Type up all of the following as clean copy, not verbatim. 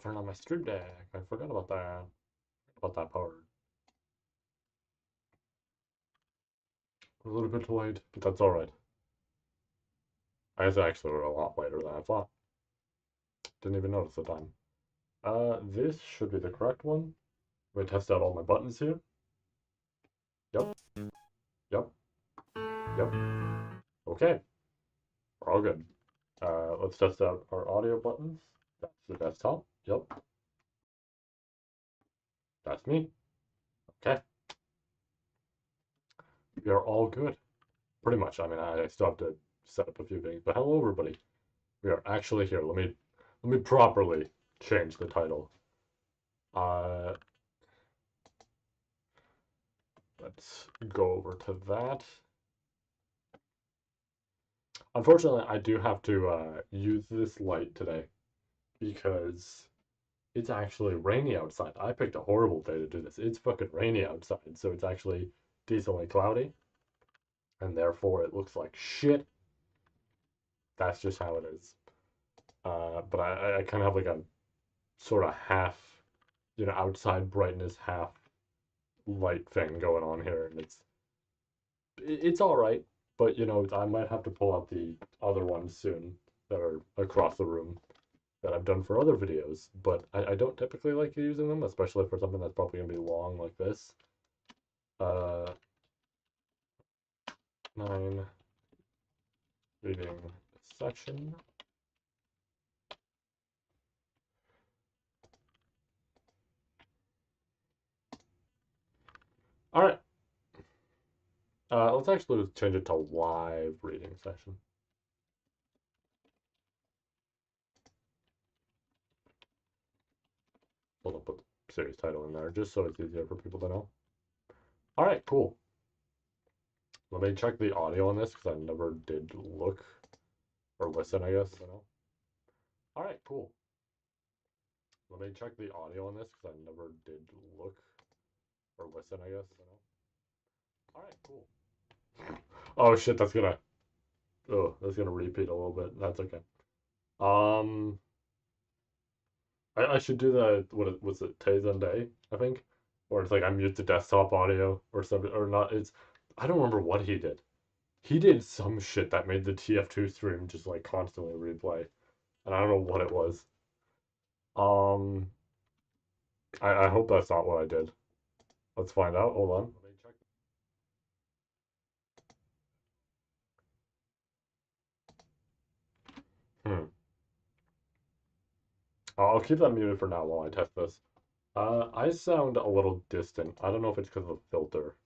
turn on my Stream Deck. I forgot about that. About that part. A little bit late, but that's alright. I guess actually we're a lot later than I thought. Didn't even notice the time. This should be the correct one. Let me test out all my buttons here. Yep, yep, yep. Okay, we're all good. Let's test out our audio buttons. That's the desktop. Yep, that's me. Okay, we are all good. Pretty much. I mean, I still have to set up a few things. But hello, everybody. We are actually here. Let me properly change the title. Uh, let's go over to that. Unfortunately, I do have to use this light today because it's actually rainy outside. I picked a horrible day to do this. It's fucking rainy outside, so it's actually decently cloudy, and therefore it looks like shit. That's just how it is. But I kind of have like a sort of half, outside brightness, half light thing going on here, and it's all right. But I might have to pull out the other ones soon that are across the room that I've done for other videos. But I don't typically like using them, especially for something that's probably gonna be long like this. 9 reading section. All right. Let's actually change it to live reading session. Hold on, put the series title in there just so it's easier for people to know. All right, cool. Let me check the audio on this because I never did look or listen, I guess. All right, cool. Let me check the audio on this because I never did look or listen, I guess. All right, cool. Oh shit, that's gonna repeat a little bit. That's okay. Um, I should do the what was it Tizen Day, I think, or it's like I mute the desktop audio or something or not. I don't remember what he did. He did some shit that made the TF2 stream just like constantly replay, and I don't know what it was. Um, I hope that's not what I did. Let's find out. Hold on. Hmm. I'll keep that muted for now while I test this. I sound a little distant. I don't know if it's because of the filter.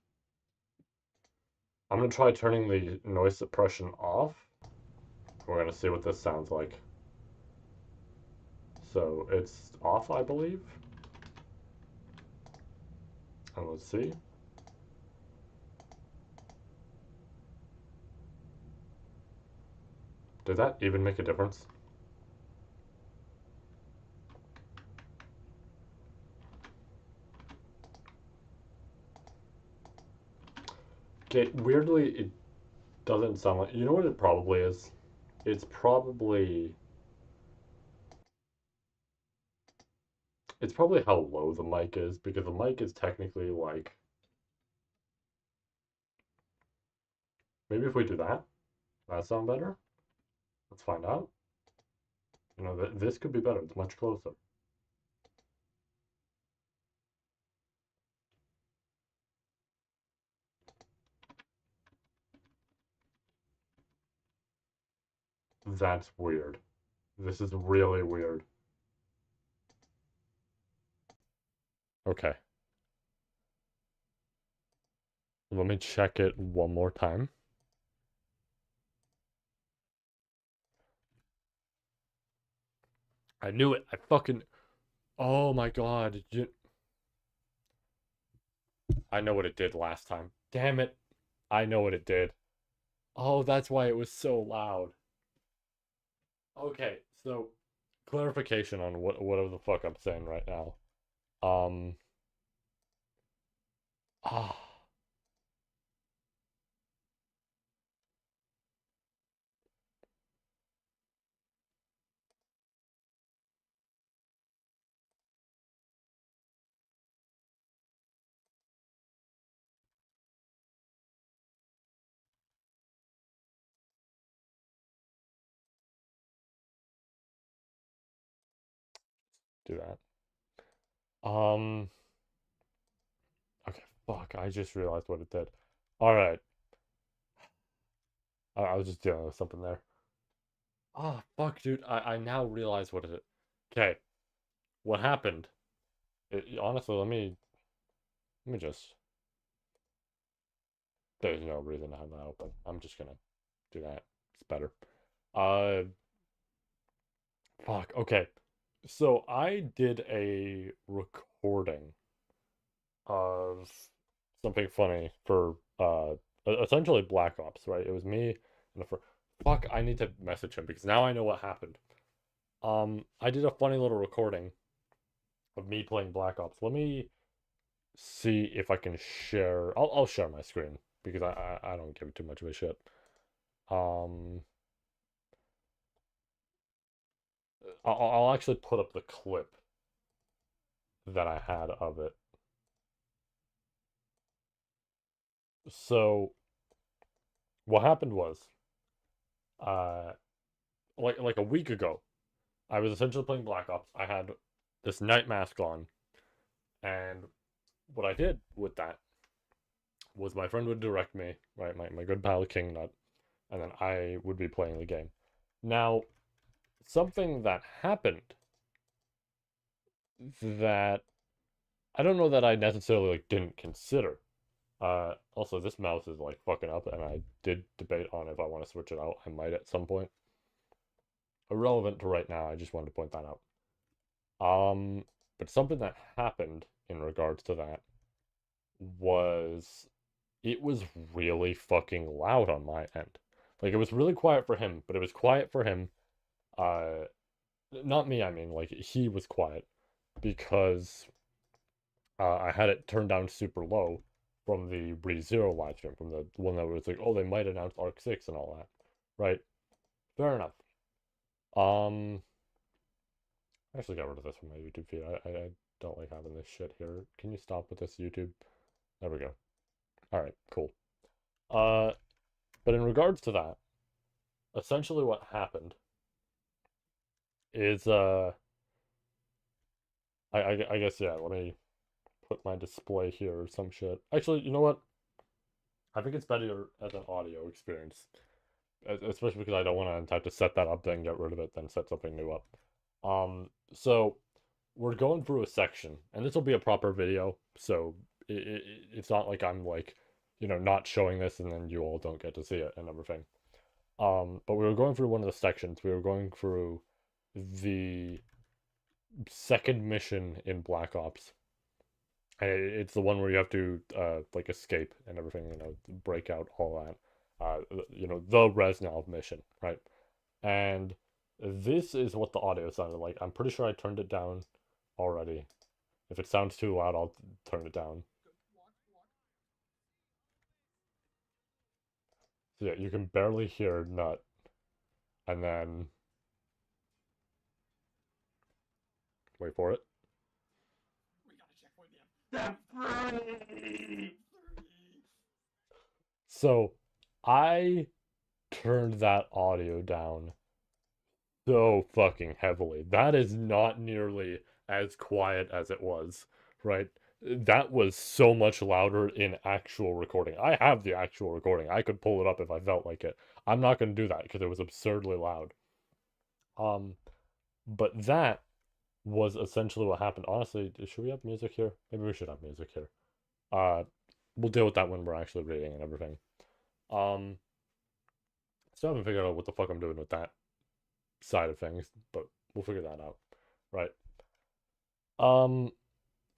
I'm gonna try turning the noise suppression off. We're gonna see what this sounds like. So it's off, I believe. And let's see. Did that even make a difference? Okay, weirdly, it doesn't sound like. You know what it probably is? It's probably. It's probably how low the mic is because the mic is technically like. Maybe if we do that, that sound better? Let's find out. This could be better. It's much closer. That's weird. This is really weird. Okay. Let me check it one more time. I knew it. I fucking. Oh my god. I know what it did last time. Damn it. I know what it did. Oh, that's why it was so loud. Okay, so clarification on whatever the fuck I'm saying right now. Um. Ah. do that. Okay, fuck, I just realized what it did. Alright, I was just dealing with something there. Ah, fuck, dude, I now realize what it is. Okay, what happened? Honestly, let me just, there's no reason to have that open. I'm just gonna do that. It's better. Uh, fuck, okay. So I did a recording of something funny for essentially Black Ops, right? It was me and fuck, I need to message him because now I know what happened. I did a funny little recording of me playing Black Ops. Let me see if I can share. I'll share my screen because I don't give too much of a shit. Um, I'll actually put up the clip that I had of it. So what happened was, uh, like a week ago, I was essentially playing Black Ops. I had this night mask on, and what I did with that was my friend would direct me, right, my good pal King Nut, and then I would be playing the game. Now, something that happened that I don't know that I necessarily like didn't consider. Also this mouse is like fucking up, and I did debate on if I want to switch it out. I might at some point. Irrelevant to right now. I just wanted to point that out. But something that happened in regards to that was it was really fucking loud on my end. Like it was really quiet for him, but it was quiet for him. Uh, Not me. I mean, like he was quiet because I had it turned down super low from the ReZero live stream, from the one that was like, oh, they might announce Arc 6 and all that, right? Fair enough. Um, I actually got rid of this from my YouTube feed. I don't like having this shit here. Can you stop with this, YouTube? There we go. All right, cool. Uh, but in regards to that, essentially what happened is I guess yeah. Let me put my display here or some shit. Actually, you know what? I think it's better as an audio experience, especially because I don't want to have to set that up, then get rid of it, then set something new up. So we're going through a section, and this will be a proper video, so it's not like I'm like, not showing this and then you all don't get to see it and everything. But we were going through one of the sections. We were going through the second mission in Black Ops. And it's the one where you have to like escape and everything, break out all that. The Reznov mission, right? And this is what the audio sounded like. I'm pretty sure I turned it down already. If it sounds too loud, I'll turn it down. So yeah, you can barely hear Nut. And then wait for it. So I turned that audio down so fucking heavily. That is not nearly as quiet as it was, right? That was so much louder in actual recording. I have the actual recording. I could pull it up if I felt like it. I'm not going to do that because it was absurdly loud. Um, but that was essentially what happened. Honestly, should we have music here? Maybe we should have music here. Uh, we'll deal with that when we're actually reading and everything. Um, Still haven't figured out what the fuck I'm doing with that side of things, but we'll figure that out, right? Um,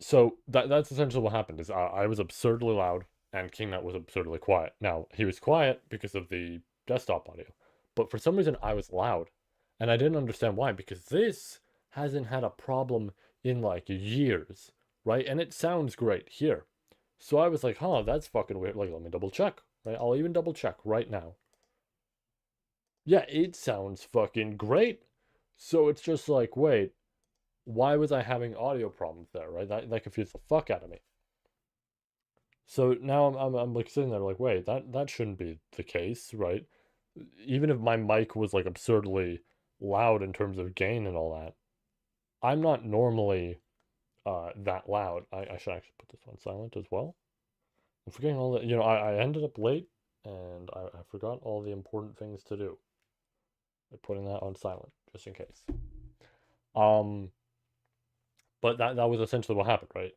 so that's essentially what happened. Is I was absurdly loud and KingNut was absurdly quiet. Now he was quiet because of the desktop audio, but for some reason I was loud, and I didn't understand why. Because this hasn't had a problem in like years, right? And it sounds great here. So I was like, huh, that's fucking weird. Like, let me double check, right? I'll even double check right now. Yeah, it sounds fucking great. So it's just like, wait, why was I having audio problems there, right? That confused the fuck out of me. So now I'm like sitting there like, wait, that shouldn't be the case, right? Even if my mic was like absurdly loud in terms of gain and all that, I'm not normally that loud. I should actually put this on silent as well. I'm forgetting all the, I ended up late and I forgot all the important things to do. By putting that on silent, just in case. Um, but that was essentially what happened, right?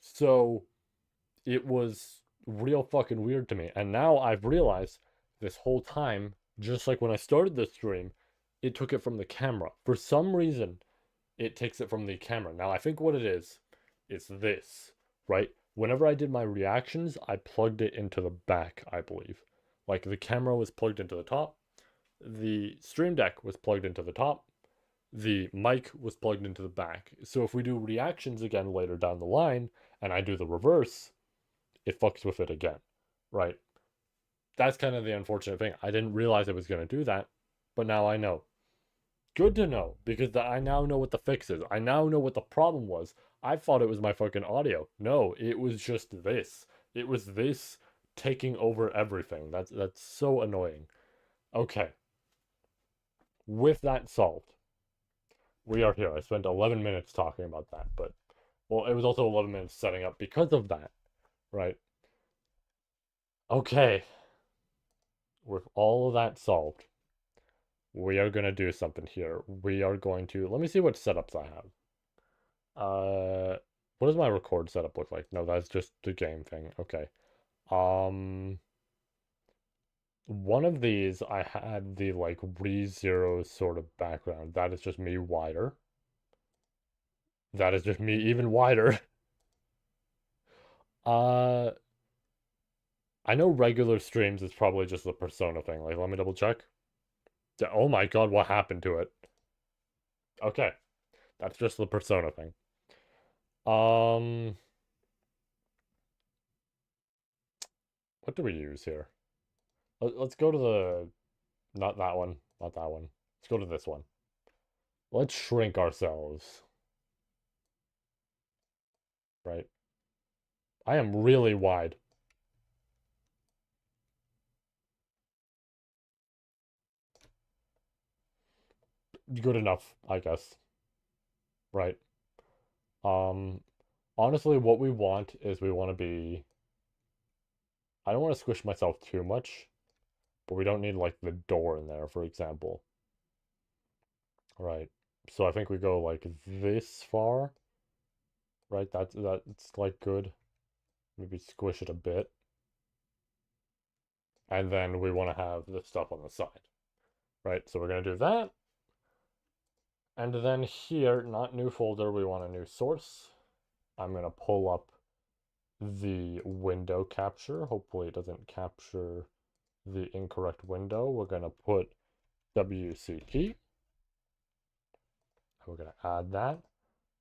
So it was real fucking weird to me. And now I've realized this whole time, just like when I started this stream, it took it from the camera. For some reason, it takes it from the camera. Now, I think what it is this, right? Whenever I did my reactions, I plugged it into the back, I believe. Like the camera was plugged into the top, the stream deck was plugged into the top, the mic was plugged into the back. So if we do reactions again later down the line and I do the reverse, it fucks with it again, right? That's kind of the unfortunate thing. I didn't realize it was going to do that, but now I know. Good to know because I now know what the fix is. I now know what the problem was. I thought it was my fucking audio. No, it was just this. It was this taking over everything. That's so annoying. Okay. With that solved, we are here. I spent 11 minutes talking about that, but well, it was also 11 minutes setting up because of that, right? Okay. With all of that solved, we are going to do something here. We are going to, let me see what setups I have. What does my record setup look like? No, that's just the game thing. Okay. Um, one of these I had the like ReZero sort of background. That is just me wider. That is just me even wider. Uh, I know regular streams is probably just the persona thing. Like, let me double check. Oh my God, what happened to it? Okay, that's just the persona thing. Um, what do we use here? Let's go to the, not that one, not that one. Let's go to this one. Let's shrink ourselves, right? I am really wide. Good enough, I guess, right? Um, Honestly, what we want is we want to be, I don't want to squish myself too much, but we don't need like the door in there, for example. Right. So I think we go like this far, right? That's like good. Maybe squish it a bit. And then we want to have the stuff on the side, right? So we're going to do that. And then here, not new folder, we want a new source. I'm going to pull up the window capture. Hopefully it doesn't capture the incorrect window. We're going to put WCP. We're going to add that.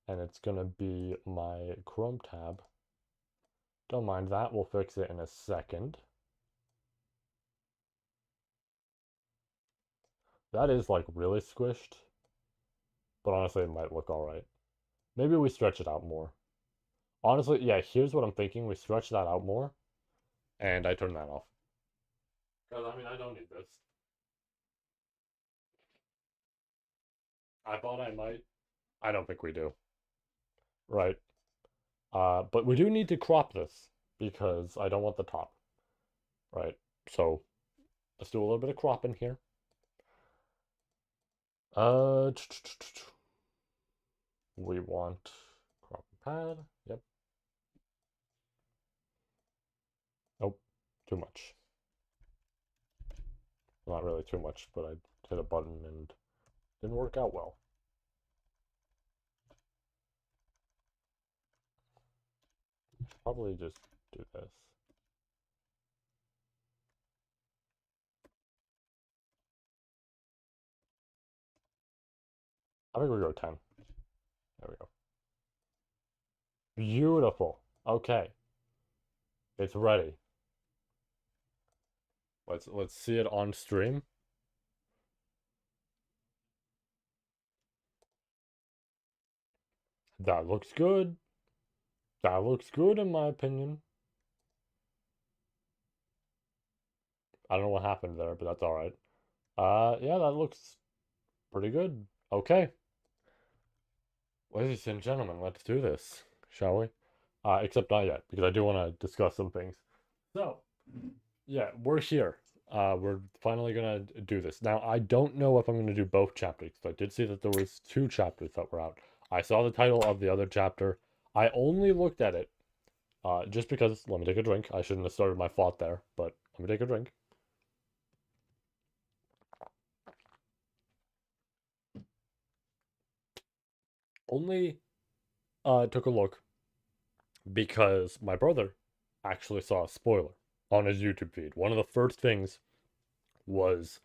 And it's going to be my Chrome tab. Don't mind that. We'll fix it in a second. That is like really squished. But honestly, it might look alright. Maybe we stretch it out more. Honestly, yeah, here's what I'm thinking. We stretch that out more. And I turn that off. Because, I mean, I don't need this. I thought I might. I don't think we do. Right. But we do need to crop this because I don't want the top. Right. So let's do a little bit of cropping here. Uh, we want crop pad. Yep. Nope. Too much. Not really too much, but I hit a button and didn't work out well. Probably just do this. I think we go 10. There we go. Beautiful. Okay. It's ready. Let's see it on stream. That looks good. That looks good in my opinion. I don't know what happened there, but that's all right. Yeah, that looks pretty good. Okay. Ladies and gentlemen, let's do this, shall we? Except not yet, because I do want to discuss some things. So, yeah, we're here. We're finally gonna do this. Now, I don't know if I'm gonna do both chapters. I did see that there was 2 chapters that were out. I saw the title of the other chapter. I only looked at it, just because. Let me take a drink. I shouldn't have started my thought there, but let me take a drink. Only took a look because my brother actually saw a spoiler on his YouTube feed. One of the first things was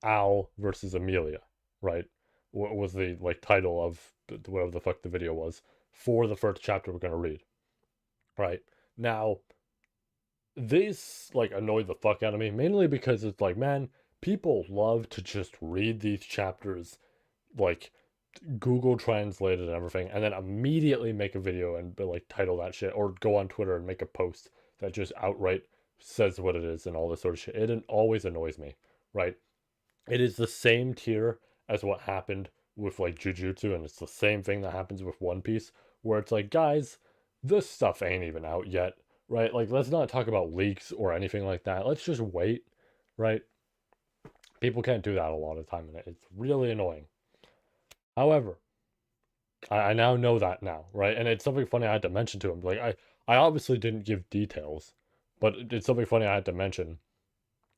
Al versus Amelia, right? What was the like title of whatever the fuck the video was for the first chapter we're gonna read, right? Now, this like annoyed the fuck out of me mainly because it's like, man, people love to just read these chapters like Google Translate it and everything, and then immediately make a video and like title that shit, or go on Twitter and make a post that just outright says what it is and all this sort of shit. It always annoys me, right? It is the same tier as what happened with like Jujutsu, and it's the same thing that happens with One Piece, where it's like, guys, this stuff ain't even out yet, right? Like, let's not talk about leaks or anything like that. Let's just wait, right? People can't do that a lot of time, and it's really annoying. However, I now know that now, right? And it's something funny I had to mention to him. Like, I obviously didn't give details, but it's something funny I had to mention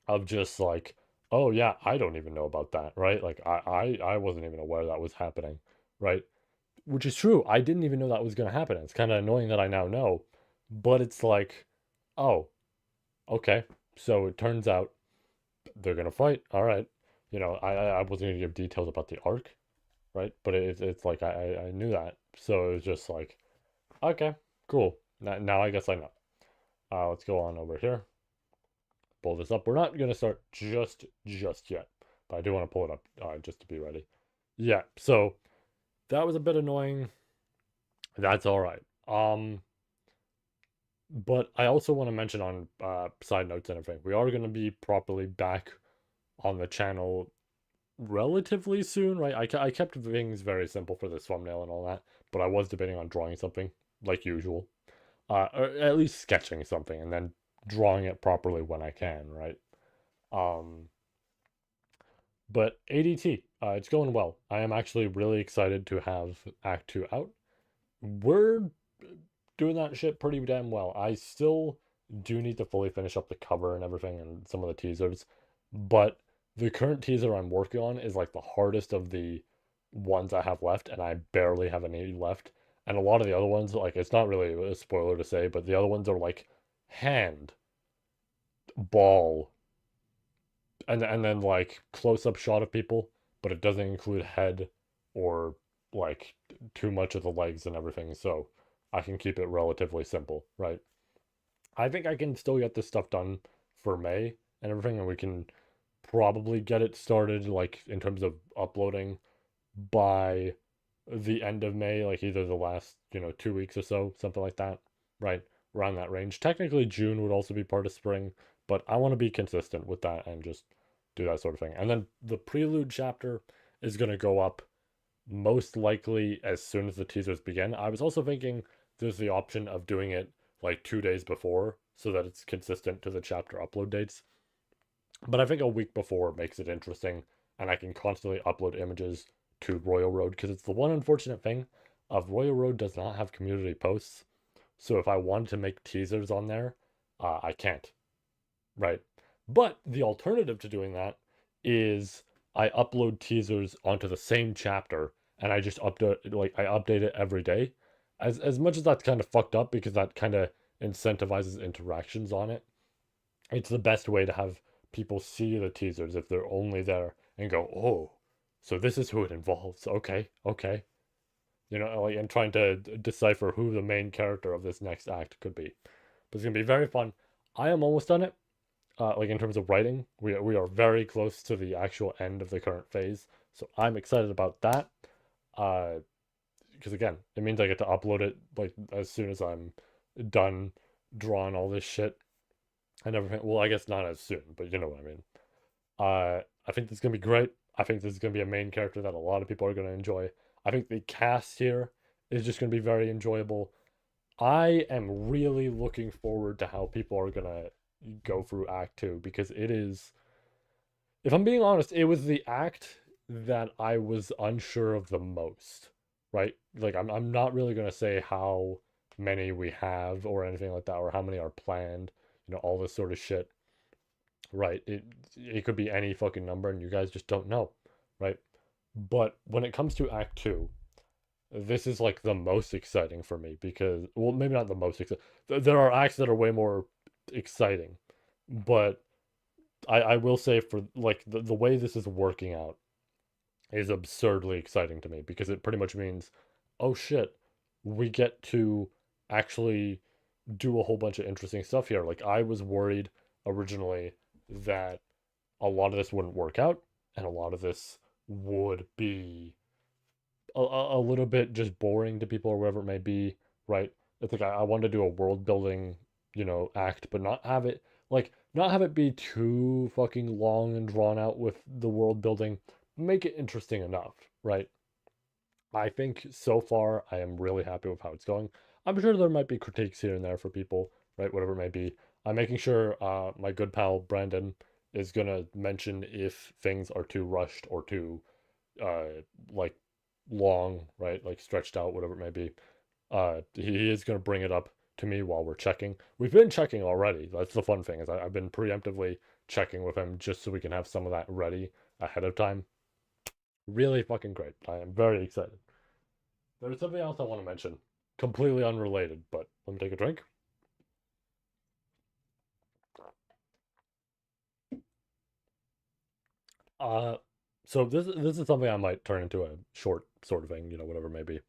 of just like, oh yeah, I don't even know about that, right? Like I wasn't even aware that was happening, right? Which is true. I didn't even know that was gonna happen. It's kind of annoying that I now know, but it's like, oh, okay. So it turns out they're gonna fight. All right. I wasn't gonna give details about the arc, right? But it's like I knew that, so it was just like, okay, cool. Now I guess I know. Let's go on over here. Pull this up. We're not gonna start just yet, but I do want to pull it up just to be ready. Yeah, so that was a bit annoying. That's all right. But I also want to mention on side notes and everything, we are gonna be properly back on the channel relatively soon, right? I kept things very simple for this thumbnail and all that, but I was debating on drawing something like usual, or at least sketching something and then drawing it properly when I can, right? Um, But ADT, it's going well. I am actually really excited to have Act 2 out. We're doing that shit pretty damn well. I still do need to fully finish up the cover and everything and some of the teasers, but the current teaser I'm working on is like the hardest of the ones I have left, and I barely have any left. And a lot of the other ones, like, it's not really a spoiler to say, but the other ones are like hand, ball, and then like close up shot of people, but it doesn't include head or like too much of the legs and everything. So I can keep it relatively simple, right? I think I can still get this stuff done for May and everything, and we can probably get it started like in terms of uploading by the end of May, like either the last, 2 weeks or so, something like that, right? Around that range. Technically, June would also be part of spring, but I want to be consistent with that and just do that sort of thing. And then the prelude chapter is going to go up most likely as soon as the teasers begin. I was also thinking there's the option of doing it like 2 days before so that it's consistent to the chapter upload dates. But I think a week before makes it interesting, and I can constantly upload images to Royal Road because it's the one unfortunate thing of Royal Road does not have community posts. So if I wanted to make teasers on there, I can't, right? But the alternative to doing that is I upload teasers onto the same chapter and I just update it every day. As much as that's kind of fucked up because that kind of incentivizes interactions on it, it's the best way to have people see the teasers if they're only there and go, oh, so this is who it involves. Okay, okay. Like, and trying to decipher who the main character of this next act could be. But it's gonna be very fun. I am almost done it. Like in terms of writing, we are very close to the actual end of the current phase, so I'm excited about that. Uh, because again, it means I get to upload it like as soon as I'm done drawing all this shit and everything. Well, I guess not as soon, but you know what I mean. I think this is gonna be great. I think this is gonna be a main character that a lot of people are gonna enjoy. I think the cast here is just going to be very enjoyable. I am really looking forward to how people are going to go through Act 2 because it is, if I'm being honest, it was the act that I was unsure of the most, right? Like I'm not really going to say how many we have or anything like that or how many are planned, all this sort of shit, right? It could be any fucking number and you guys just don't know, right? But when it comes to Act 2, this is like the most exciting for me because, well, maybe not the most exciting. There are acts that are way more exciting, but I will say for like the way this is working out is absurdly exciting to me because it pretty much means, oh shit, we get to actually do a whole bunch of interesting stuff here. Like I was worried originally that a lot of this wouldn't work out and a lot of this would be a little bit just boring to people or whatever it may be, right? It's like I want to do a world building, act, but not have it be too fucking long and drawn out with the world building. Make it interesting enough, right? I think so far I am really happy with how it's going. I'm sure there might be critiques here and there for people, right? Whatever it may be. I'm making sure my good pal Brandon is gonna mention if things are too rushed or too uh like long, right? Like stretched out, whatever it may be. He is gonna bring it up to me while we're checking. We've been checking already. That's the fun thing is I've been preemptively checking with him just so we can have some of that ready ahead of time. Really fucking great. I am very excited. There's something else I want to mention, completely unrelated, but let me take a drink. Uh, so this is something I might turn into a short sort of thing, whatever it may be.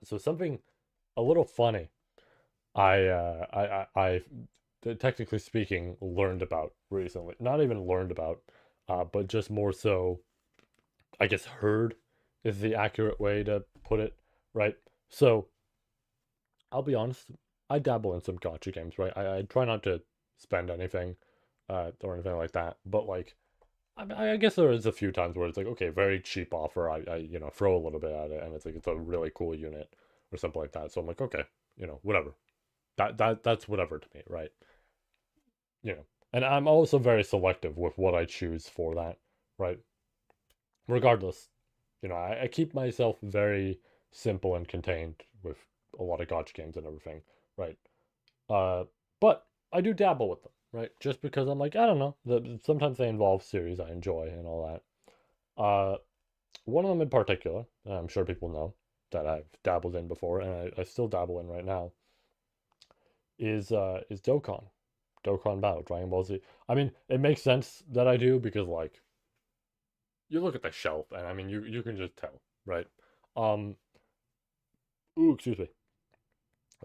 So something a little funny. Technically speaking, learned about recently. Not even learned about, but just more so, I guess heard is the accurate way to put it, right? So I'll be honest, I dabble in some gotcha games, right? I try not to spend anything, or anything like that, but like I guess there is a few times where it's like, okay, very cheap offer. I throw a little bit at it, and it's like it's a really cool unit or something like that. So I'm like, okay, whatever. That's whatever to me, right? And I'm also very selective with what I choose for that, right? Regardless, I keep myself very simple and contained with a lot of gotcha games and everything, right? Uh, but I do dabble with them, right? Just because I'm like, I don't know, sometimes they involve series I enjoy and all that. One of them in particular, I'm sure people know that I've dabbled in before, and I still dabble in right now, is Dokkan. Dokkan Battle, Dragon Ball Z. I mean, it makes sense that I do because like you look at the shelf and I mean you can just tell, right? Um ooh, excuse me.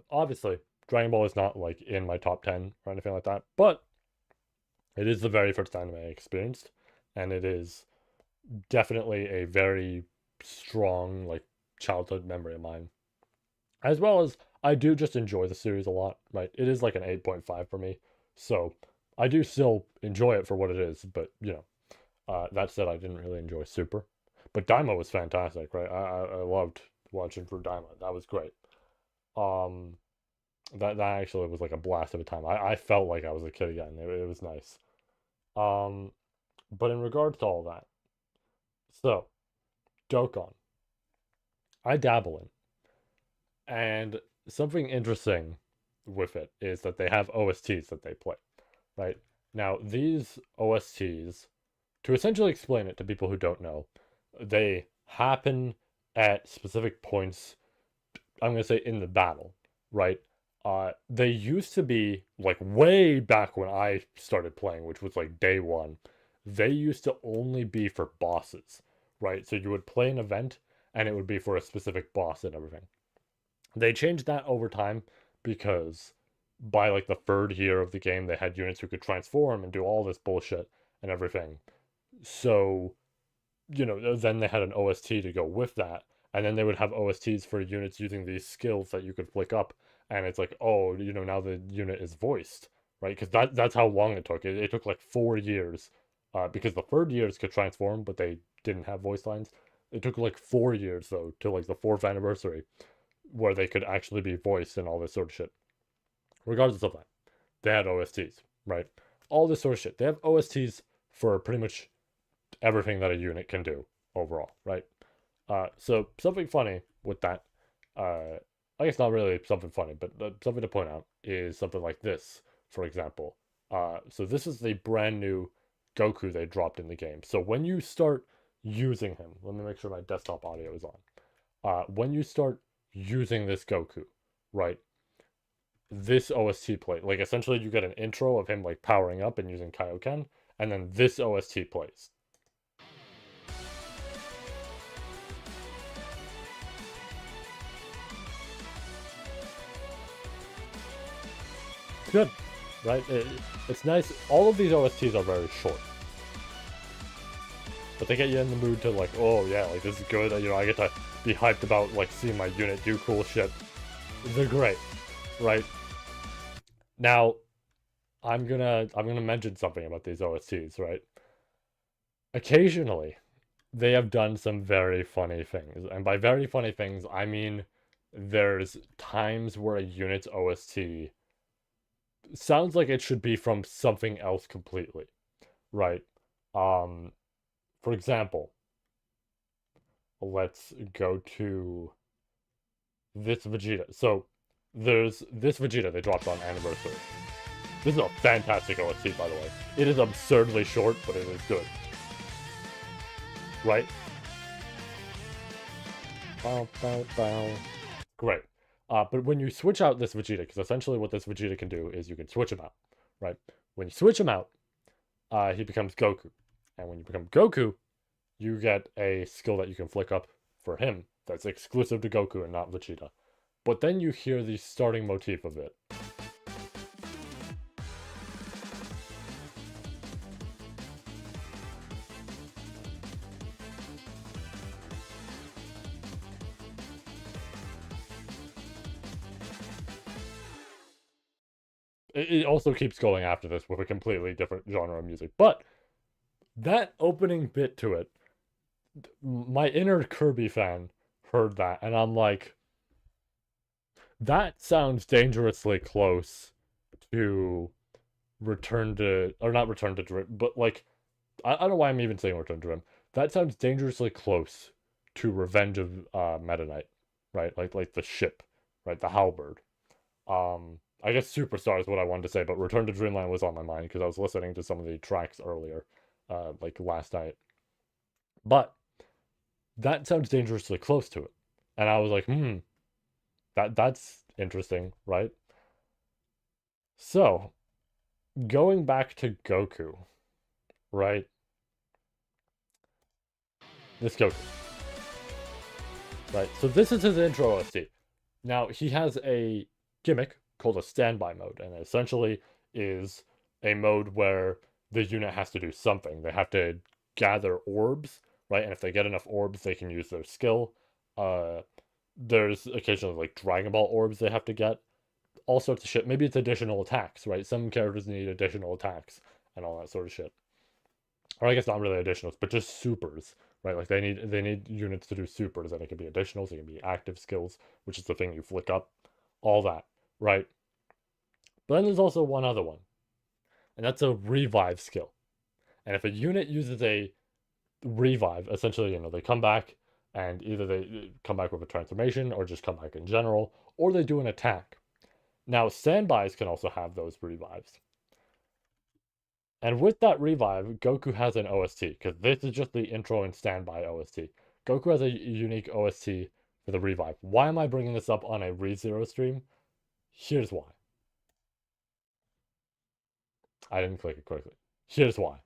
Obviously, Dragon Ball is not like in my top 10 or anything like that, but it is the very first anime I experienced, and it is definitely a very strong like childhood memory of mine. As well as I do just enjoy the series a lot, right? It is like an 8.5 for me. So I do still enjoy it for what it is, but that said, I didn't really enjoy Super. But Daima was fantastic, right? I loved watching for Daima. That was great. Um, that actually was like a blast of a time. I felt like I was a kid again. It was nice. Um, but in regards to all that, so Dokkan, I dabble in, and something interesting with it is that they have OSTs that they play, right? Now these OSTs, to essentially explain it to people who don't know, they happen at specific points. I'm gonna say in the battle, right? They used to be like way back when I started playing, which was like day one. They used to only be for bosses, right? So you would play an event and it would be for a specific boss and everything. They changed that over time because by like the third year of the game, they had units who could transform and do all this bullshit and everything. So then they had an OST to go with that. And then they would have OSTs for units using these skills that you could flick up. And it's like, oh, now the unit is voiced, right? Because that's how long it took. It took like 4 years because the third years could transform, but they didn't have voice lines. It took like 4 years though to like the 4th anniversary where they could actually be voiced and all this sort of shit. Regardless of that, they had OSTs, right? All this sort of shit. They have OSTs for pretty much everything that a unit can do overall, right? So something funny with that, I guess not really something funny, but something to point out is something like this, for example. So this is the brand new Goku they dropped in the game. So when you start using him, let me make sure my desktop audio is on. When you start using this Goku, right? This OST play, like essentially you get an intro of him like powering up and using Kaioken, and then this OST plays. Good, right? It's nice. All of these OSTs are very short, but they get you in the mood to like, oh yeah, like this is good. You know, I get to be hyped about like seeing my unit do cool shit. They're great, right? Now, I'm gonna mention something about these OSTs, right? Occasionally, they have done some very funny things, and by very funny things, I mean there's times where a unit's OST sounds like it should be from something else completely, right? For example, let's go to this Vegeta. So there's this Vegeta they dropped on Anniversary. This is a fantastic OST, by the way. It is absurdly short, but it is good. Right? Bow, bow, bow. Great. But when you switch out this Vegeta, because essentially what this Vegeta can do is you can switch him out, right? When you switch him out, he becomes Goku. And when you become Goku, you get a skill that you can flick up for him that's exclusive to Goku and not Vegeta. But then you hear the starting motif of it. It also keeps going after this with a completely different genre of music. But that opening bit to it, my inner Kirby fan heard that, and I'm like, that sounds dangerously close to Return to, or not Return to Dream, but like, I don't know why I'm even saying Return to Dream. That sounds dangerously close to Revenge of Meta Knight, right? Like the ship, right? The halberd. I guess Superstar is what I wanted to say, but Return to Dreamland was on my mind because I was listening to some of the tracks earlier, like last night. But that sounds dangerously close to it. And I was like, that's interesting, right? So, going back to Goku, right? This Goku. Right, so this is his intro OST. Now, he has a gimmick called a standby mode, and essentially is a mode where the unit has to do something. They have to gather orbs, right? And if they get enough orbs, they can use their skill. There's occasionally like Dragon Ball orbs they have to get. All sorts of shit. Maybe it's additional attacks, right? Some characters need additional attacks and all that sort of shit. Or I guess not really additionals, but just supers, right? Like they need units to do supers, and it can be additionals, it can be active skills, which is the thing you flick up, all that, right? But then there's also one other one, and that's a revive skill. And if a unit uses a revive, essentially, they come back, and either they come back with a transformation, or just come back in general, or they do an attack. Now, standbys can also have those revives. And with that revive, Goku has an OST, because this is just the intro and standby OST. Goku has a unique OST for the revive. Why am I bringing this up on a ReZero stream? Here's why. I didn't click it quickly. Here's why.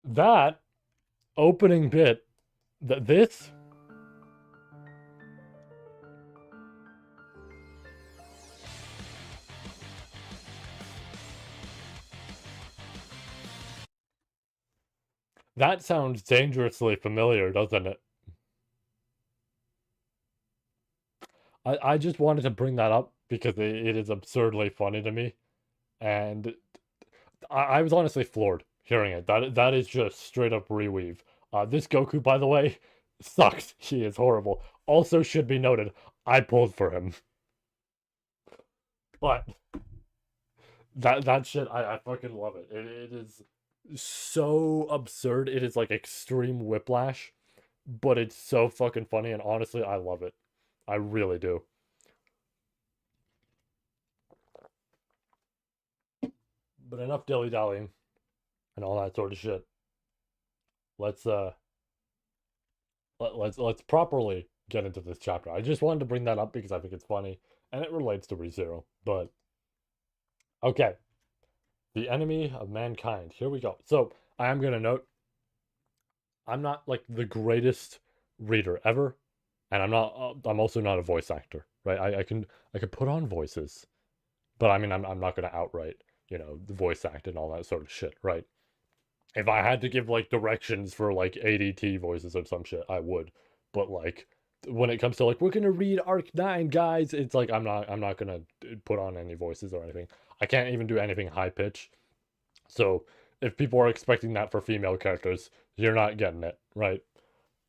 That opening bit, this That sounds dangerously familiar, doesn't it? I just wanted to bring that up because it is absurdly funny to me. And I was honestly floored hearing it. That is just straight up reweave. This Goku, by the way, sucks. He is horrible. Also should be noted, I pulled for him. But that shit, I fucking love it. It is so absurd. It is like extreme whiplash, but it's so fucking funny, and honestly, I love it. I really do. But enough dilly dallying and all that sort of shit. Let's let's properly get into this chapter. I just wanted to bring that up because I think it's funny and it relates to ReZero. But okay, the enemy of mankind. Here we go. So I am gonna note I'm not like the greatest reader ever, and I'm not. I'm also not a voice actor, right? I can put on voices, but I mean I'm not gonna outright voice act and all that sort of shit, right? If I had to give like directions for like ADT voices or some shit, I would. But like when it comes to like we're gonna read Arc 9, guys, it's like I'm not gonna put on any voices or anything. I can't even do anything high pitch. So if people are expecting that for female characters, you're not getting it, right?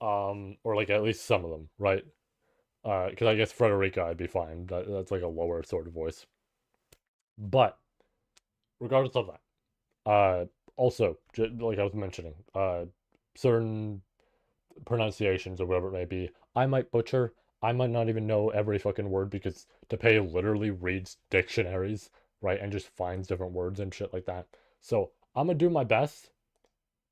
Or like at least some of them, right? Because I guess Frederica I'd be fine. That's like a lower sort of voice. But regardless of that, also like I was mentioning, certain pronunciations or whatever it may be, I might butcher. I might not even know every fucking word because Tapei literally reads dictionaries, right, and just finds different words and shit like that. So I'm gonna do my best,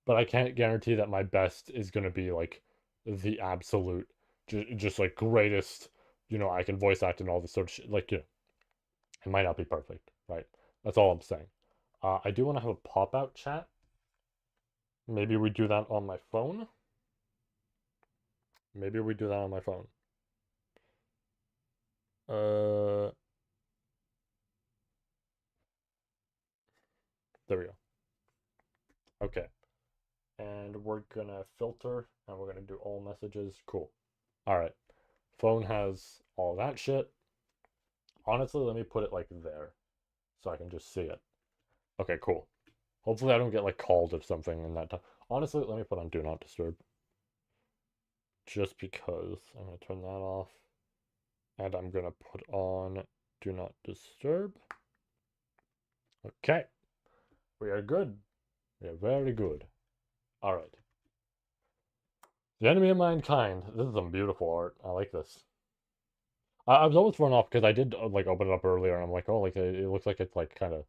but I can't guarantee that my best is gonna be like the absolute, just like greatest. I can voice act and all this sort of shit. Like, it might not be perfect, right? That's all I'm saying. I do want to have a pop out chat. Maybe we do that on my phone. Maybe we do that on my phone. Uh, there we go. Okay. And we're gonna filter and we're gonna do all messages. Cool. All right. Phone has all that shit. Honestly, let me put it like there so I can just see it. Okay, cool. Hopefully I don't get like called or something in that time. Honestly, let me put on do not disturb. Just because I'm gonna turn that off. And I'm gonna put on do not disturb. Okay. We are good. We are very good. Alright. The enemy of mankind. This is some beautiful art. I like this. I was always thrown off because I did like open it up earlier and I'm like, oh, like it looks like it's like kind of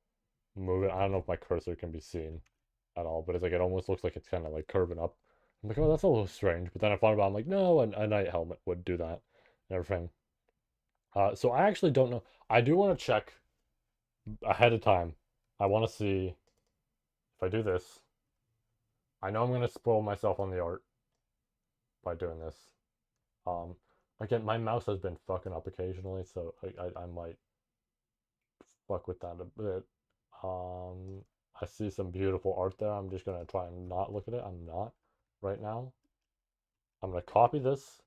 moving. I don't know if my cursor can be seen at all, but it's like it almost looks like it's kind of like curving up. I'm like, oh, that's a little strange. But then I thought about it, I'm like, no, a knight helmet would do that and everything. So I actually don't know. I do want to check ahead of time. I want to see if I do this. I know I'm going to spoil myself on the art by doing this. Um, Again, my mouse has been fucking up occasionally, so I might fuck with that a bit. I see some beautiful art there. I'm just gonna try and not look at it. I'm not right now. I'm gonna copy this.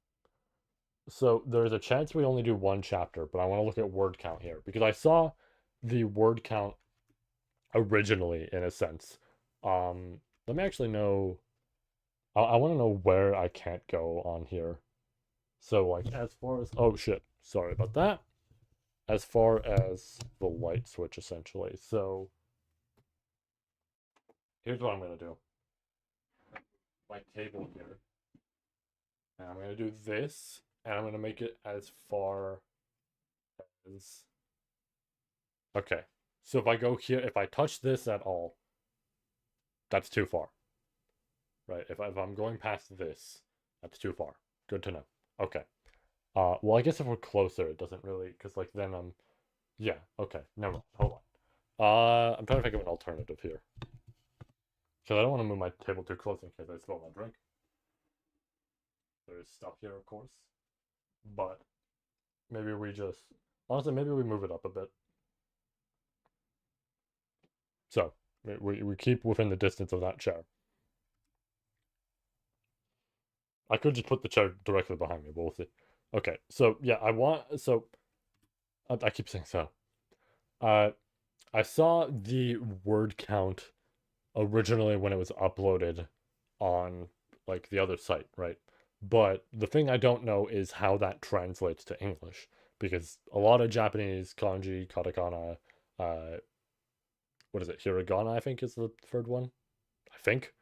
So there's a chance we only do one chapter, but I want to look at word count here because I saw the word count originally in a sense. Let me actually know. I want to know where I can't go on here. So like as far as oh shit, sorry about that. As far as the light switch essentially. So here's what I'm gonna do. My table here. And I'm gonna do this and I'm gonna make it as far as okay. So if I go here, if I touch this at all, that's too far. Right? If I'm going past this, that's too far. Good to know. Okay. Well, I guess if we're closer, it doesn't really, because like then I'm, yeah. Okay. Never mind. Hold on. I'm trying to think of an alternative here. Because I don't want to move my table too close in case I spill my drink. There's stuff here, of course. But maybe we just, honestly, maybe we move it up a bit. So we keep within the distance of that chair. I could just put the chair directly behind me, but we'll see. Okay, so yeah, I keep saying so. Uh, I saw the word count originally when it was uploaded on like the other site, right? But the thing I don't know is how that translates to English because a lot of Japanese kanji, katakana, what is it? Hiragana, I think is the third one. I think.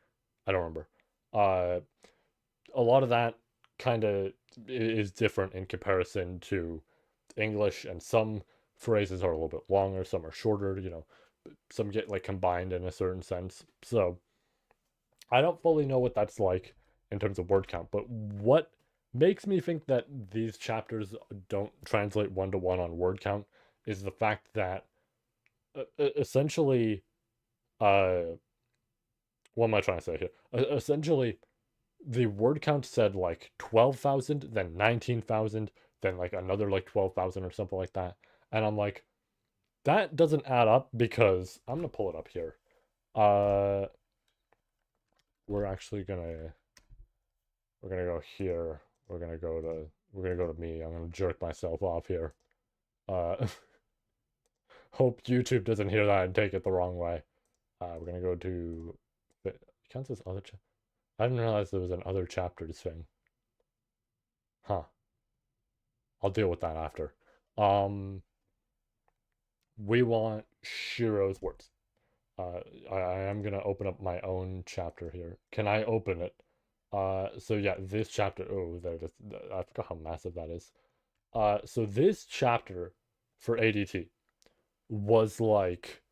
I don't remember. Uh, a lot of that kind of is different in comparison to English, and some phrases are a little bit longer, some are shorter, some get like combined in a certain sense. So I don't fully know what that's like in terms of word count, but what makes me think that these chapters don't translate one to one on word count is the fact that essentially, uh, what am I trying to say here? Essentially, the word count said like 12,000, then 19,000, then like another like 12,000 or something like that. And I'm like, that doesn't add up because I'm gonna pull it up here. Uh, we're actually gonna go here. We're gonna go to me. I'm gonna jerk myself off here. Uh, hope YouTube doesn't hear that and take it the wrong way. We're gonna go to counts as other. I didn't realize there was an other chapters thing. Huh. I'll deal with that after. We want Shiro's words. I am gonna open up my own chapter here. Can I open it? So yeah, this chapter. Oh, there it is. I forgot how massive that is. So this chapter for ADT was like,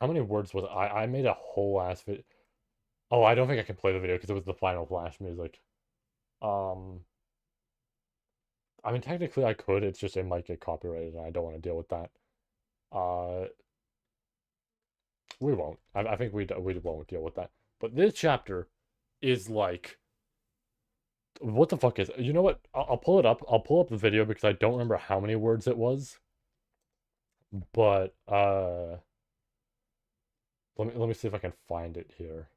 how many words was it? I made a whole ass video. Oh, I don't think I can play the video because it was the Final Flash music. Um, I mean, technically I could. It's just it might get copyrighted, and I don't want to deal with that. Uh, we won't. I think we won't deal with that. But this chapter is like, what the fuck is it? You know what? I'll pull it up. I'll pull up the video because I don't remember how many words it was. But let me see if I can find it here.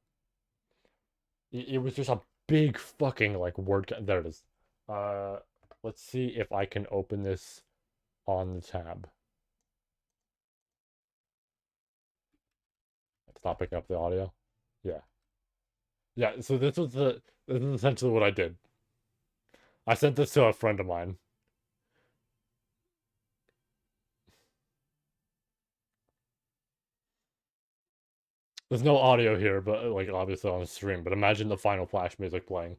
It was just a big fucking like word. There it is. Uh, let's see if I can open this on the tab. It's not picking up the audio. Yeah. Yeah, so this is essentially what I did. I sent this to a friend of mine. There's no audio here, but like obviously on the stream, but imagine the Final Flash music playing.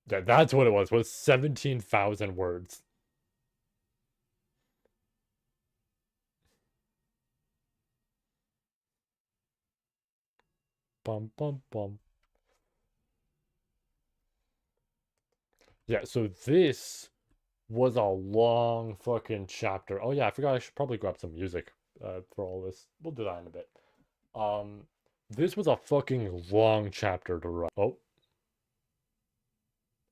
Yeah, that's what it was 17,000 words. Bum bum bum. Yeah, so this was a long fucking chapter. Oh yeah, I forgot I should probably grab some music for all this. We'll do that in a bit. This was a fucking long chapter to write. Oh.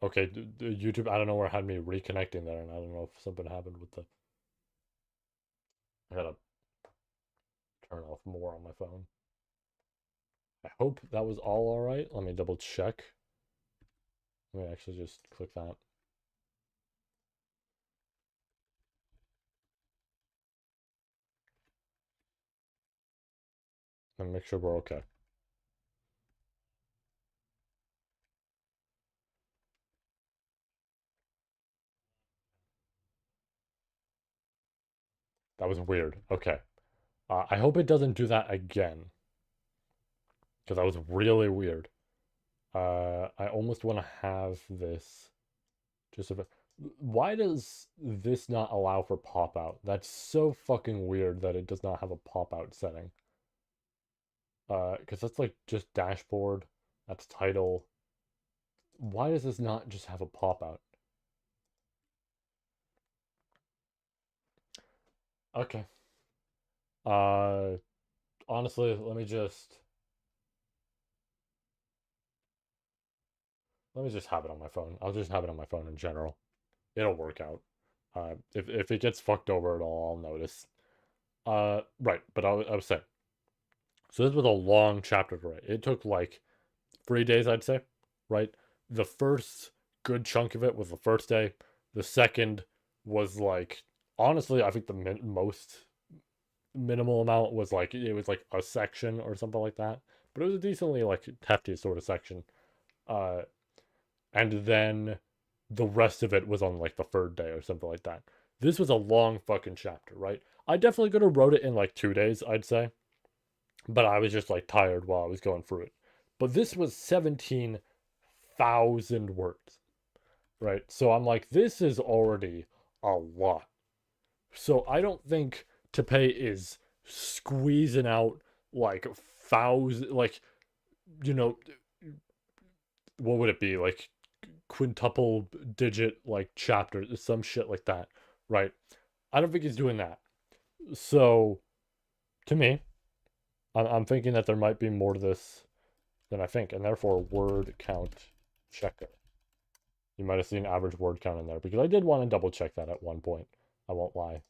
Okay, YouTube, I don't know where it had me reconnecting there, and I don't know if something happened with the... I gotta turn off more on my phone. I hope that was all alright. Let me double check. Let me actually just click that. And make sure we're okay. That was weird. Okay. I hope it doesn't do that again. Because that was really weird. I almost want to have this just a bit. Why does this not allow for pop out? That's so fucking weird that it does not have a pop out setting. Because that's like just dashboard. That's title. Why does this not just have a pop out? Okay. Uh, honestly, let me just have it on my phone. I'll just have it on my phone in general. It'll work out. If it gets fucked over at all, I'll notice. Right, but I was saying, So this was a long chapter to write. It took like 3 days, I'd say, right? The first good chunk of it was the first day. The second was like, honestly, I think the most minimal amount was like, it was like a section or something like that. But it was a decently like hefty sort of section. Uh, and then the rest of it was on like the third day or something like that. This was a long fucking chapter, right? I definitely could have wrote it in like 2 days, I'd say, but I was just like tired while I was going through it. But this was 17,000 words, right? So I'm like, this is already a lot. So I don't think Tepe is squeezing out like thousand, like, you know, what would it be? Like quintuple digit like chapters, some shit like that, right? I don't think he's doing that. So to me, I'm thinking that there might be more to this than I think, and therefore word count checker. You might have seen average word count in there because I did want to double check that at one point. I won't lie.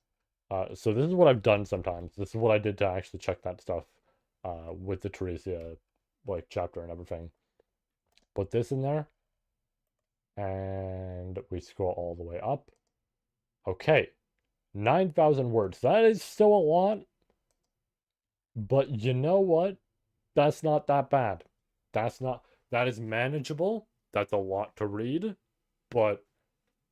So this is what I've done sometimes. This is what I did to actually check that stuff with the Teresia like chapter and everything. Put this in there, and we scroll all the way up. Okay, 9,000 words. That is still a lot, but you know what? That's not that bad. That is manageable. That's a lot to read, but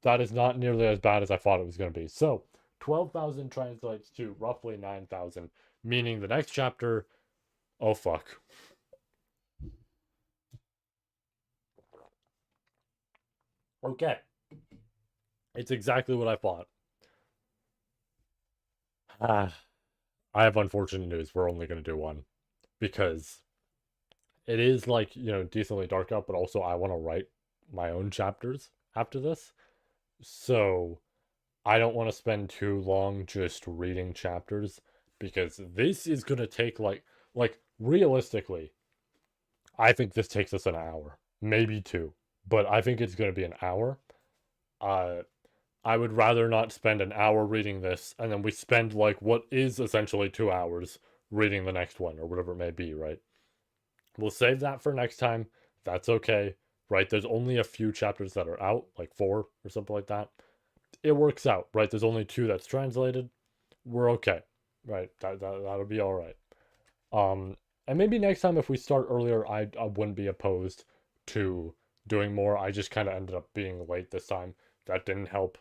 that is not nearly as bad as I thought it was going to be. So, 12,000 translates to roughly 9,000, meaning the next chapter, oh fuck. Okay. It's exactly what I thought. Ah, I have unfortunate news. We're only going to do one because it is like, decently dark out, but also I want to write my own chapters after this. So I don't want to spend too long just reading chapters because this is going to take like realistically, I think this takes us an hour, maybe two, but I think it's going to be an hour. Uh I would rather not spend an hour reading this and then we spend like what is essentially 2 hours reading the next one or whatever it may be, right? We'll save that for next time. That's okay, right? There's only a few chapters that are out, like 4 or something like that. It works out, right? There's only 2 that's translated. We're okay, right? That'll be all right. And maybe next time if we start earlier, I wouldn't be opposed to doing more. I just kind of ended up being late this time. That didn't help.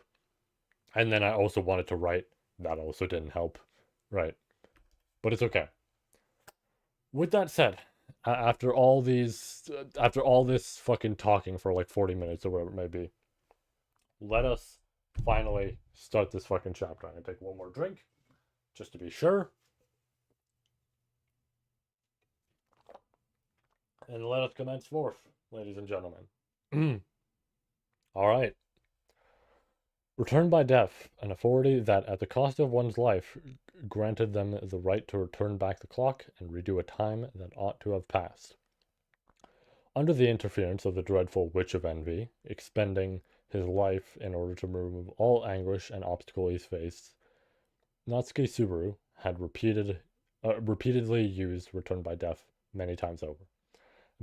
And then I also wanted to write. That also didn't help, right? But it's okay. With that said, after all this fucking talking for like 40 minutes or whatever it may be, let us finally start this fucking chapter. I'm gonna take one more drink just to be sure. And let us commence forth, ladies and gentlemen. All right. Returned by death, an authority that, at the cost of one's life, granted them the right to return back the clock and redo a time that ought to have passed. Under the interference of the dreadful Witch of Envy, expending his life in order to remove all anguish and obstacle he faced, Natsuki Subaru had repeatedly used Return by Death many times over.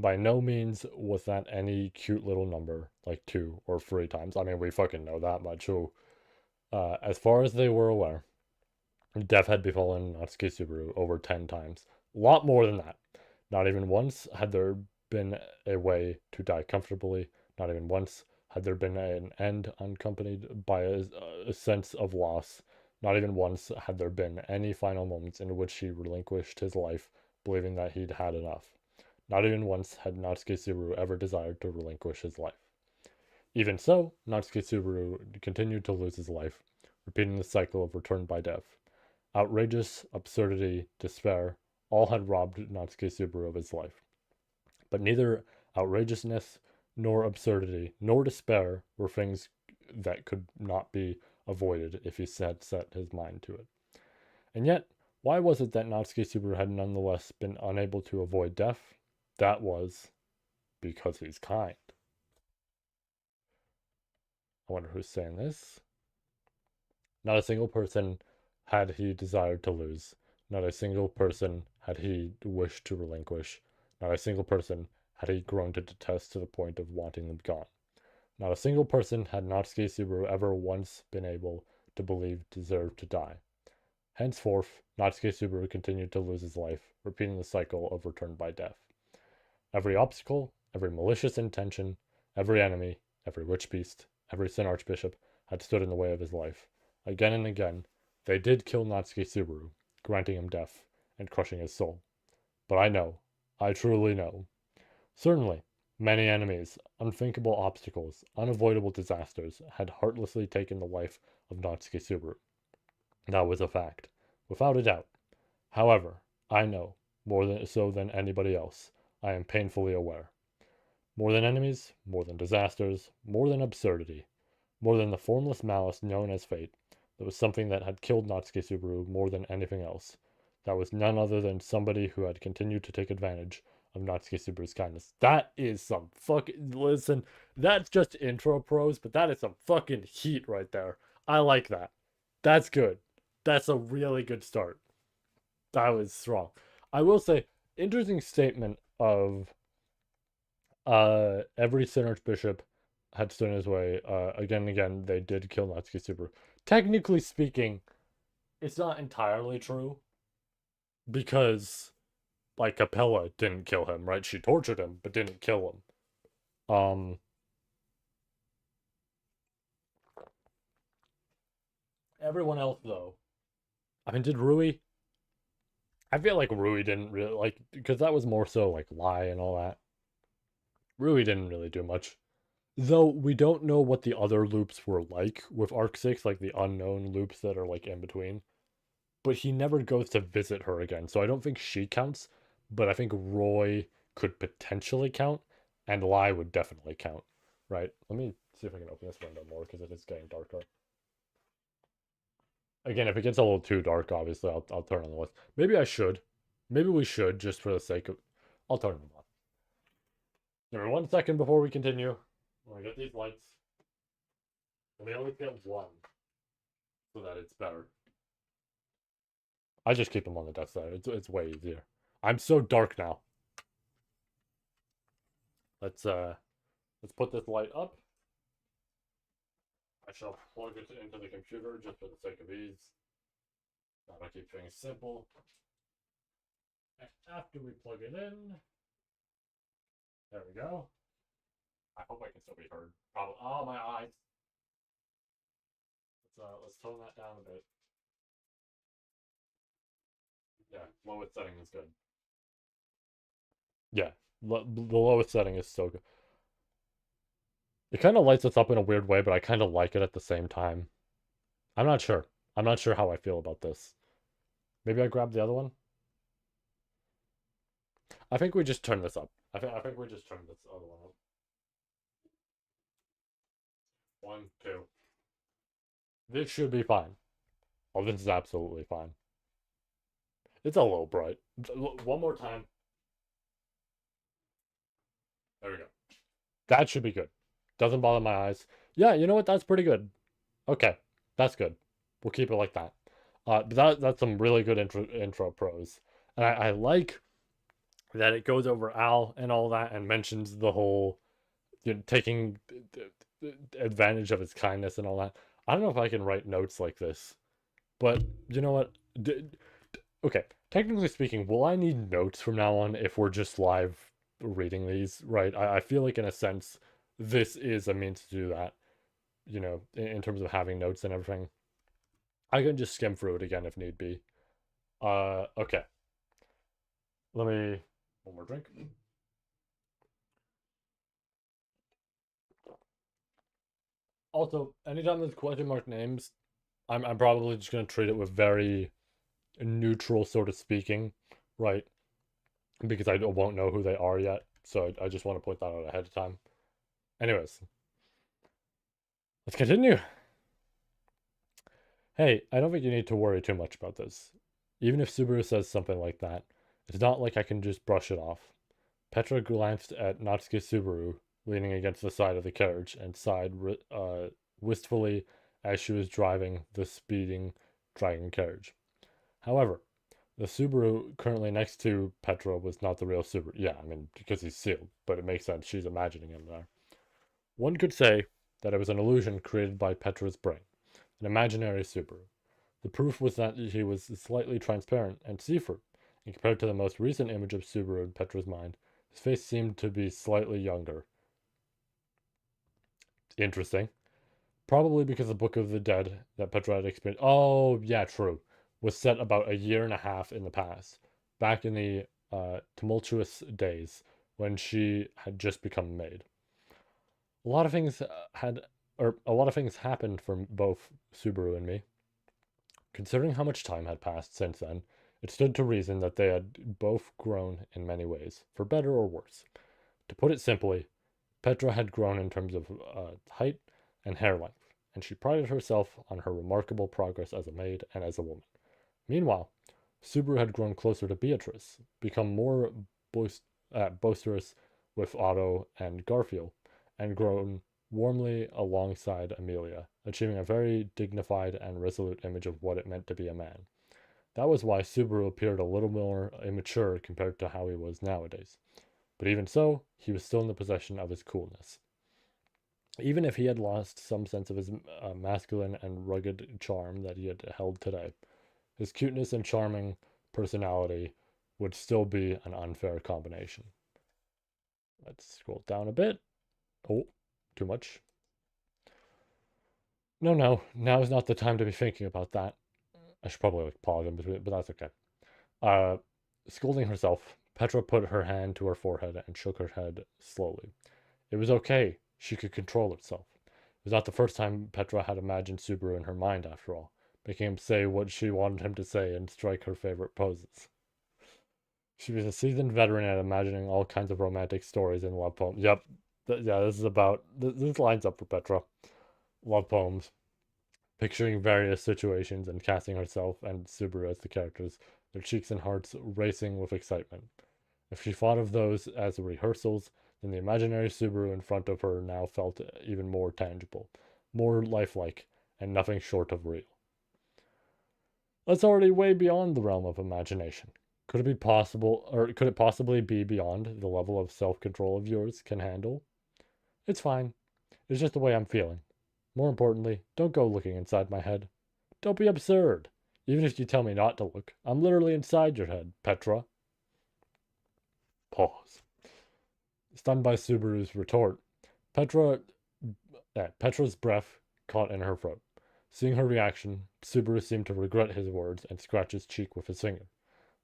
By no means was that any cute little number, like 2 or 3 times. I mean, we fucking know that much. So, as far as they were aware, death had befallen Natsuki Subaru over 10 times. A lot more than that. Not even once had there been a way to die comfortably. Not even once had there been an end unaccompanied by a sense of loss. Not even once had there been any final moments in which he relinquished his life, believing that he'd had enough. Not even once had Natsuki Subaru ever desired to relinquish his life. Even so, Natsuki Subaru continued to lose his life, repeating the cycle of return by death. Outrageous, absurdity, despair, all had robbed Natsuki Subaru of his life. But neither outrageousness, nor absurdity, nor despair were things that could not be avoided if he had set his mind to it. And yet, why was it that Natsuki Subaru had nonetheless been unable to avoid death? That was because he's kind. I wonder who's saying this. Not a single person had he desired to lose. Not a single person had he wished to relinquish. Not a single person had he grown to detest to the point of wanting them gone. Not a single person had Natsuki Subaru ever once been able to believe deserved to die. Henceforth, Natsuki Subaru continued to lose his life, repeating the cycle of return by death. Every obstacle, every malicious intention, every enemy, every witch beast, every sin archbishop had stood in the way of his life. Again and again, they did kill Natsuki Subaru, granting him death and crushing his soul. But I truly know. Certainly, many enemies, unthinkable obstacles, unavoidable disasters had heartlessly taken the life of Natsuki Subaru. That was a fact, without a doubt. However, I know, more than so than anybody else, I am painfully aware. More than enemies, more than disasters, more than absurdity, more than the formless malice known as fate, there was something that had killed Natsuki Subaru more than anything else. That was none other than somebody who had continued to take advantage of Natsuki Subaru's kindness. That is some fucking, listen, that's just intro pros, but that is some fucking heat right there. I like that. That's good. That's a really good start. That was strong. I will say, interesting statement of every Sin Archbishop had stood in his way. Again and again, they did kill Natsuki Subaru. Technically speaking, it's not entirely true. Because, like, Capella didn't kill him, right? She tortured him, but didn't kill him. Everyone else, though. I mean, did Rui? I feel like Rui didn't really, like, because that was more so, like, Lie and all that. Rui didn't really do much. Though we don't know what the other loops were like with Arc 6, like the unknown loops that are, like, in between. But he never goes to visit her again, so I don't think she counts. But I think Roy could potentially count, and Lie would definitely count, right? Let me see if I can open this window more, because it is getting darker. Again, if it gets a little too dark, obviously, I'll turn on the lights. Maybe I should. Maybe we should, just for the sake of... I'll turn them on. Give me 1 second before we continue. When I get these lights. And we always get one, so that it's better. I just keep them on the desk side. It's way easier. I'm so dark now. Let's put this light up. I shall plug it into the computer just for the sake of ease. Gotta keep things simple. And after we plug it in, there we go. I hope I can still be heard. Probably. Oh, my eyes. Let's tone that down a bit. Yeah, lowest setting is good. Yeah, the lowest setting is so good. It kind of lights us up in a weird way, but I kind of like it at the same time. I'm not sure. I'm not sure how I feel about this. Maybe I grab the other one? I think we just turn this up. I think we just turn this other one up. 1, 2. This should be fine. Oh, this is absolutely fine. It's a little bright. One more time. There we go. That should be good. Doesn't bother my eyes. Yeah, you know what? That's pretty good. Okay, that's good. We'll keep it like that. But that's some really good intro pros. And I like that it goes over Al and all that and mentions the whole, you know, taking advantage of his kindness and all that. I don't know if I can write notes like this, but you know what? Okay, technically speaking, will I need notes from now on if we're just live reading these, right? I feel like in a sense, this is a means to do that, you know, in terms of having notes and everything. I can just skim through it again if need be. Okay. Let me... One more drink. Also, anytime there's question mark names, I'm probably just going to treat it with very neutral sort of speaking, right? Because I won't know who they are yet. So I just want to point that out ahead of time. Anyways. Let's continue. Hey, I don't think you need to worry too much about this. Even if Subaru says something like that, it's not like I can just brush it off. Petra glanced at Natsuki Subaru, leaning against the side of the carriage, and sighed wistfully as she was driving the speeding dragon carriage. However, The Subaru currently next to Petra was not the real Subaru. Yeah, I mean, because he's sealed, but it makes sense. She's imagining him there. One could say that it was an illusion created by Petra's brain, an imaginary Subaru. The proof was that he was slightly transparent and see-through, and compared to the most recent image of Subaru in Petra's mind, his face seemed to be slightly younger. Interesting. Probably because the Book of the Dead that Petra had experienced. Oh, yeah, true. Was set about a year and a half in the past, back in the tumultuous days when she had just become maid. A lot of things a lot of things happened for both Subaru and me. Considering how much time had passed since then, it stood to reason that they had both grown in many ways, for better or worse. To put it simply, Petra had grown in terms of height and hair length, and she prided herself on her remarkable progress as a maid and as a woman. Meanwhile, Subaru had grown closer to Beatrice, become more boisterous with Otto and Garfield, and grown warmly alongside Amelia, achieving a very dignified and resolute image of what it meant to be a man. That was why Subaru appeared a little more immature compared to how he was nowadays. But even so, he was still in the possession of his coolness. Even if he had lost some sense of his masculine and rugged charm that he had held today, his cuteness and charming personality would still be an unfair combination. Let's scroll down a bit. Oh, too much. No, now is not the time to be thinking about that. I should probably pause in between, but that's okay. Scolding herself, Petra put her hand to her forehead and shook her head slowly. It was okay. She could control herself. It was not the first time Petra had imagined Subaru in her mind, after all, making him say what she wanted him to say and strike her favorite poses. She was a seasoned veteran at imagining all kinds of romantic stories and love poems. Yep, this lines up for Petra. Love poems, picturing various situations and casting herself and Subaru as the characters, their cheeks and hearts racing with excitement. If she thought of those as rehearsals, then the imaginary Subaru in front of her now felt even more tangible, more lifelike, and nothing short of real. That's already way beyond the realm of imagination. Could it possibly be beyond the level of self-control of yours can handle? It's fine. It's just the way I'm feeling. More importantly, don't go looking inside my head. Don't be absurd. Even if you tell me not to look, I'm literally inside your head, Petra. Pause. Stunned by Subaru's retort, Petra's breath caught in her throat. Seeing her reaction, Subaru seemed to regret his words and scratched his cheek with his finger.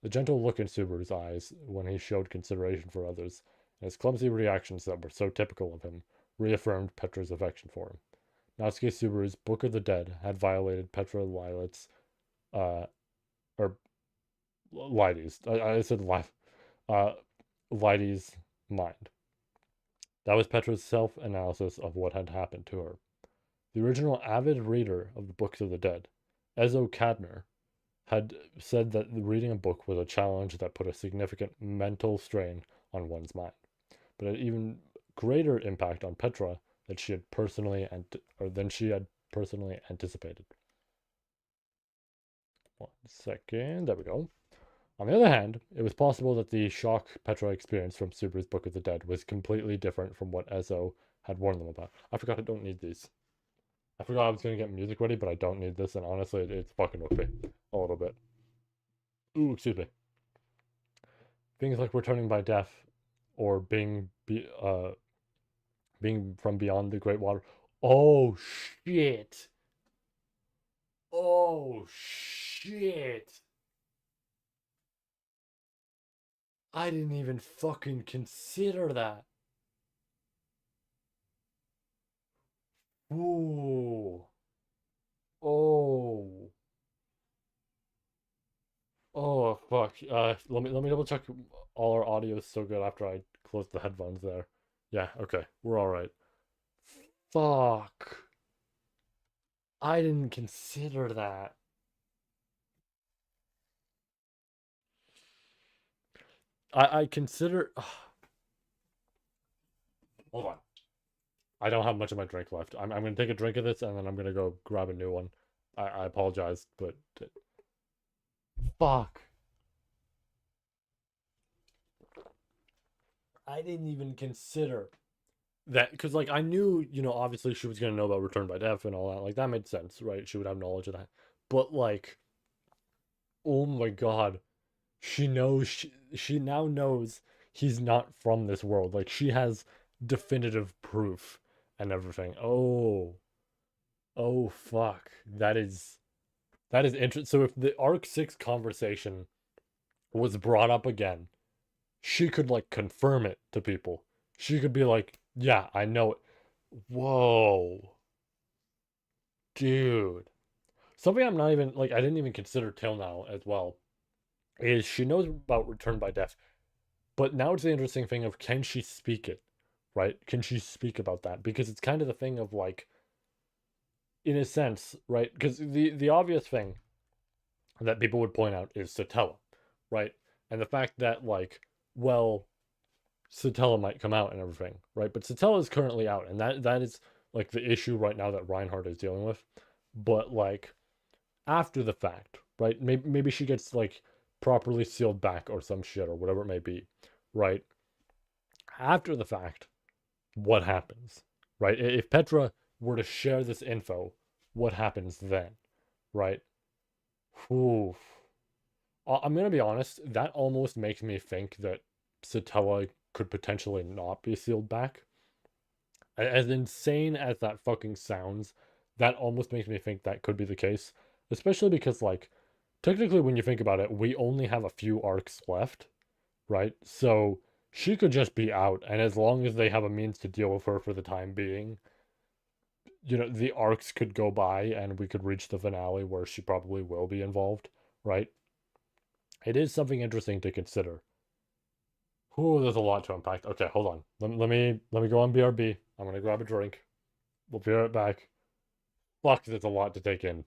The gentle look in Subaru's eyes when he showed consideration for others, and his clumsy reactions that were so typical of him, reaffirmed Petra's affection for him. Natsuki Subaru's Book of the Dead had violated Petra Lila's, or Lides. I said Lides' mind. That was Petra's self-analysis of what had happened to her. The original avid reader of the Books of the Dead, Ezo Cadner, had said that reading a book was a challenge that put a significant mental strain on one's mind, but an even greater impact on Petra than she had personally anticipated. 1 second, there we go. On the other hand, it was possible that the shock Petra experienced from Subaru's Book of the Dead was completely different from what Ezo had warned them about. I forgot I don't need these. I forgot I was going to get music ready, but I don't need this, and honestly, it's fucking with me a little bit. Ooh, excuse me. Things like returning by death or being from beyond the great water. Oh, shit. Oh, shit. I didn't even fucking consider that. Ooh. Oh. Oh fuck. Let me double check all our audio is so good after I close the headphones there. Yeah, okay. We're all right. Fuck. I didn't consider that. I consider Hold on. I don't have much of my drink left. I'm gonna take a drink of this and then I'm gonna go grab a new one. I apologize, but fuck. I didn't even consider that because like I knew, obviously she was gonna know about Return by Death and all that. Like that made sense, right? She would have knowledge of that. But like, oh my god, she knows she now knows he's not from this world. Like she has definitive proof and everything. Oh fuck. That is interesting. So if the Arc 6 conversation was brought up again, she could like confirm it to people. She could be like, "Yeah, I know it." Whoa. Dude. Something I'm not even like I didn't even consider till now as well is she knows about Return by Death. But now it's the interesting thing of can she speak it? Right? Can she speak about that? Because it's kind of the thing of like in a sense, right? Because the obvious thing that people would point out is Satella, right? And the fact that like, well, Satella might come out and everything, right? But Satella is currently out, and that is like the issue right now that Reinhardt is dealing with. But like after the fact, right? Maybe she gets like properly sealed back or some shit or whatever it may be, right? After the fact, what happens, right? If Petra were to share this info, what happens then, right? Oof. I'm gonna be honest. That almost makes me think that Satella could potentially not be sealed back. As insane as that fucking sounds, that almost makes me think that could be the case. Especially because, like, technically, when you think about it, we only have a few arcs left, right? So she could just be out, and as long as they have a means to deal with her for the time being, the arcs could go by and we could reach the finale where she probably will be involved, right? It is something interesting to consider. Ooh, there's a lot to unpack. Okay, hold on. Let me go on BRB. I'm gonna grab a drink. We'll be right back. Fuck, there's a lot to take in.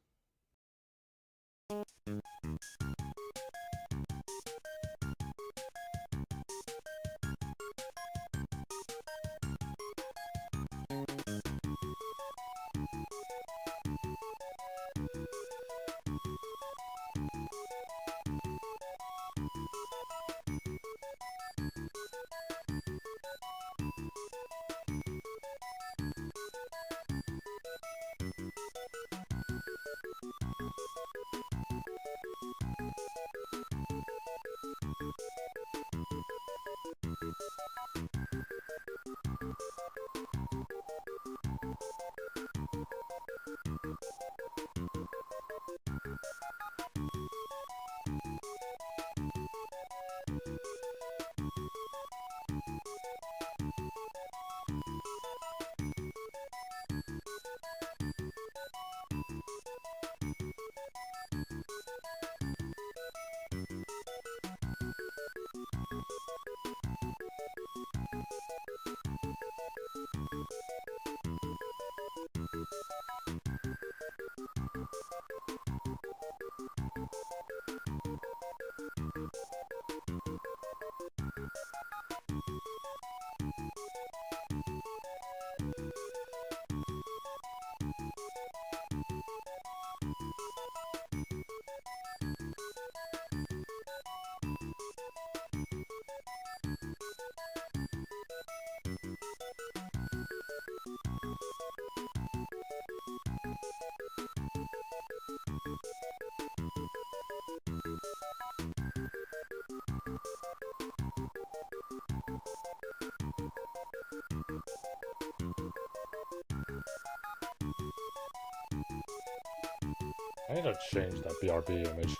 I need to change that BRB image.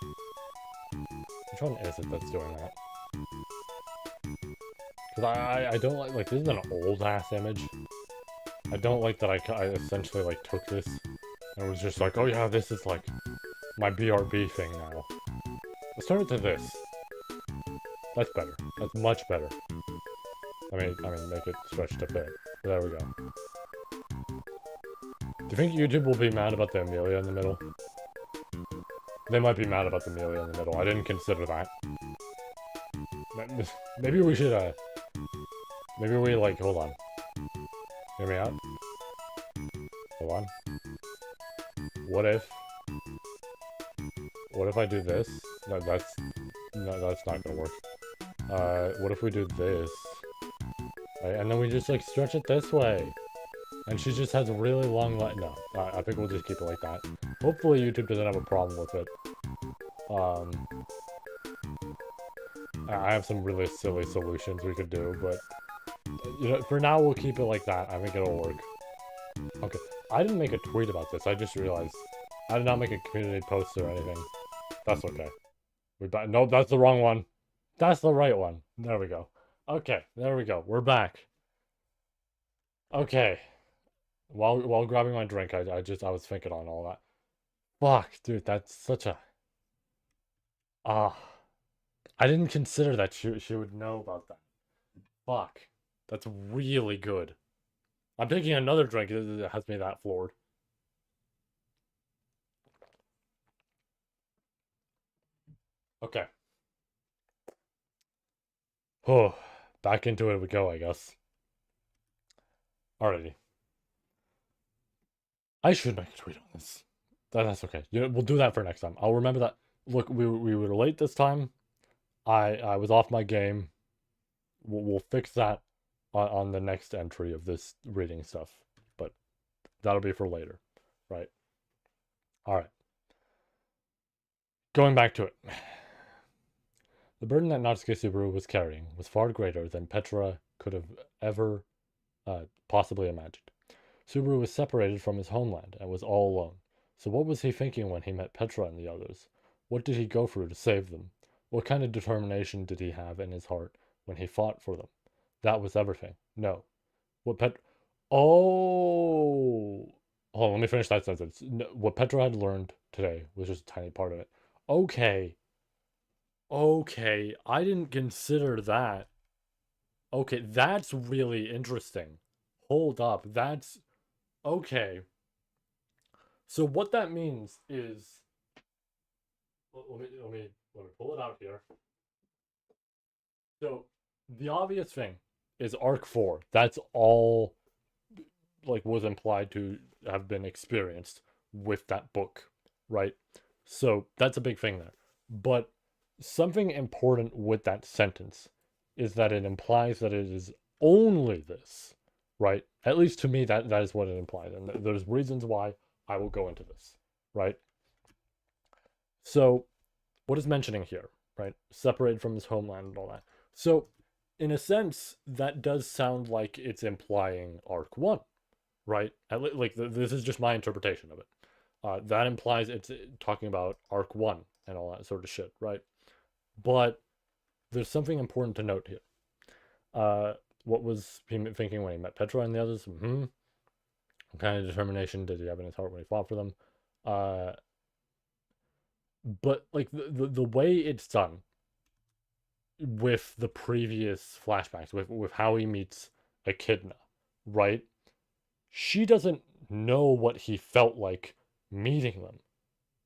Which one is it that's doing that? Because I don't like this is an old ass image. I don't like that I essentially like took this and was just like, oh yeah, this is like my BRB thing now. Let's turn it to this. That's better. That's much better. I mean, make it stretch to fit. There we go. Do you think YouTube will be mad about the Amelia in the middle? They might be mad about the Amelia in the middle. I didn't consider that. Maybe we should, maybe we, like, hold on. Hear me out? Hold on. What if I do this? No, that's not gonna work. What if we do this? right? And then we just like stretch it this way. And she just has a really long no, I think we'll just keep it like that. Hopefully YouTube doesn't have a problem with it. I have some really silly solutions we could do, but you know, for now we'll keep it like that. I think it'll work. Okay, I didn't make a tweet about this. I just realized I did not make a community post or anything. That's okay. No, that's the wrong one. That's the right one. There we go. Okay, there we go. We're back. Okay. While grabbing my drink, I was thinking on all that. Fuck, dude, that's such a I didn't consider that she would know about that. Fuck. That's really good. I'm taking another drink. It has me that floored. Okay. Oh, back into it we go, I guess. Alrighty. I should make a tweet on this. That's okay. You know, we'll do that for next time. I'll remember that. Look, we were late this time. I was off my game. We'll fix that on the next entry of this reading stuff. But that'll be for later. Right? Alright. Going back to it. The burden that Natsuki Subaru was carrying was far greater than Petra could have ever possibly imagined. Subaru was separated from his homeland and was all alone. So what was he thinking when he met Petra and the others? What did he go through to save them? What kind of determination did he have in his heart when he fought for them? That was everything. No. Oh! Hold on, let me finish that sentence. No, what Petra had learned today was just a tiny part of it. Okay. Okay, I didn't consider that. Okay, that's really interesting. Hold up, that's... Okay. So what that means is... Let me pull it out here. So, the obvious thing is Arc 4. That's all, like, was implied to have been experienced with that book, right? So, that's a big thing there. But something important with that sentence is that it implies that it is only this, right? At least to me, that is what it implies. And there's reasons why I will go into this, right? So, what is mentioning here, right? Separated from his homeland and all that. So, in a sense, that does sound like it's implying Arc 1, right? Like, this is just my interpretation of it. That implies it's talking about Arc 1 and all that sort of shit, right? But there's something important to note here. What was he thinking when he met Petra and the others? What kind of determination did he have in his heart when he fought for them? But like the way it's done with the previous flashbacks, with how he meets Echidna, right? She doesn't know what he felt like meeting them,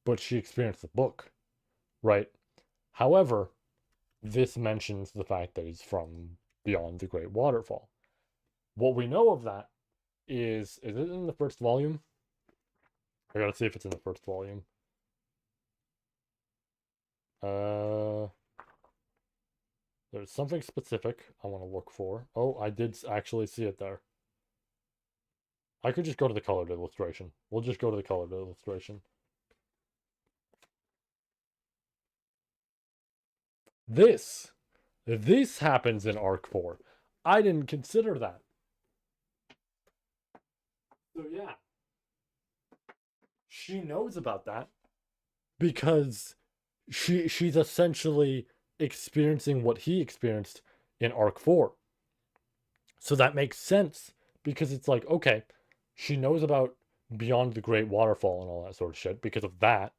but she experienced the book, right? However, this mentions the fact that he's from beyond the Great Waterfall. What we know of that is it in the first volume? I gotta see if it's in the first volume. There's something specific I want to look for. Oh, I did actually see it there. I could just go to the colored illustration. We'll just go to the colored illustration. This happens in Arc 4. I didn't consider that. So yeah. She knows about that because she's essentially experiencing what he experienced in Arc 4. So that makes sense because it's like, okay, she knows about Beyond the Great Waterfall and all that sort of shit because of that,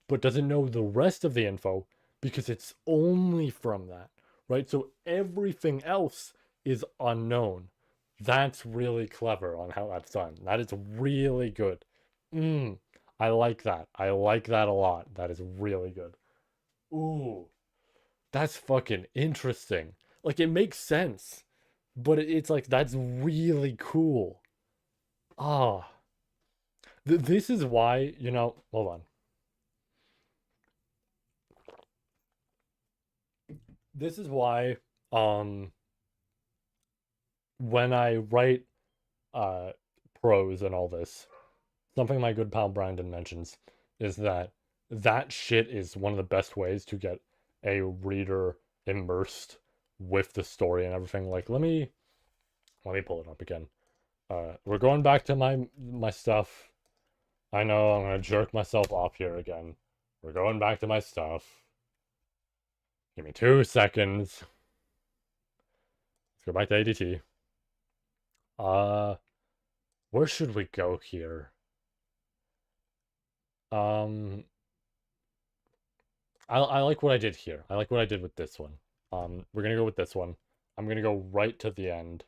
but doesn't know the rest of the info because it's only from that, right? So everything else is unknown. That's really clever on how that's done. That is really good. I like that. I like that a lot. That is really good. Ooh, that's fucking interesting. Like, it makes sense, but it's like, that's really cool. Ah, this is why, you know, hold on. This is why, when I write uh prose and all this, something my good pal Brandon mentions is that that shit is one of the best ways to get a reader immersed with the story and everything. Like, let me pull it up again. We're going back to my stuff. I know I'm gonna jerk myself off here again. We're going back to my stuff. Give me 2 seconds. Let's go back to ADT. Uh, where should we go here? Um, I like what I did here. I like what I did with this one. We're gonna go with this one. I'm gonna go right to the end.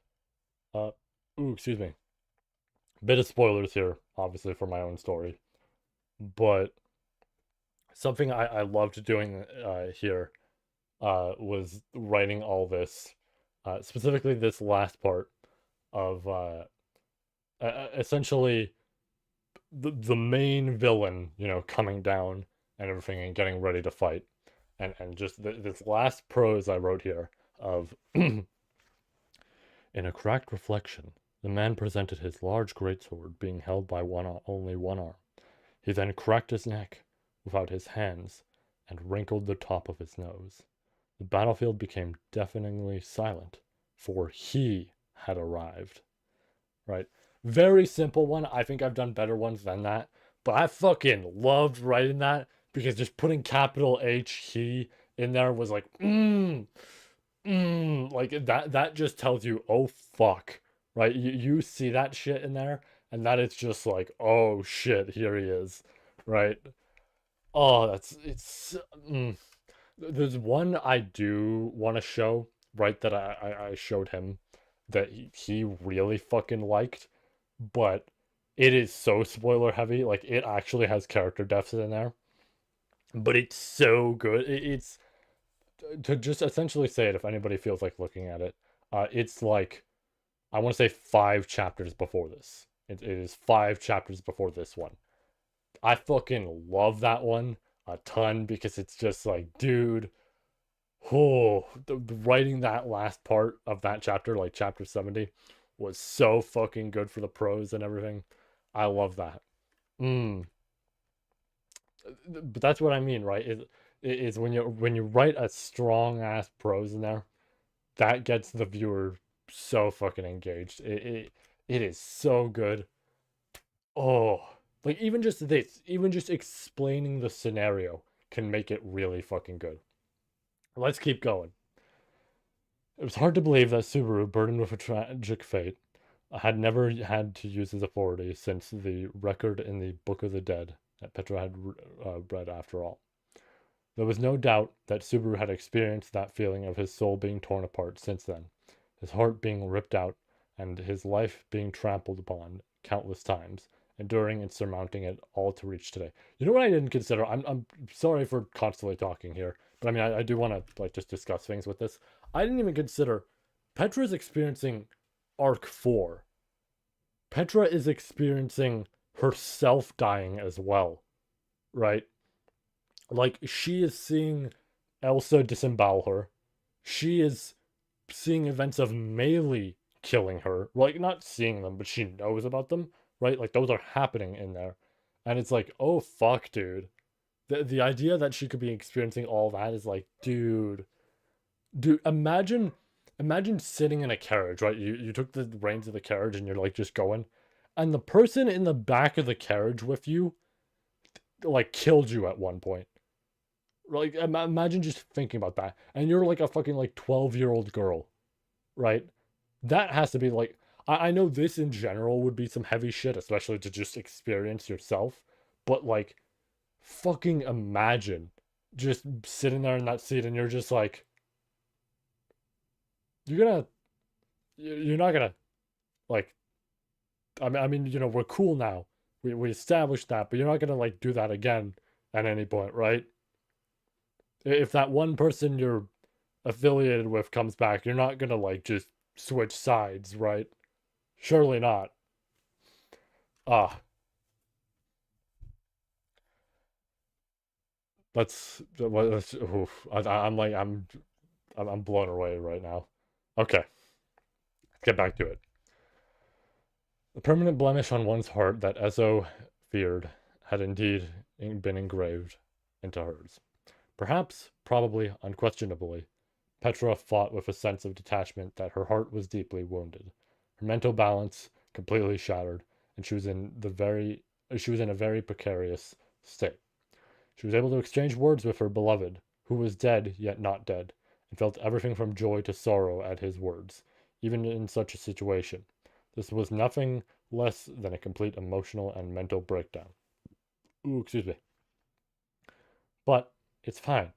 Uh, excuse me. Bit of spoilers here, obviously, for my own story. But something I loved doing here was writing all this, specifically this last part of essentially the main villain, coming down and everything and getting ready to fight. And just this last prose I wrote here of in a cracked reflection, the man presented his large greatsword being held by only one arm. He then cracked his neck without his hands and wrinkled the top of his nose. The battlefield became deafeningly silent, for he had arrived. Right? Very simple one. I think I've done better ones than that. But I fucking loved writing that because just putting capital H he in there was like, like that just tells you, oh fuck. Right? You see that shit in there, and that is just like, oh shit, here he is. Right? Oh, it's there's one I do want to show, right, that I showed him that he really fucking liked, but it is so spoiler heavy. Like, it actually has character deaths in there, but it's so good. It's to just essentially say it if anybody feels like looking at it. It's like, I want to say 5 chapters before this. It is 5 chapters before this one. I fucking love that one a ton because it's just like, dude, writing that last part of that chapter, like chapter 70, was so fucking good for the prose and everything. I love that. Mm. But that's what I mean, right? Is when you write a strong ass prose in there, that gets the viewer so fucking engaged. It is so good. Oh, like even just this, even just explaining the scenario can make it really fucking good. Let's keep going. It was hard to believe that Subaru, burdened with a tragic fate, had never had to use his authority since the record in the Book of the Dead that Petra had read after all. There was no doubt that Subaru had experienced that feeling of his soul being torn apart since then, his heart being ripped out, and his life being trampled upon countless times, enduring and surmounting it all to reach today. You know what I didn't consider? I'm sorry for constantly talking here, but I mean I do want to like just discuss things with this. I didn't even consider Petra's experiencing Arc 4. Petra is experiencing herself dying as well, right? Like, she is seeing Elsa disembowel her. She is seeing events of Melee killing her. Like, not seeing them, but she knows about them, right? Like, those are happening in there. And it's like, oh fuck, dude. The idea that she could be experiencing all that is like, dude, imagine sitting in a carriage, right? You took the reins of the carriage and you're like just going, and the person in the back of the carriage with you like killed you at one point. Like, imagine just thinking about that, and you're like a fucking like 12-year-old girl, right? That has to be like, I know this in general would be some heavy shit, especially to just experience yourself, but like, fucking imagine just sitting there in that seat and you're just like, you're gonna you're not gonna like, I mean, we're cool now. We established that, but you're not gonna like do that again at any point, right? If that one person you're affiliated with comes back, you're not gonna like just switch sides, right? Surely not. Ah, let's oof. I'm like I'm blown away right now. Okay, Let's get back to it. The permanent blemish on one's heart that Esso feared had indeed been engraved into hers. Perhaps, probably, unquestionably, Petra fought with a sense of detachment that her heart was deeply wounded, her mental balance completely shattered, and she was in a very precarious state. She was able to exchange words with her beloved, who was dead yet not dead, and felt everything from joy to sorrow at his words, even in such a situation. This was nothing less than a complete emotional and mental breakdown. Ooh, excuse me. But it's fine.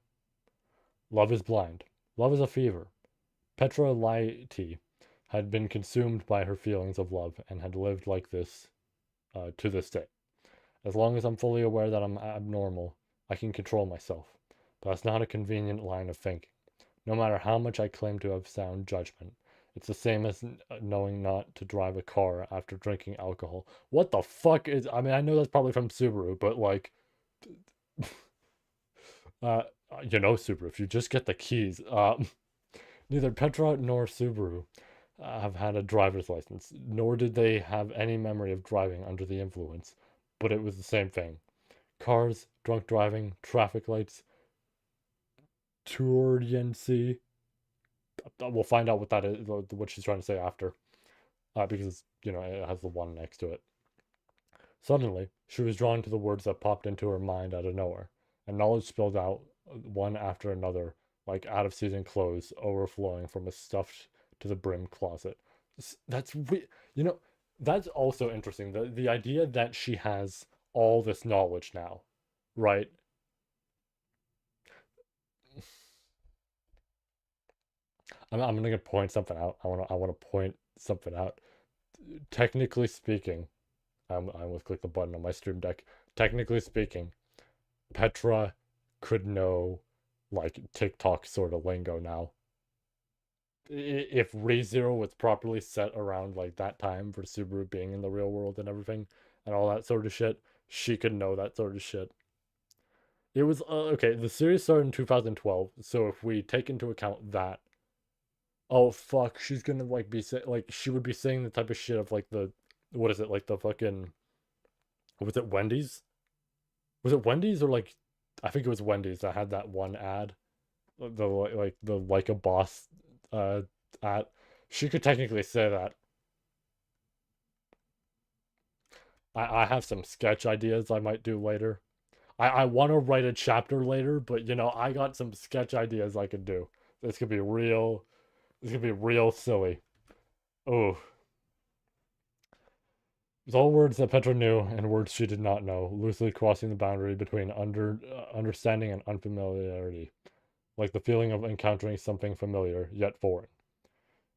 Love is blind. Love is a fever. Petra Laity had been consumed by her feelings of love and had lived like this to this day. As long as I'm fully aware that I'm abnormal, I can control myself. But that's not a convenient line of thinking. No matter how much I claim to have sound judgment, it's the same as knowing not to drive a car after drinking alcohol. What the fuck is... I mean, I know that's probably from Subaru, but like... Subaru, if you just get the keys. Neither Petra nor Subaru have had a driver's license, nor did they have any memory of driving under the influence, but it was the same thing. Cars, drunk driving, traffic lights, turgency. We'll find out what that is, what she's trying to say after, because, it has the one next to it. Suddenly, she was drawn to the words that popped into her mind out of nowhere, and knowledge spilled out one after another, like out-of-season clothes overflowing from a stuffed to the brim closet. That's that's also interesting. The idea that she has all this knowledge now, right? I'm gonna point something out. I wanna point something out. Technically speaking, I almost clicked the button on my Stream Deck. Technically speaking, Petra could know like TikTok sort of lingo now. If ReZero was properly set around like that time for Subaru being in the real world and everything and all that sort of shit, she could know that sort of shit. It was okay. The series started in 2012, so if we take into account that, oh fuck, she's gonna like be like she would be saying the type of shit of like the what is it like the fucking was it Wendy's? Was it Wendy's or like I think it was Wendy's that had that one ad, the like a boss ad. She could technically say that. I have some sketch ideas I might do later. I want to write a chapter later, but I got some sketch ideas I could do. This could be real. This could be real silly. Oh, it's all words that Petra knew and words she did not know, loosely crossing the boundary between understanding and unfamiliarity, like the feeling of encountering something familiar yet foreign.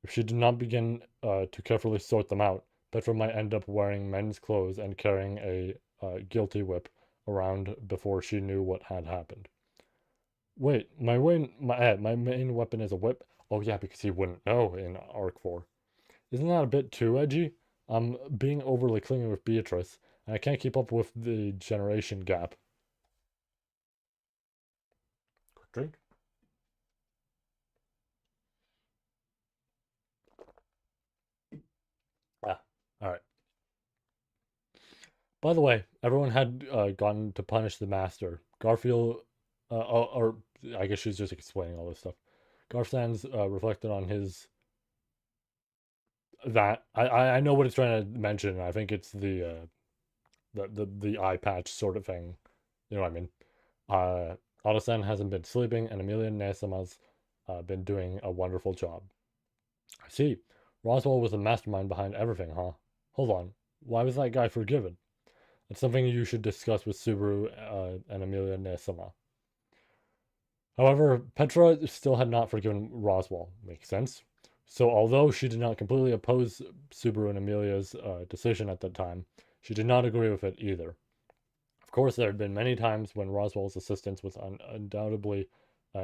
If she did not begin to carefully sort them out, Petra might end up wearing men's clothes and carrying a guilty whip around before she knew what had happened. Wait, my main weapon is a whip? Oh yeah, because he wouldn't know in Arc 4. Isn't that a bit too edgy? I'm being overly clingy with Beatrice, and I can't keep up with the generation gap. Quick drink. Ah, alright. By the way, everyone had gotten to punish the master. Garfield, or I guess she's just explaining all this stuff. Garfsands reflected on his that I know what it's trying to mention. I think it's the eye patch sort of thing. You know what I mean? Autosan hasn't been sleeping, and Amelia Nesama's been doing a wonderful job. I see. Roswaal was the mastermind behind everything, huh? Hold on. Why was that guy forgiven? It's something you should discuss with Subaru and Amelia Nesama. However, Petra still had not forgiven Roswaal. Makes sense. So although she did not completely oppose Subaru and Amelia's decision at that time, she did not agree with it either. Of course, there had been many times when Roswaal's assistance was undoubtedly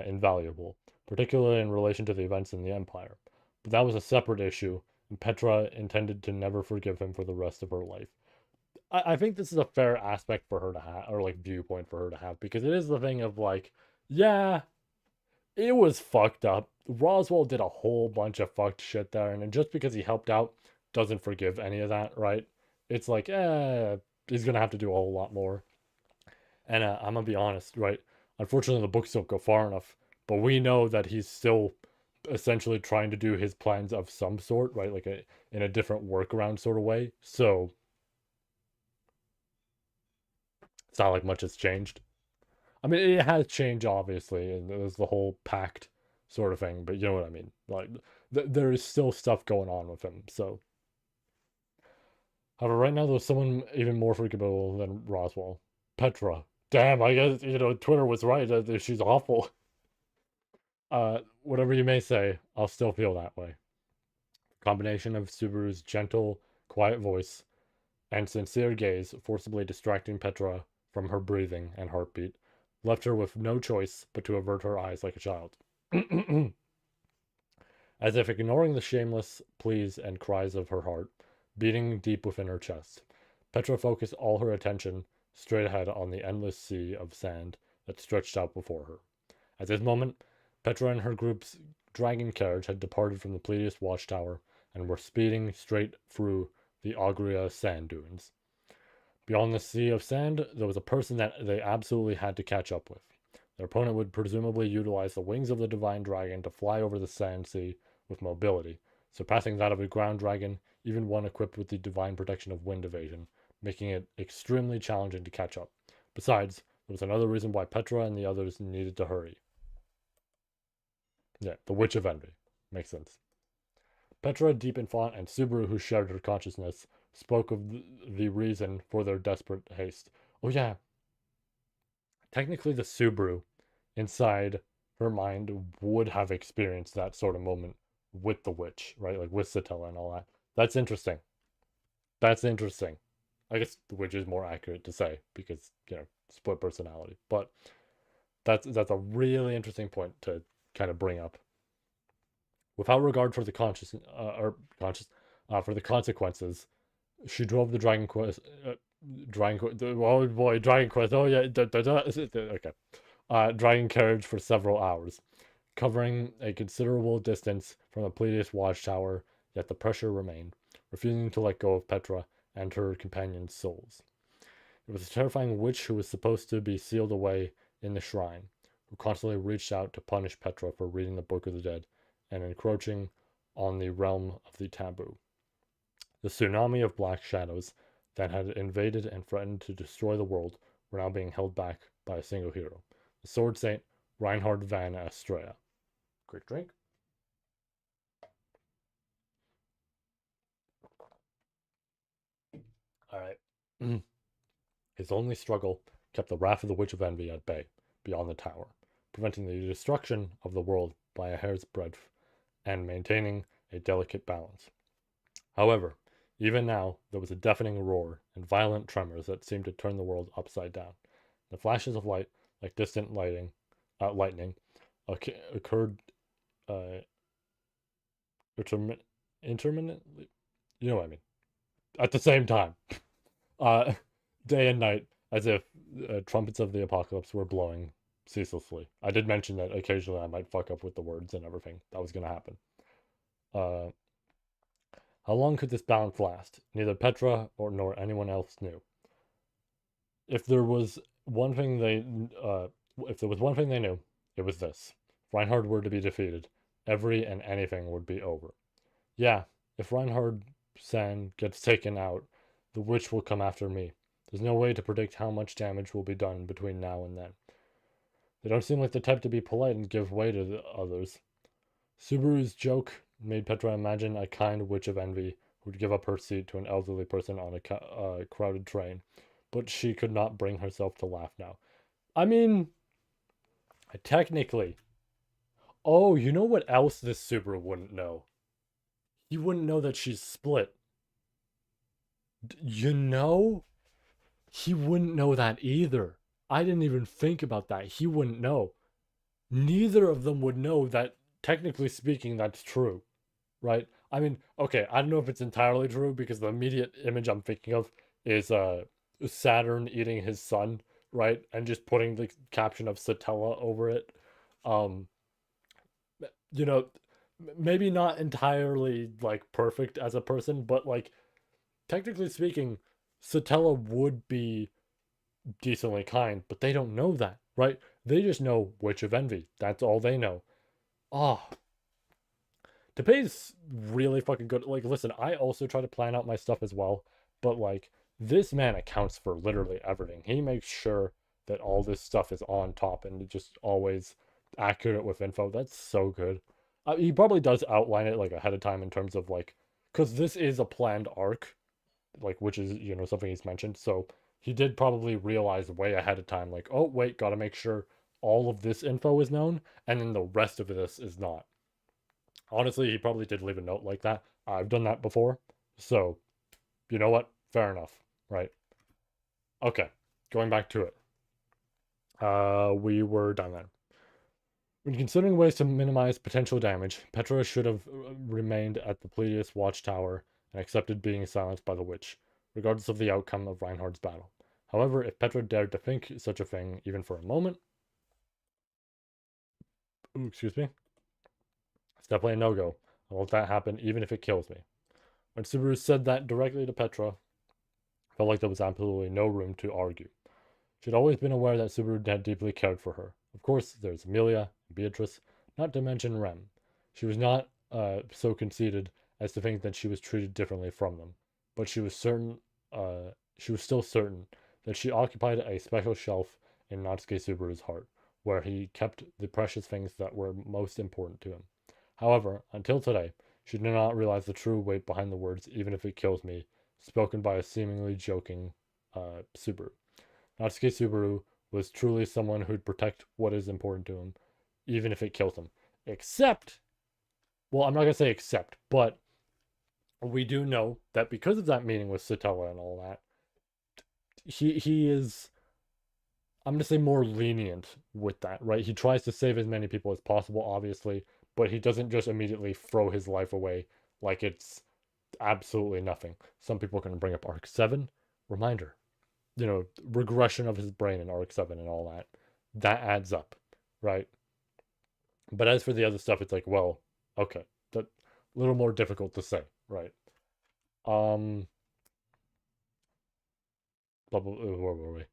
invaluable, particularly in relation to the events in the Empire. But that was a separate issue, and Petra intended to never forgive him for the rest of her life. I think this is a fair aspect for her to have, or like viewpoint for her to have, because it is the thing of like, yeah, it was fucked up. Roswell did a whole bunch of fucked shit there, and just because he helped out doesn't forgive any of that, right? It's like, he's gonna have to do a whole lot more. And I'm gonna be honest, right? Unfortunately, the books don't go far enough, but we know that he's still essentially trying to do his plans of some sort, right? Like in a different workaround sort of way. So it's not like much has changed. I mean, it has changed obviously, and there's the whole pact sort of thing, but you know what I mean. Like there is still stuff going on with him. So, however, right now there's someone even more forgivable than Roswell, Petra. Damn, I guess Twitter was right. She's awful. Whatever you may say, I'll still feel that way. Combination of Subaru's gentle, quiet voice and sincere gaze, forcibly distracting Petra from her breathing and heartbeat, left her with no choice but to avert her eyes like a child. As if ignoring the shameless pleas and cries of her heart, beating deep within her chest, Petra focused all her attention straight ahead on the endless sea of sand that stretched out before her. At this moment, Petra and her group's dragon carriage had departed from the Pleiades watchtower and were speeding straight through the Agria sand dunes. Beyond the sea of sand, there was a person that they absolutely had to catch up with. Their opponent would presumably utilize the wings of the divine dragon to fly over the sand sea with mobility, surpassing that of a ground dragon, even one equipped with the divine protection of wind evasion, making it extremely challenging to catch up. Besides, there was another reason why Petra and the others needed to hurry. Yeah, the Witch of Envy. Makes sense. Petra, deep in thought, and Subaru, who shared her consciousness, spoke of the reason for their desperate haste. Oh, yeah. Technically, the Subaru inside her mind would have experienced that sort of moment with the witch, right? Like with Satella and all that. That's interesting. That's interesting. I guess the witch is more accurate to say because, split personality. But that's a really interesting point to kind of bring up. Without regard for the for the consequences, she drove the Dragon Quest. Oh boy, Dragon Quest. Oh yeah, okay. Dragon carriage for several hours, covering a considerable distance from the Pleiades watchtower. Yet the pressure remained, refusing to let go of Petra and her companions' souls. It was a terrifying witch who was supposed to be sealed away in the shrine, who constantly reached out to punish Petra for reading the Book of the Dead and encroaching on the realm of the taboo. The tsunami of black shadows that had invaded and threatened to destroy the world were now being held back by a single hero, the Sword Saint Reinhard van Astrea. Quick drink. All right. His only struggle kept the wrath of the Witch of Envy at bay beyond the tower, preventing the destruction of the world by a hair's breadth and maintaining a delicate balance. However, even now, there was a deafening roar and violent tremors that seemed to turn the world upside down. The flashes of light, like distant lightning, occurred intermittently. You know what I mean? At the same time, day and night, as if trumpets of the apocalypse were blowing ceaselessly. I did mention that occasionally I might fuck up with the words and everything. That was going to happen. How long could this balance last? Neither Petra nor anyone else knew. If there was one thing they knew, it was this: if Reinhard were to be defeated, every and anything would be over. Yeah, if Reinhard San gets taken out, the witch will come after me. There's no way to predict how much damage will be done between now and then. They don't seem like the type to be polite and give way to the others. Subaru's joke made Petra imagine a kind witch of envy who'd give up her seat to an elderly person on a crowded train, but she could not bring herself to laugh now. I mean, technically. Oh, you know what else this Subaru wouldn't know? He wouldn't know that she's split. You know? He wouldn't know that either. I didn't even think about that. He wouldn't know. Neither of them would know that, technically speaking, that's true. Right? I mean, okay, I don't know if it's entirely true because the immediate image I'm thinking of is Saturn eating his son, right? And just putting the caption of Satella over it. you know, maybe not entirely like perfect as a person, but like technically speaking, Satella would be decently kind, but they don't know that, right? They just know Witch of Envy. That's all they know. Ah, oh, Tepe's really fucking good. Like, listen, I also try to plan out my stuff as well, but like, this man accounts for literally everything. He makes sure that all this stuff is on top and just always accurate with info. That's so good. He probably does outline it like ahead of time in terms of like, because this is a planned arc, like, which is, something he's mentioned. So he did probably realize way ahead of time, like, oh, wait, gotta make sure all of this info is known and then the rest of this is not. Honestly, he probably did leave a note like that. I've done that before. So, you know what? Fair enough, right? Okay, going back to it. We were done then. When considering ways to minimize potential damage, Petra should have remained at the Pleiadius watchtower and accepted being silenced by the witch, regardless of the outcome of Reinhardt's battle. However, if Petra dared to think such a thing even for a moment, excuse me, it's definitely a no-go. I won't let that happen even if it kills me. When Subaru said that directly to Petra, felt like there was absolutely no room to argue. She'd always been aware that Subaru had deeply cared for her. Of course, there's Amelia and Beatrice, not to mention Rem. She was not so conceited as to think that she was treated differently from them, but she was still certain that she occupied a special shelf in Natsuki Subaru's heart, where he kept the precious things that were most important to him. However, until today, she did not realize the true weight behind the words, even if it kills me, spoken by a seemingly joking Subaru. Natsuki Subaru was truly someone who'd protect what is important to him, even if it kills him. Except, well, I'm not going to say except, but we do know that because of that meeting with Satella and all that, he is, I'm going to say, more lenient with that, right? He tries to save as many people as possible, obviously, but he doesn't just immediately throw his life away like it's absolutely nothing. Some people can bring up Arc 7. Reminder, regression of his brain in Arc 7 and all that. That adds up, right? But as for the other stuff, it's like, well, okay, that a little more difficult to say, right? Um, where were we?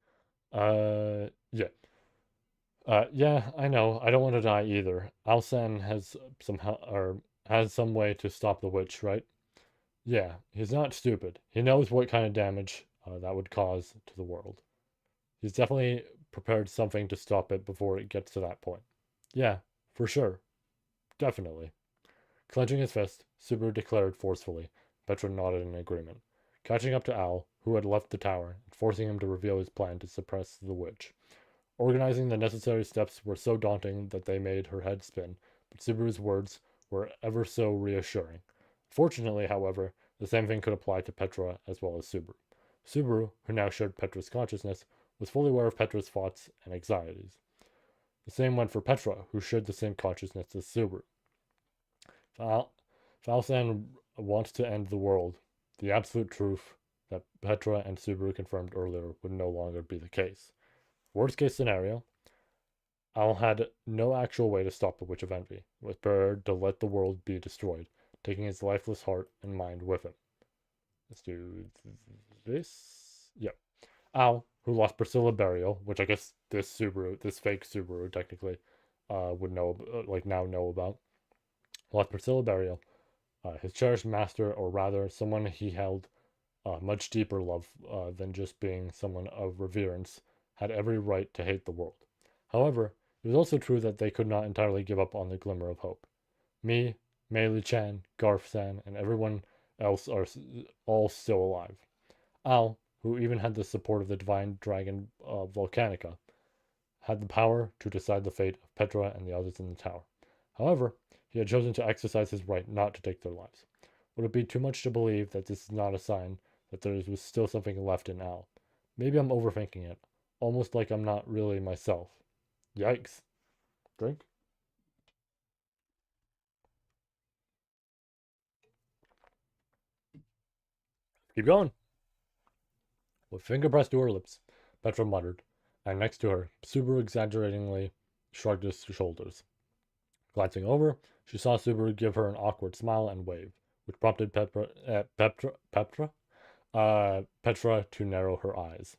Yeah. Yeah, I know. I don't want to die either. Alsan has or has some way to stop the witch, right? Yeah, he's not stupid. He knows what kind of damage that would cause to the world. He's definitely prepared something to stop it before it gets to that point. Yeah, for sure. Definitely. Clenching his fist, Subaru declared forcefully. Petra nodded in agreement, catching up to Al, who had left the tower, and forcing him to reveal his plan to suppress the witch. Organizing the necessary steps were so daunting that they made her head spin, but Subaru's words were ever so reassuring. Fortunately, however, the same thing could apply to Petra as well as Subaru. Subaru, who now shared Petra's consciousness, was fully aware of Petra's thoughts and anxieties. The same went for Petra, who shared the same consciousness as Subaru. Falsan wants to end the world. The absolute truth that Petra and Subaru confirmed earlier would no longer be the case. Worst case scenario, Al had no actual way to stop the Witch of Envy. It was prepared to let the world be destroyed, taking his lifeless heart and mind with him. Let's do this. Yep. Al, who lost Priscilla Burial, which I guess this fake Subaru technically, would know, now know about. Lost Priscilla Burial, his cherished master, or rather, someone he held much deeper love than just being someone of reverence, had every right to hate the world. However, it was also true that they could not entirely give up on the glimmer of hope. Me, Meili-chan, Garth-san, and everyone else are all still alive. Al, who even had the support of the divine dragon Volcanica, had the power to decide the fate of Petra and the others in the tower. However, he had chosen to exercise his right not to take their lives. Would it be too much to believe that this is not a sign that there was still something left in Al? Maybe I'm overthinking it, almost like I'm not really myself. Yikes. Drink? Keep going. With finger pressed to her lips, Petra muttered, and next to her, Subaru exaggeratingly shrugged his shoulders. Glancing over, she saw Subaru give her an awkward smile and wave, which prompted Petra to narrow her eyes.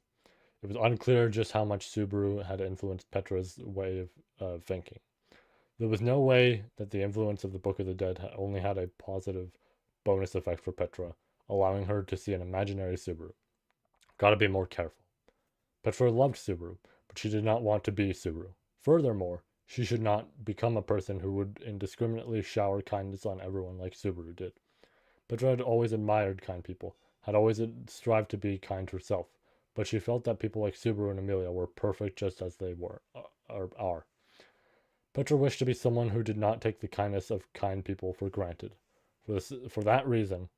It was unclear just how much Subaru had influenced Petra's way of thinking. There was no way that the influence of the Book of the Dead only had a positive bonus effect for Petra, allowing her to see an imaginary Subaru. Gotta be more careful. Petra loved Subaru, but she did not want to be Subaru. Furthermore, she should not become a person who would indiscriminately shower kindness on everyone like Subaru did. Petra had always admired kind people, had always strived to be kind herself, but she felt that people like Subaru and Amelia were perfect just as they were, or are. Petra wished to be someone who did not take the kindness of kind people for granted. For that reason,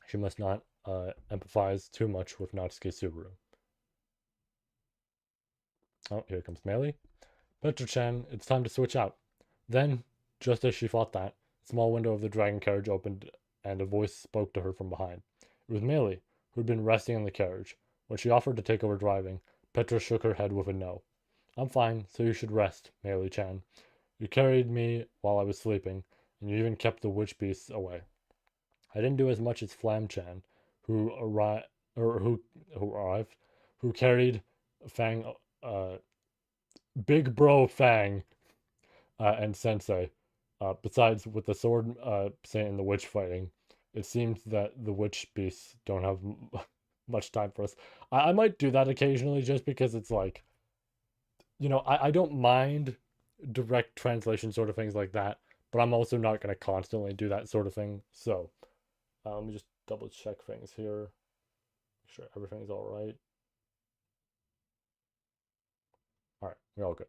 she must not empathize too much with Natsuki Subaru. Oh, here comes Meili. Petra-chan, it's time to switch out. Then, just as she thought that, a small window of the dragon carriage opened and a voice spoke to her from behind. It was Meili, who had been resting in the carriage. When she offered to take over driving, Petra shook her head with a no. I'm fine, so you should rest, Meili-chan. You carried me while I was sleeping, and you even kept the witch beasts away. I didn't do as much as Flam-chan, who carried Fang, Big Bro Fang, and Sensei. Besides, with the sword saint and the witch fighting, it seems that the witch beasts don't have much time for us. I might do that occasionally just because it's like, I don't mind direct translation sort of things like that, but I'm also not going to constantly do that sort of thing. So let me just double check things here. Make sure everything's all right. All right, we're all good.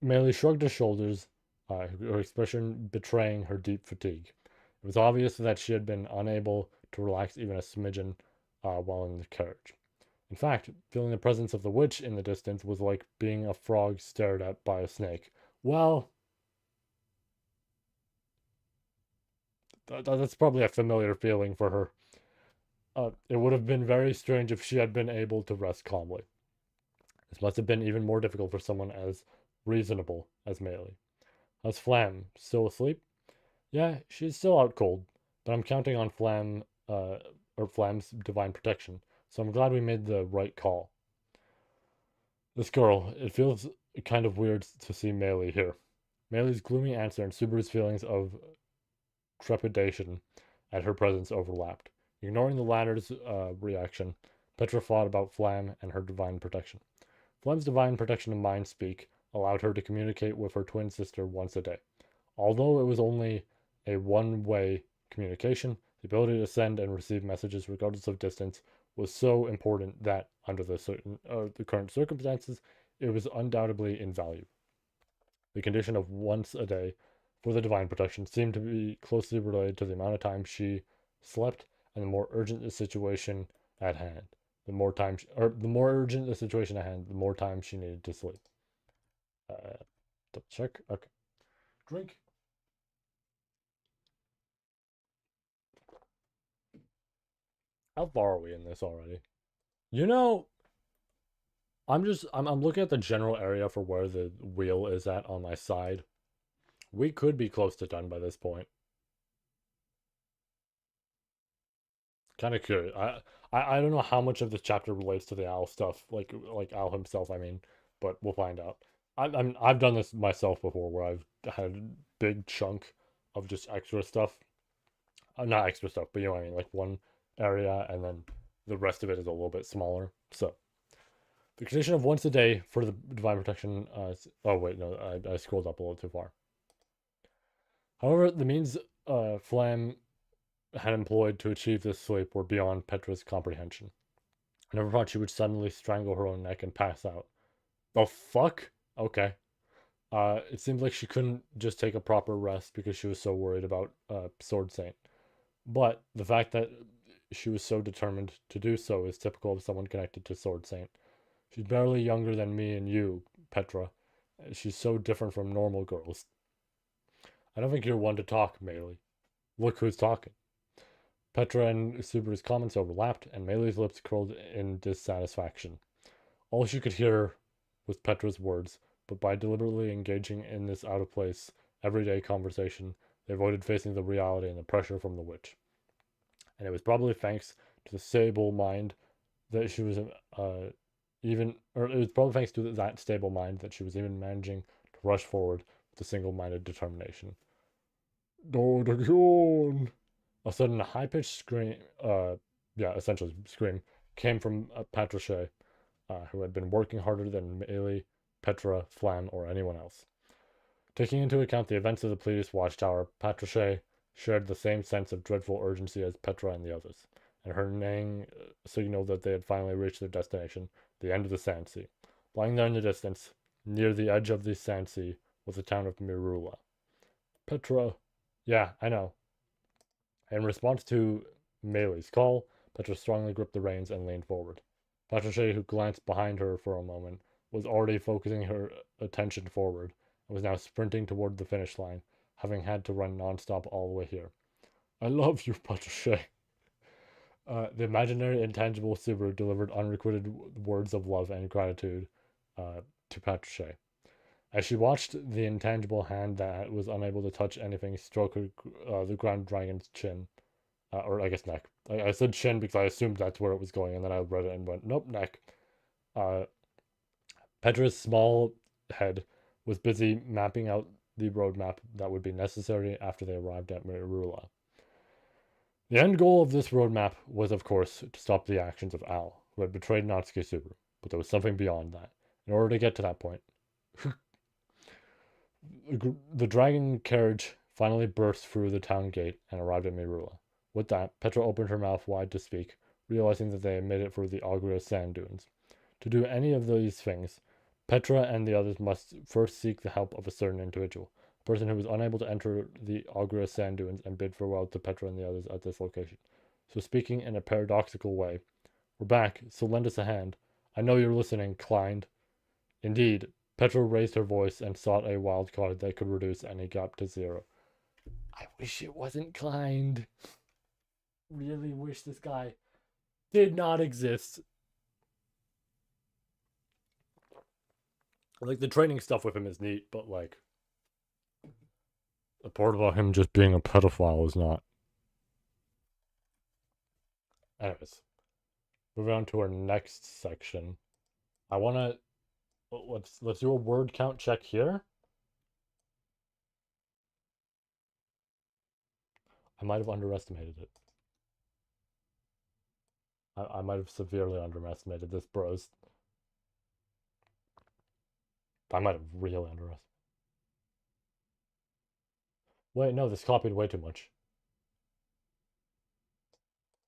Meili shrugged her shoulders, her expression betraying her deep fatigue. It was obvious that she had been unable to relax even a smidgen while in the carriage. In fact, feeling the presence of the witch in the distance was like being a frog stared at by a snake. Well, that's probably a familiar feeling for her. It would have been very strange if she had been able to rest calmly. This must have been even more difficult for someone as reasonable as Meili. How's Flam? Still asleep? Yeah, she's still out cold, but I'm counting on Flam's divine protection, so I'm glad we made the right call. This girl, it feels kind of weird to see Meili here. Meili's gloomy answer and Subaru's feelings of trepidation at her presence overlapped. Ignoring the latter's reaction, Petra thought about Flam and her divine protection. Flam's divine protection of mind speak allowed her to communicate with her twin sister once a day. Although it was only a one-way communication, the ability to send and receive messages regardless of distance was so important that, under the current circumstances, it was undoubtedly invaluable. The condition of once a day for the divine protection seemed to be closely related to the amount of time she slept and the more urgent the situation at hand. The more urgent the situation at hand, the more time she needed to sleep. Double check. Okay. Drink. How far are we in this already? I'm looking at the general area for where the wheel is at on my side. We could be close to done by this point. Kind of curious. I don't know how much of this chapter relates to the owl stuff, like Owl himself. I mean, but we'll find out. I've done this myself before, where I've had a big chunk of just extra stuff. Not extra stuff, but you know what I mean, like one area, and then the rest of it is a little bit smaller. So the condition of once a day for the divine protection. Oh wait, no, I scrolled up a little too far. However, the means Flam had employed to achieve this sleep were beyond Petra's comprehension. I never thought she would suddenly strangle her own neck and pass out. The fuck? Okay. It seemed like she couldn't just take a proper rest because she was so worried about Sword Saint. But the fact that she was so determined to do so is typical of someone connected to Sword Saint. She's barely younger than me and you, Petra. She's so different from normal girls. I don't think you're one to talk, Meili. Look who's talking. Petra and Subaru's comments overlapped, and Meili's lips curled in dissatisfaction. All she could hear was Petra's words, but by deliberately engaging in this out of place, everyday conversation, they avoided facing the reality and the pressure from the witch. And it was probably thanks to the stable mind that she was it was probably thanks to that stable mind that she was even managing to rush forward with a single-minded determination. Dordagon! A sudden high-pitched scream, essentially scream, came from Patrochet, who had been working harder than Meili, Petra, Flam, or anyone else. Taking into account the events of the Pleiades Watchtower, Patrochet shared the same sense of dreadful urgency as Petra and the others, and her neighing signaled that they had finally reached their destination, the end of the Sand Sea. Lying there in the distance, near the edge of the Sand Sea, was the town of Mirula. Petra. Yeah, I know. In response to Meili's call, Petra strongly gripped the reins and leaned forward. Patrochet, who glanced behind her for a moment, was already focusing her attention forward and was now sprinting toward the finish line, having had to run non-stop all the way here. I love you, Patrochet. The imaginary, intangible Subaru delivered unrequited words of love and gratitude to Patrochet. As she watched the intangible hand that was unable to touch anything stroke the Grand Dragon's chin, or I guess neck. I said chin because I assumed that's where it was going, and then I read it and went, nope, neck. Petra's small head was busy mapping out the roadmap that would be necessary after they arrived at Mirula. The end goal of this roadmap was, of course, to stop the actions of Al, who had betrayed Natsuki Subaru, but there was something beyond that. In order to get to that point, the dragon carriage finally burst through the town gate and arrived at Mirula. With that, Petra opened her mouth wide to speak, realizing that they had made it through the Auguria sand dunes. To do any of these things, Petra and the others must first seek the help of a certain individual, a person who was unable to enter the Auguria sand dunes and bid farewell to Petra and the others at this location. So speaking in a paradoxical way, we're back, so lend us a hand. I know you're listening, Klein. Indeed, Petra raised her voice and sought a wild card that could reduce any gap to 0. I wish it wasn't Klein. Really wish this guy did not exist. Like, the training stuff with him is neat, but, like, the part about him just being a pedophile is not. Anyways, moving on to our next section. I want to let's do a word count check here. I might have underestimated it. I might have severely underestimated this, bros. I might have really underestimated. Wait, no, this copied way too much.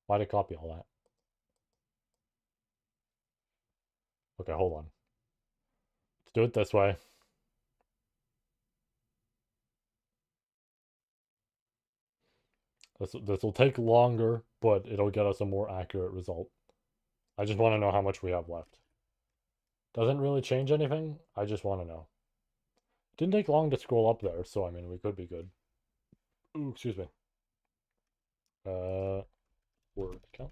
Why'd it copy all that? Okay, hold on. Let's do it this way. This will take longer, but it'll get us a more accurate result. I just want to know how much we have left. Doesn't really change anything. I just want to know. Didn't take long to scroll up there, so I mean, we could be good. Ooh, excuse me. Word count.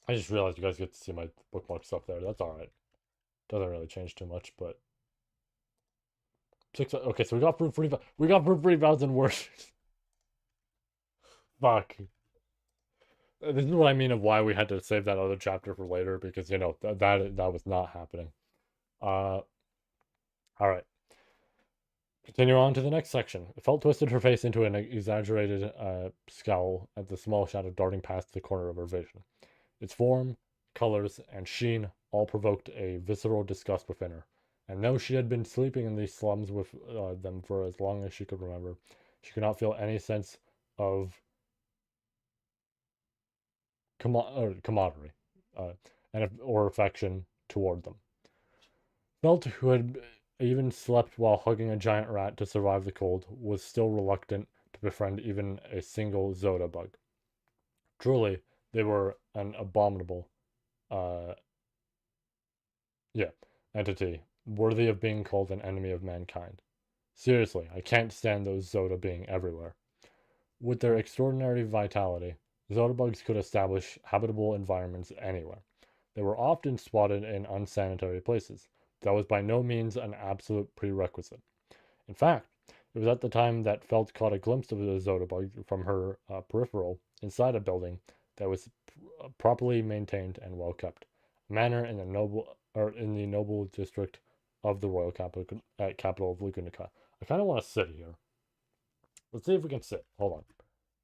I just realized you guys get to see my bookmark stuff there. That's alright. Doesn't really change too much, but... Okay, so we got through 3,000 words. Fuck. This is what I mean of why we had to save that other chapter for later, because, you know, that was not happening. Alright. Continue on to the next section. Felt twisted her face into an exaggerated scowl at the small shadow darting past the corner of her vision. Its form, colors, and sheen all provoked a visceral disgust within her. And though she had been sleeping in these slums with them for as long as she could remember, she could not feel any sense of camaraderie or affection toward them. Felt, who had even slept while hugging a giant rat to survive the cold, was still reluctant to befriend even a single Zoda bug. Truly, they were an abominable entity, worthy of being called an enemy of mankind. Seriously, I can't stand those Zoda being everywhere. With their extraordinary vitality, Zoda bugs could establish habitable environments anywhere. They were often spotted in unsanitary places. That was by no means an absolute prerequisite. In fact, it was at the time that Felt caught a glimpse of the Zotobug from her peripheral inside a building that was properly maintained and well kept. A manor in the noble district of the royal capital of Lugunica. I kind of want to sit here. Let's see if we can sit. Hold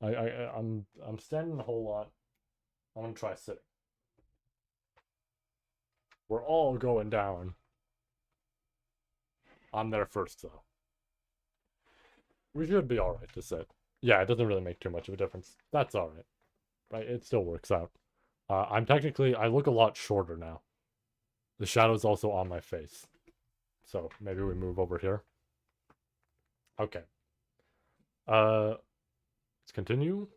on. I'm standing a whole lot. I'm gonna try sitting. We're all going down. I'm there first though. We should be alright to sit. Yeah, it doesn't really make too much of a difference. That's alright. Right? It still works out. I look a lot shorter now. The shadow's also on my face. So maybe we move over here. Okay. Let's continue.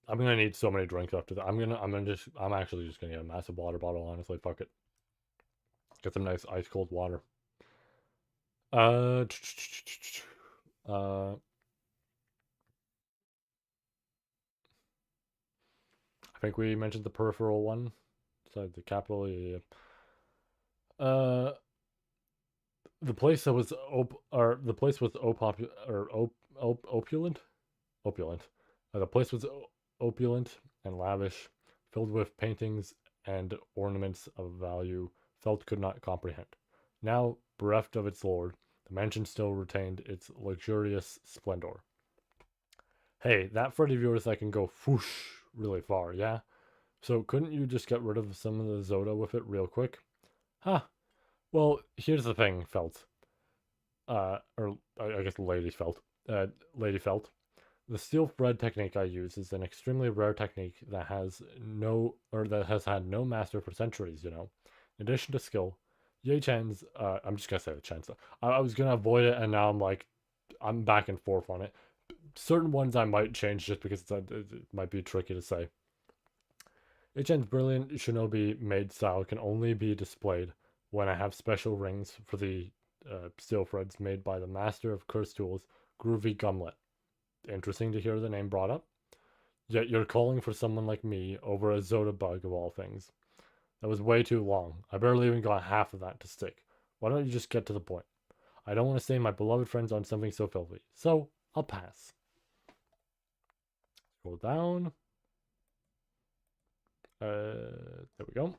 I'm gonna need so many drinks after that. I'm actually just gonna get a massive water bottle, honestly. Fuck it. Get some nice ice cold water. I think we mentioned the peripheral one. So the capital, yeah. The place that was opulent. The place was opulent and lavish, filled with paintings and ornaments of value Felt could not comprehend. Now, bereft of its lord, the mansion still retained its luxurious splendor. Hey, that Freddy of yours that can go whoosh really far, yeah? So couldn't you just get rid of some of the Zoda with it real quick? Huh. Well, here's the thing, Felt. Or I guess Lady Felt. Lady Felt. The steel thread technique I use is an extremely rare technique that has had no master for centuries, you know. In addition to skill, Ye Chen's, I'm just gonna say the Chen's. I was gonna avoid it, and now I'm back and forth on it. Certain ones I might change just because it might be tricky to say. Ye Chen's brilliant shinobi maid style can only be displayed when I have special rings for the steel threads made by the master of curse tools, Groovy Gumlet. Interesting to hear the name brought up. Yet you're calling for someone like me over a Zoda bug of all things. That was way too long. I barely even got half of that to stick. Why don't you just get to the point? I don't want to stain my beloved friends on something so filthy. So, I'll pass. Scroll down. There we go.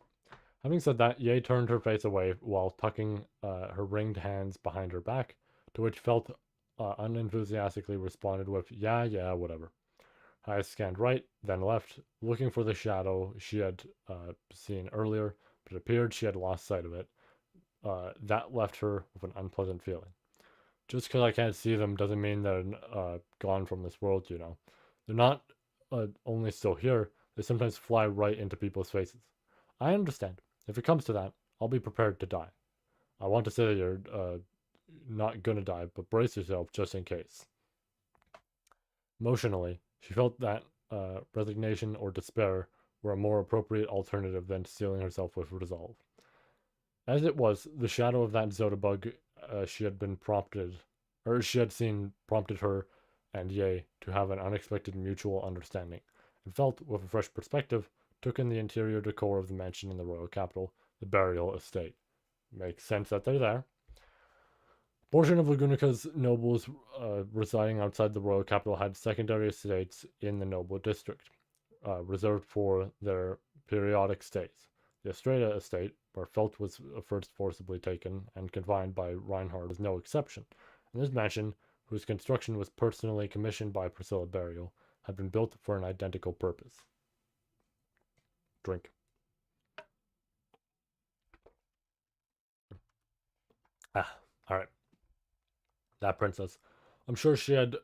Having said that, Ye turned her face away while tucking her ringed hands behind her back, to which Felt unenthusiastically responded with, yeah, whatever. I scanned right, then left, looking for the shadow she had seen earlier, but it appeared she had lost sight of it. That left her with an unpleasant feeling. Just because I can't see them doesn't mean they're gone from this world, you know. They're not only still here, they sometimes fly right into people's faces. I understand. If it comes to that, I'll be prepared to die. I want to say that you're not gonna die, but brace yourself just in case. Emotionally, she felt that resignation or despair were a more appropriate alternative than steeling herself with resolve. As it was, the shadow of that Zotobug she had seen prompted her and Ye to have an unexpected mutual understanding, and Felt, with a fresh perspective, took in the interior decor of the mansion in the royal capital, the burial estate. Makes sense that they're there. A portion of Lagunica's nobles residing outside the royal capital had secondary estates in the noble district, reserved for their periodic stays. The Estrada estate, where Felt was first forcibly taken and confined by Reinhard, was no exception, and this mansion, whose construction was personally commissioned by Priscilla Burial, had been built for an identical purpose. Drink. Alright. That princess. I'm sure she had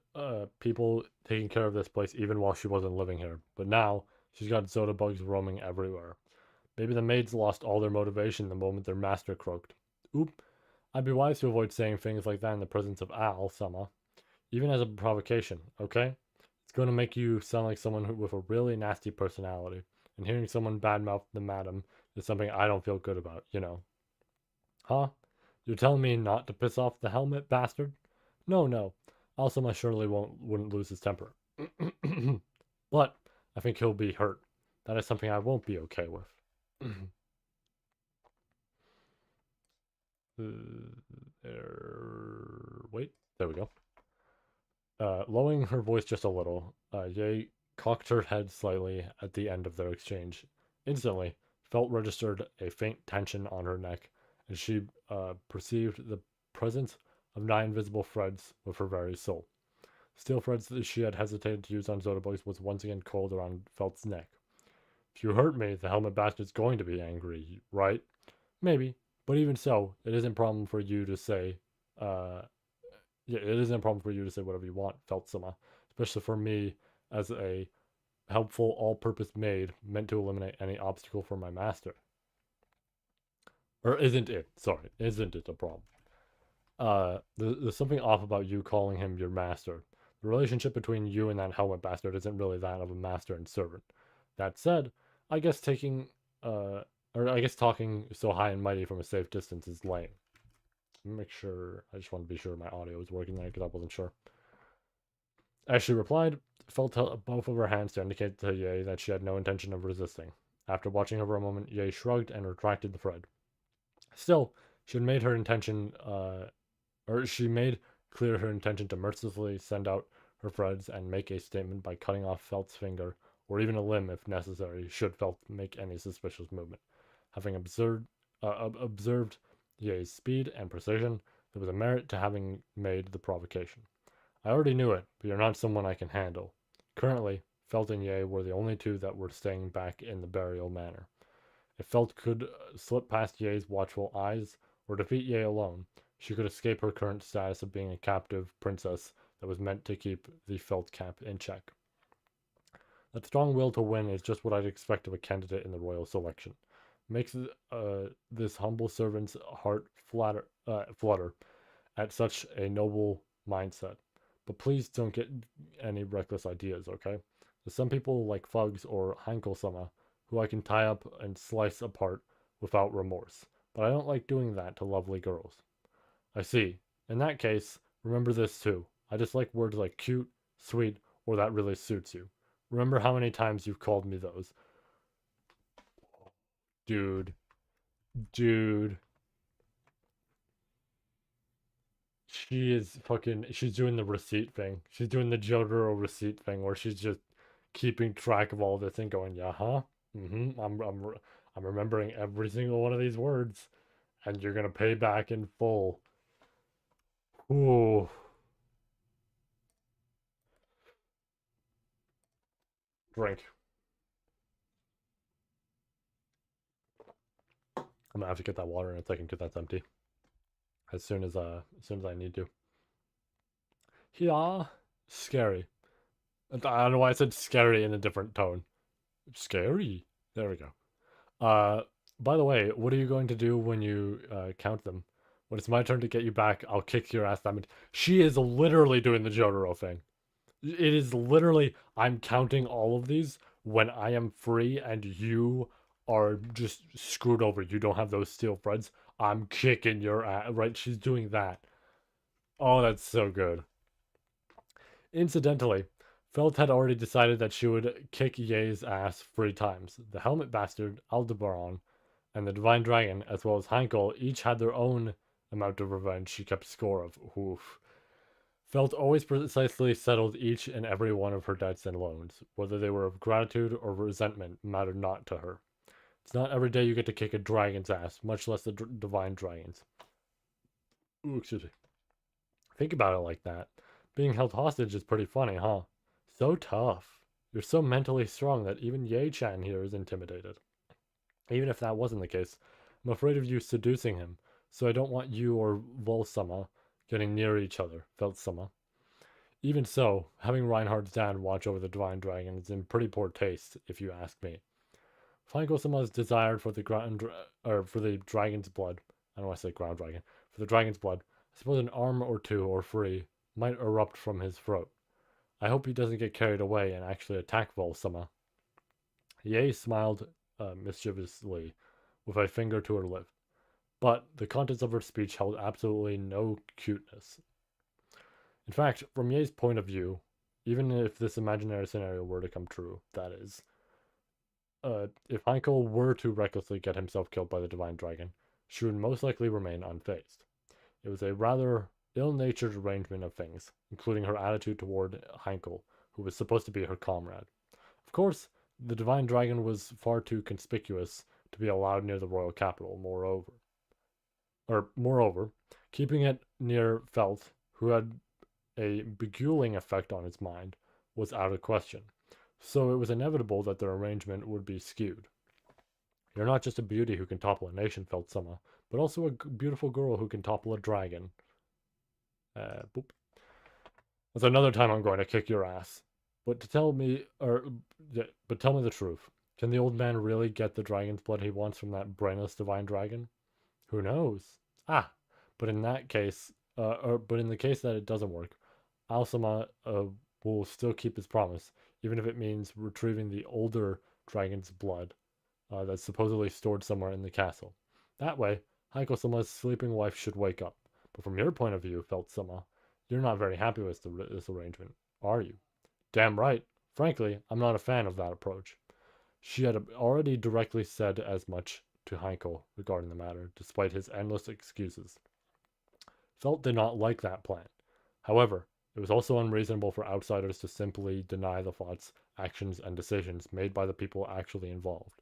people taking care of this place even while she wasn't living here, but now she's got Zoda bugs roaming everywhere. Maybe the maids lost all their motivation the moment their master croaked. Oop. I'd be wise to avoid saying things like that in the presence of Al, Sama. Even as a provocation, okay? It's going to make you sound like someone with a really nasty personality, and hearing someone badmouth the madam is something I don't feel good about, you know. Huh? You're telling me not to piss off the helmet bastard? No. Al-Sama surely wouldn't lose his temper. But I think he'll be hurt. That is something I won't be okay with. Wait, there we go. Lowering her voice just a little, Ye cocked her head slightly at the end of their exchange. Instantly, Felt registered a faint tension on her neck, and she perceived the presence of 9 visible threads with her very soul. Steel threads that she had hesitated to use on Zotoboys was once again coiled around Felt's neck. If you hurt me, the helmet bastard's going to be angry, right? Maybe, but even so, it isn't a problem for you to say, yeah, it isn't a problem for you to say whatever you want, Feltsama, especially for me as a helpful all-purpose maid meant to eliminate any obstacle for my master. Or isn't it? Sorry, isn't it a problem? There's something off about you calling him your master. The relationship between you and that helmet bastard isn't really that of a master and servant. That said, I guess talking so high and mighty from a safe distance is lame. Make sure, I just want to be sure my audio is working there because I wasn't sure. As she replied, Felt held both of her hands to indicate to Ye that she had no intention of resisting. After watching her for a moment, Ye shrugged and retracted the thread. Still, she had made her intention, she made clear her intention to mercilessly send out her threads and make a statement by cutting off Felt's finger, or even a limb if necessary, should Felt make any suspicious movement. Having observed Ye's speed and precision, there was a merit to having made the provocation. I already knew it, but you're not someone I can handle. Currently, Felt and Ye were the only two that were staying back in the burial manor. If Felt could slip past Ye's watchful eyes, or defeat Ye alone, she could escape her current status of being a captive princess that was meant to keep the Felt camp in check. That strong will to win is just what I'd expect of a candidate in the royal selection. Makes this humble servant's heart flutter at such a noble mindset. But please don't get any reckless ideas, okay? There's some people like Fugs or Hankel-sama who I can tie up and slice apart without remorse. But I don't like doing that to lovely girls. I see. In that case, remember this too. I just like words like cute, sweet, or that really suits you. Remember how many times you've called me those. Dude. She's doing the receipt thing. She's doing the Jotaro receipt thing where she's just keeping track of all this and going, yeah, huh? I'm remembering every single one of these words, and you're gonna pay back in full. Ooh. Drink. I'm gonna have to get that water in a second because that's empty. As soon as I need to. Yeah, scary. I don't know why I said scary in a different tone. Scary. There we go. By the way, what are you going to do when you count them? When it's my turn to get you back, I'll kick your ass. She is literally doing the Jotaro thing. It is literally, I'm counting all of these when I am free and you are just screwed over. You don't have those steel threads. I'm kicking your ass. Right? She's doing that. Oh, that's so good. Incidentally, Felt had already decided that she would kick Ye's ass 3 times. The Helmet Bastard, Aldebaran, and the Divine Dragon, as well as Hankel, each had their own amount of revenge she kept score of. Oof. Felt always precisely settled each and every one of her debts and loans. Whether they were of gratitude or resentment mattered not to her. It's not every day you get to kick a dragon's ass, much less the Divine Dragon's. Ooh, excuse me. Think about it like that. Being held hostage is pretty funny, huh? So tough. You're so mentally strong that even Ye-chan here is intimidated. Even if that wasn't the case, I'm afraid of you seducing him, so I don't want you or Vol-sama getting near each other, Felt-sama. Even so, having Reinhardt's dad watch over the Divine Dragon is in pretty poor taste, if you ask me. Hanko-sama's desire for the dragon's blood, I don't want to say ground dragon, for the dragon's blood, I suppose an arm or two or 3 might erupt from his throat. I hope he doesn't get carried away and actually attack Vol-sama. Ye smiled mischievously, with a finger to her lip. But the contents of her speech held absolutely no cuteness. In fact, from Ye's point of view, even if this imaginary scenario were to come true, that is, if Heinkel were to recklessly get himself killed by the divine dragon, she would most likely remain unfazed. It was a rather ill-natured arrangement of things, including her attitude toward Heinkel, who was supposed to be her comrade. Of course, the divine dragon was far too conspicuous to be allowed near the royal capital, moreover, keeping it near Felt, who had a beguiling effect on his mind, was out of question. So it was inevitable that their arrangement would be skewed. You're not just a beauty who can topple a nation, Felt Summer, but also a beautiful girl who can topple a dragon. Boop. That's another time I'm going to kick your ass. But tell me the truth. Can the old man really get the dragon's blood he wants from that brainless divine dragon? Who knows? Ah, but in that case, but in the case that it doesn't work, Alsama will still keep his promise, even if it means retrieving the older dragon's blood that's supposedly stored somewhere in the castle. That way, Haiko-sama's sleeping wife should wake up. But from your point of view, Felt-sama, you're not very happy with this arrangement, are you? Damn right. Frankly, I'm not a fan of that approach. She had already directly said as much to Heinkel regarding the matter, despite his endless excuses. Felt did not like that plan. However, it was also unreasonable for outsiders to simply deny the thoughts, actions, and decisions made by the people actually involved.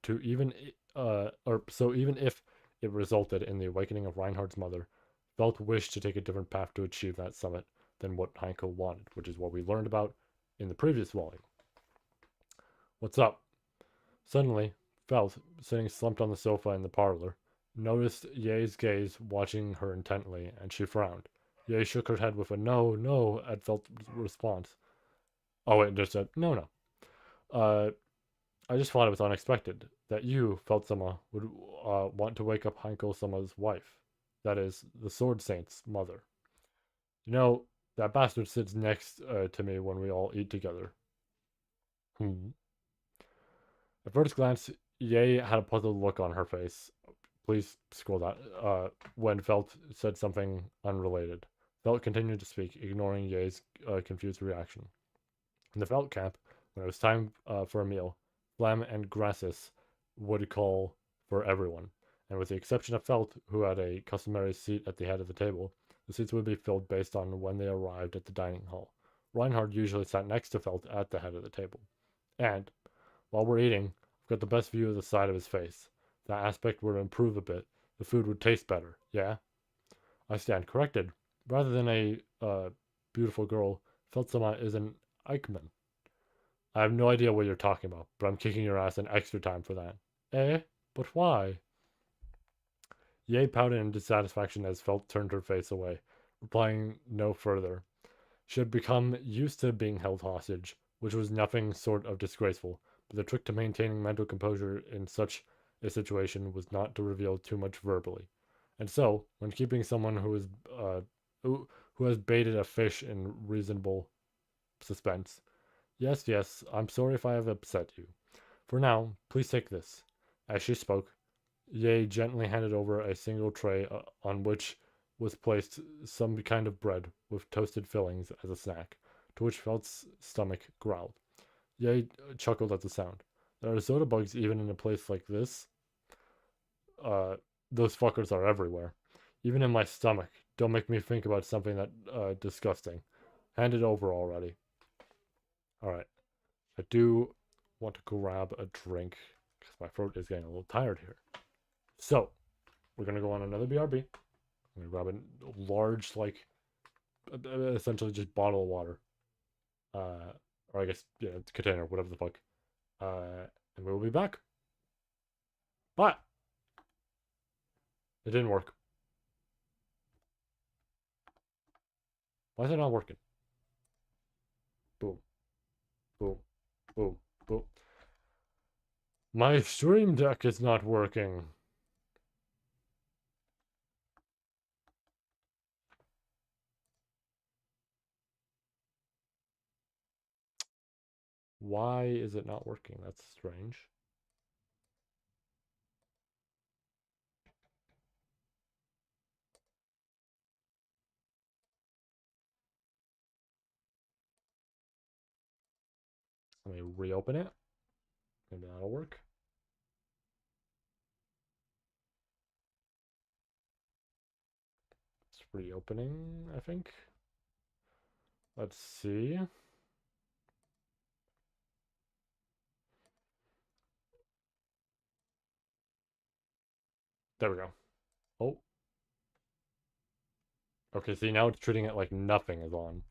Even if it resulted in the awakening of Reinhardt's mother, Felt wished to take a different path to achieve that summit than what Heinkel wanted, which is what we learned about in the previous volume. What's up? Suddenly, Felt, sitting slumped on the sofa in the parlor, noticed Ye's gaze watching her intently, and she frowned. Ye shook her head with a no, no at Felt's response. Oh, it just said, no, no. I just thought it was unexpected that you, Felt-sama, would want to wake up Heinkel-sama's wife. That is, the Sword Saint's mother. You know, that bastard sits next to me when we all eat together. At first glance, Ye had a puzzled look on her face. Please scroll that. When Felt said something unrelated. Felt continued to speak, ignoring Ye's confused reaction. In the Felt camp, when it was time for a meal, Flem and Grassus would call for everyone, and with the exception of Felt, who had a customary seat at the head of the table, the seats would be filled based on when they arrived at the dining hall. Reinhardt usually sat next to Felt at the head of the table. And, while we're eating, I've got the best view of the side of his face. That aspect would improve a bit. The food would taste better, yeah? I stand corrected. Rather than a beautiful girl, Feltsama is an Eichmann. I have no idea what you're talking about, but I'm kicking your ass in extra time for that. Eh? But why? Ye pouted in dissatisfaction as Felt turned her face away, replying no further. She had become used to being held hostage, which was nothing sort of disgraceful, but the trick to maintaining mental composure in such a situation was not to reveal too much verbally. And so, when keeping someone who has baited a fish in reasonable suspense, yes, yes, I'm sorry if I have upset you. For now, please take this. As she spoke, Ye gently handed over a single tray on which was placed some kind of bread with toasted fillings as a snack, to which Felt's stomach growled. Ye chuckled at the sound. There are soda bugs even in a place like this? Those fuckers are everywhere. Even in my stomach. Don't make me think about something that disgusting. Hand it over already. Alright. I do want to grab a drink because my throat is getting a little tired here. So, we're going to go on another BRB. I'm going to grab a large, like, essentially just bottle of water. Or I guess, yeah, container, whatever the fuck. And we'll be back. But, it didn't work. Why is it not working? Boom. Boom. Boom. Boom. My stream deck is not working. Why is it not working? That's strange. Let me reopen it. Maybe that'll work. It's reopening, I think. Let's see. There we go. Oh. Okay, see, now it's treating it like nothing is on.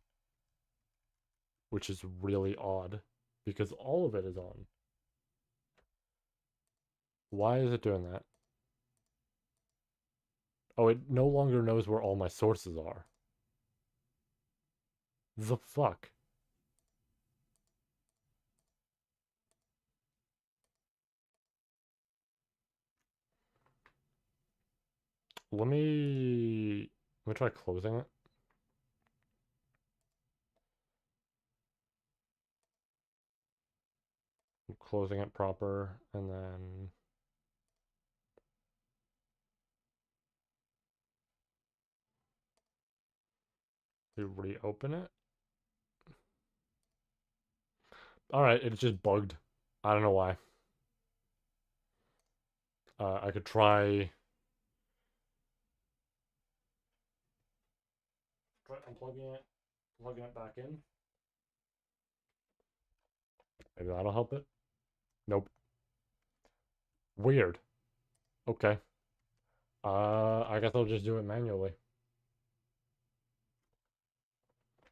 Which is really odd. Because all of it is on. Why is it doing that? Oh, it no longer knows where all my sources are. The fuck? Let me try closing it. I'm closing it proper, and then we reopen it. Alright, it's just bugged. I don't know why. I could try unplugging it, plugging it back in. Maybe that'll help it. Nope. Weird. Okay. I guess I'll just do it manually.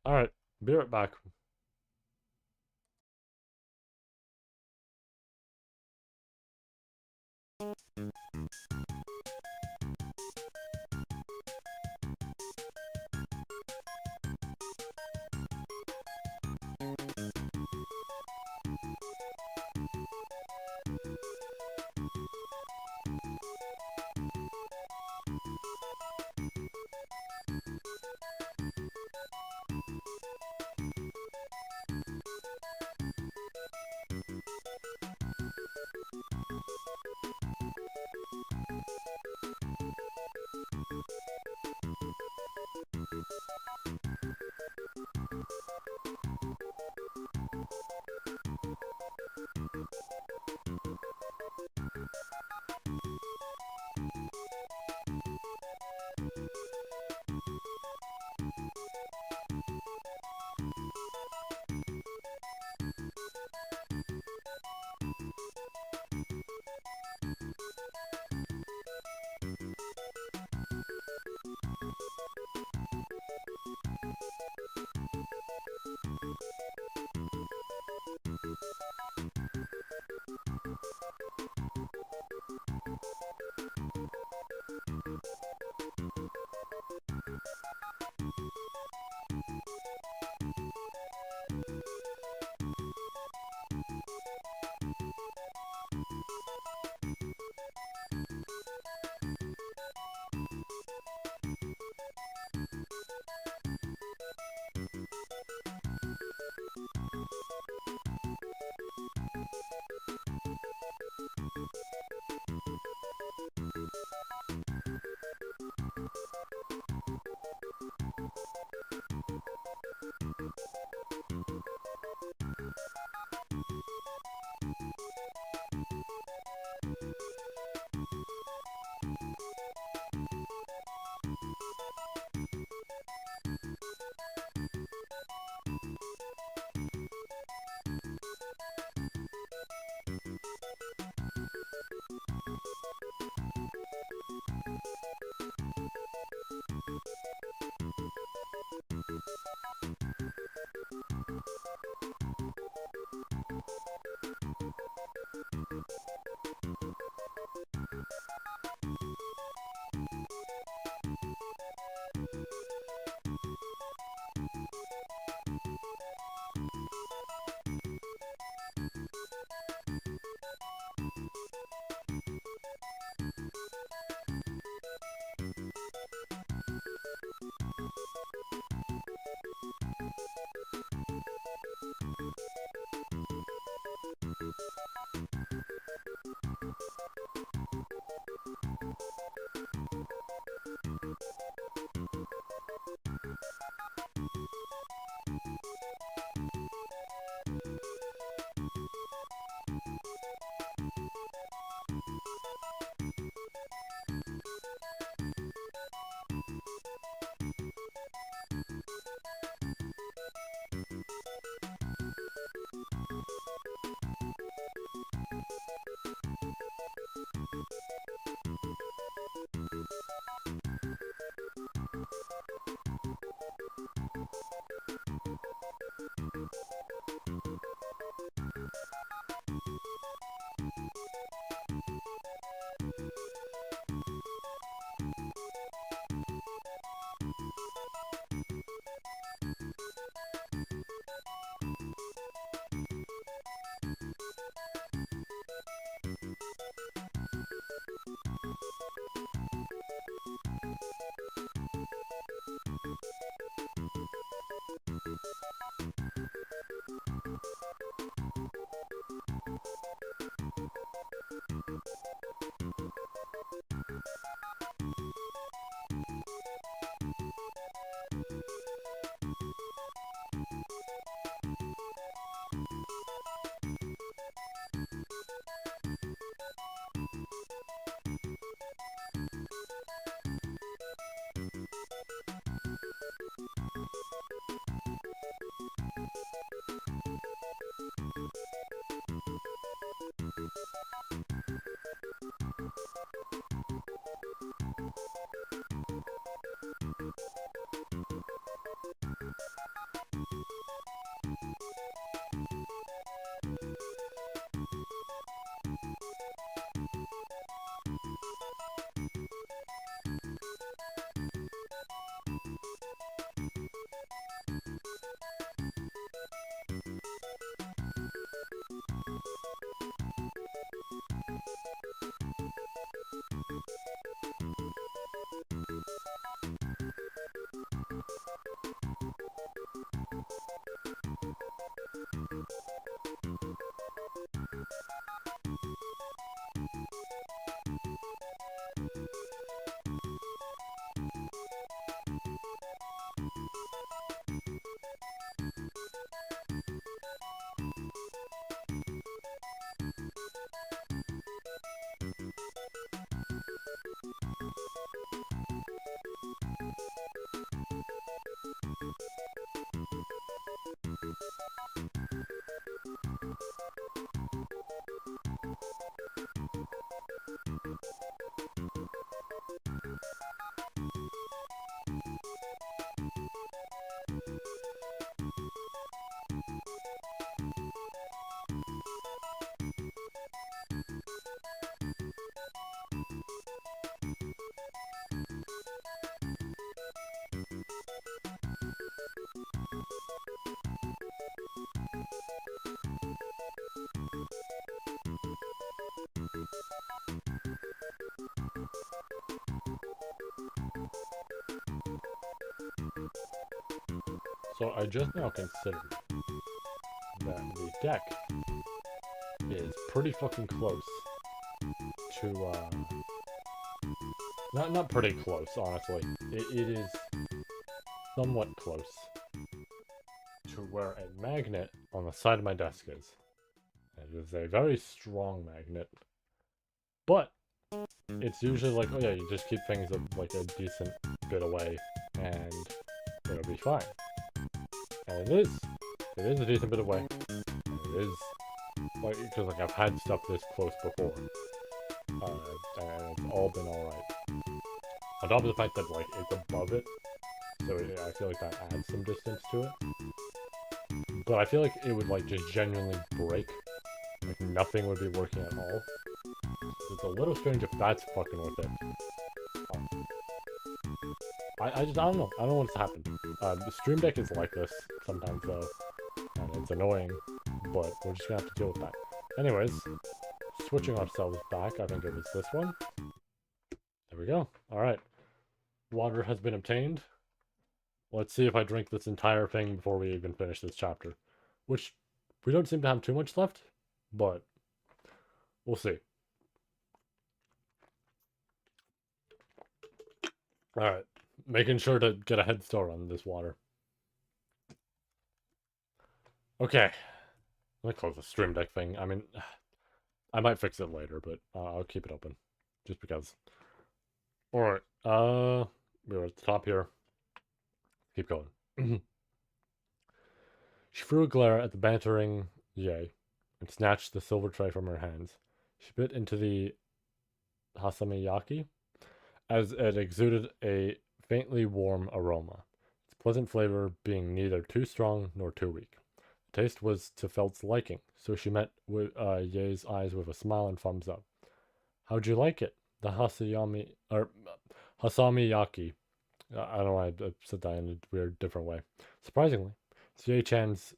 Alright, be right back. So I just now considered that the deck is pretty fucking close to, not pretty close, honestly. It is somewhat close to where a magnet on the side of my desk is. It is a very strong magnet, but it's usually like, oh yeah, you just keep things like a decent bit away, and it'll be fine. And it is a decent bit away. And it is like, because like I've had stuff this close before, and it's all been all right. On top of the fact that like it's above it, so I feel like that adds some distance to it. But I feel like it would like just genuinely break. Like nothing would be working at all. It's a little strange if that's fucking with it. I don't know. I don't know what's happened. The Stream Deck is like this sometimes though, and it's annoying, but we're just gonna have to deal with that. Anyways, switching ourselves back, I think it was this one. There we go. Alright. Water has been obtained. Let's see if I drink this entire thing before we even finish this chapter. Which, we don't seem to have too much left, but we'll see. Alright. Making sure to get a head start on this water. Okay. Let me close the Stream Deck thing. I mean, I might fix it later, but I'll keep it open. Just because. Alright. We're at the top here. Keep going. She threw a glare at the bantering Yae and snatched the silver tray from her hands. She bit into the hasamiyaki as it exuded a faintly warm aroma, its pleasant flavor being neither too strong nor too weak. The taste was to Felt's liking, so she met with Yae's eyes with a smile and thumbs up. How'd you like it? The hasamiyaki. I don't know why I said that in a weird, different way. Surprisingly, it's Yae-chan's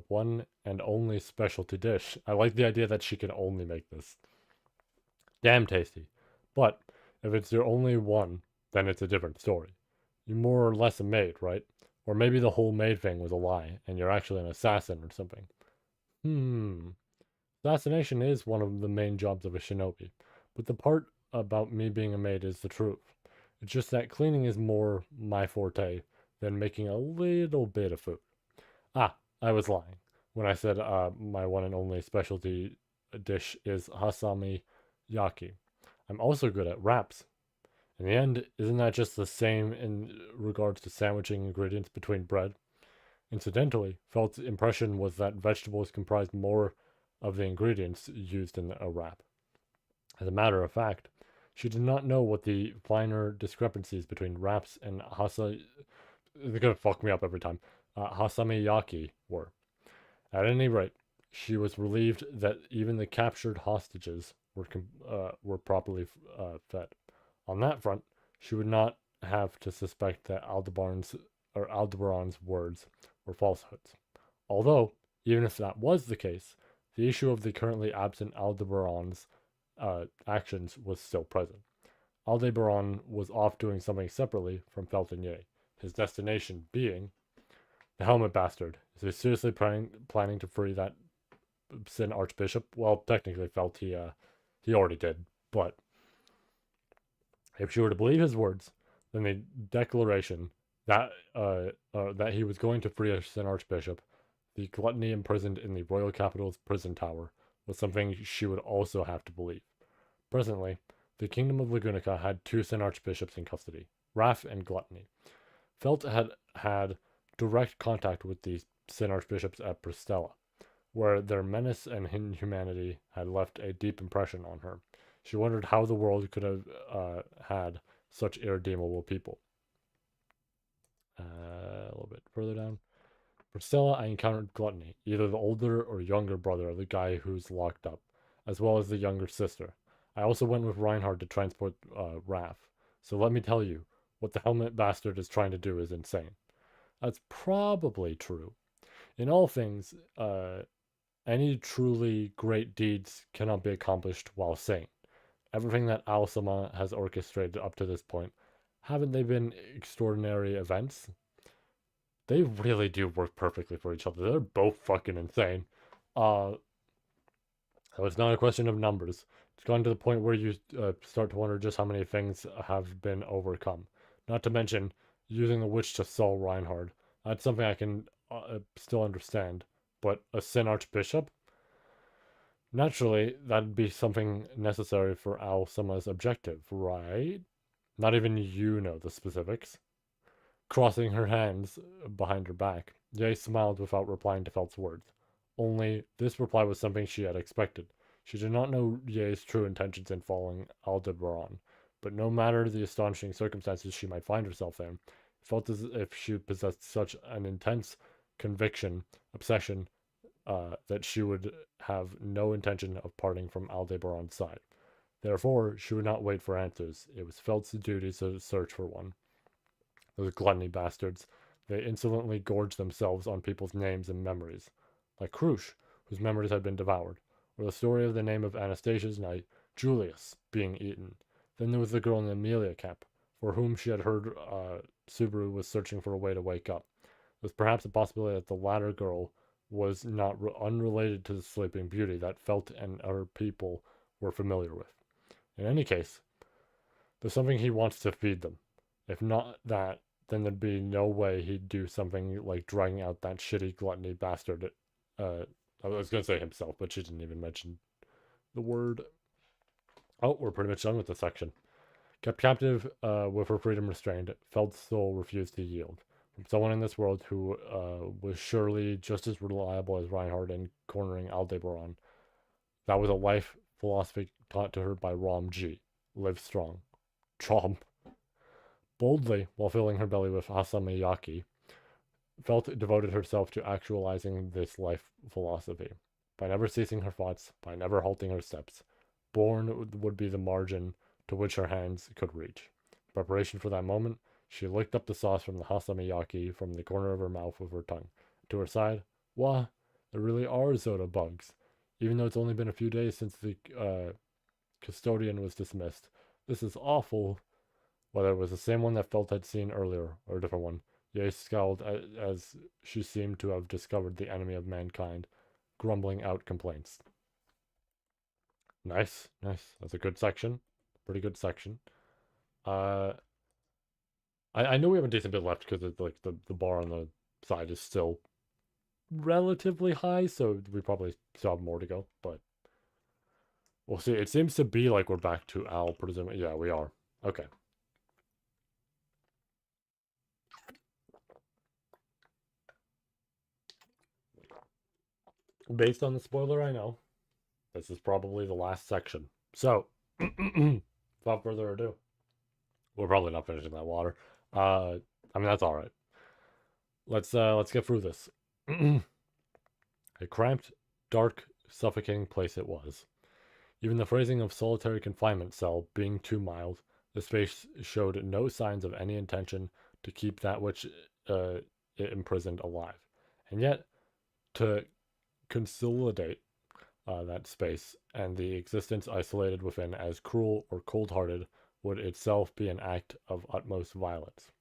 one and only specialty dish. I like the idea that she can only make this. Damn tasty. But if it's your only one, then it's a different story. You're more or less a maid, right? Or maybe the whole maid thing was a lie, and you're actually an assassin or something. Assassination is one of the main jobs of a shinobi, but the part about me being a maid is the truth. It's just that cleaning is more my forte than making a little bit of food. Ah, I was lying when I said my one and only specialty dish is hasami yaki. I'm also good at wraps. In the end, isn't that just the same in regards to sandwiching ingredients between bread? Incidentally, Felt's impression was that vegetables comprised more of the ingredients used in a wrap. As a matter of fact, she did not know what the finer discrepancies between wraps and they're gonna fuck me up every time, hasamiyaki were. At any rate, she was relieved that even the captured hostages were properly fed. On that front, she would not have to suspect that Aldebaran's words were falsehoods. Although, even if that was the case, the issue of the currently absent Aldebaran's actions was still present. Aldebaran was off doing something separately from Felt and Yae, his destination being the Helmet Bastard. Is he seriously planning to free that Sin Archbishop? Well, technically, Felt he already did, but if she were to believe his words, then the declaration that that he was going to free a Sin Archbishop, the gluttony imprisoned in the royal capital's prison tower, was something she would also have to believe. Presently, the Kingdom of Lagunica had two Sin Archbishops in custody, Wrath and Gluttony. Felt had direct contact with the Sin Archbishops at Pristella, where their menace and inhumanity had left a deep impression on her. She wondered how the world could have had such irredeemable people. A little bit further down. For Stella, I encountered Gluttony, either the older or younger brother of the guy who's locked up, as well as the younger sister. I also went with Reinhard to transport Wrath. So let me tell you, what the Helmet Bastard is trying to do is insane. That's probably true. In all things, any truly great deeds cannot be accomplished while sane. Everything that Al-Sama has orchestrated up to this point, haven't they been extraordinary events? they really do work perfectly for each other. They're both fucking insane. Uh, so it's not a question of numbers. It's gone to the point where you start to wonder just how many things have been overcome. Not to mention using the witch to Saul Reinhard. That's something I can still understand. But a Sin Archbishop? Naturally, that'd be something necessary for Al Sama's objective, right? Not even you know the specifics. Crossing her hands behind her back, Ye smiled without replying to Felt's words. Only, this reply was something she had expected. She did not know Ye's true intentions in following Aldebaran, but no matter the astonishing circumstances she might find herself in, it felt as if she possessed such an intense conviction, obsession, that she would have no intention of parting from Aldebaran's side. Therefore, she would not wait for answers. It was Felt's duty to search for one. Those gluttony bastards. They insolently gorged themselves on people's names and memories. Like Krush, whose memories had been devoured. Or the story of the name of Anastasia's knight, Julius, being eaten. Then there was the girl in the Amelia camp, for whom she had heard Subaru was searching for a way to wake up. There was perhaps a possibility that the latter girl was not unrelated to the Sleeping Beauty that Felt and her people were familiar with. In any case, there's something he wants to feed them. If not that, then there'd be no way he'd do something like dragging out that shitty gluttony bastard. I was going to say himself, but she didn't even mention the word. Oh, we're pretty much done with this section. Kept captive with her freedom restrained, Feld's soul refused to yield. From someone in this world who was surely just as reliable as Reinhard in cornering Aldebaran. That was a life philosophy taught to her by Rom G. Live strong. Chomp. Boldly, while filling her belly with hasamiyaki, Felt devoted herself to actualizing this life philosophy. By never ceasing her thoughts, by never halting her steps, born would be the margin to which her hands could reach. In preparation for that moment, she licked up the sauce from the hasamiyaki from the corner of her mouth with her tongue. To her side, wah, there really are Zoda bugs. Even though it's only been a few days since the custodian was dismissed. This is awful. Whether it was the same one that Felt had seen earlier, or a different one, Ye scowled as she seemed to have discovered the enemy of mankind, grumbling out complaints. Nice, nice. That's a good section. Pretty good section. I know we have a decent bit left because it's like the bar on the side is still relatively high, so we probably still have more to go, but we'll see. It seems to be like we're back to Al, presumably. Yeah, we are. Okay. Based on the spoiler, I know this is probably the last section. So, without further ado, we're probably not finishing that water. I mean that's all right. Let's get through this. A cramped, dark, suffocating place it was. Even the phrasing of solitary confinement cell being too mild, the space showed no signs of any intention to keep that which it imprisoned alive. And yet, to consolidate that space and the existence isolated within as cruel or cold-hearted would itself be an act of utmost violence.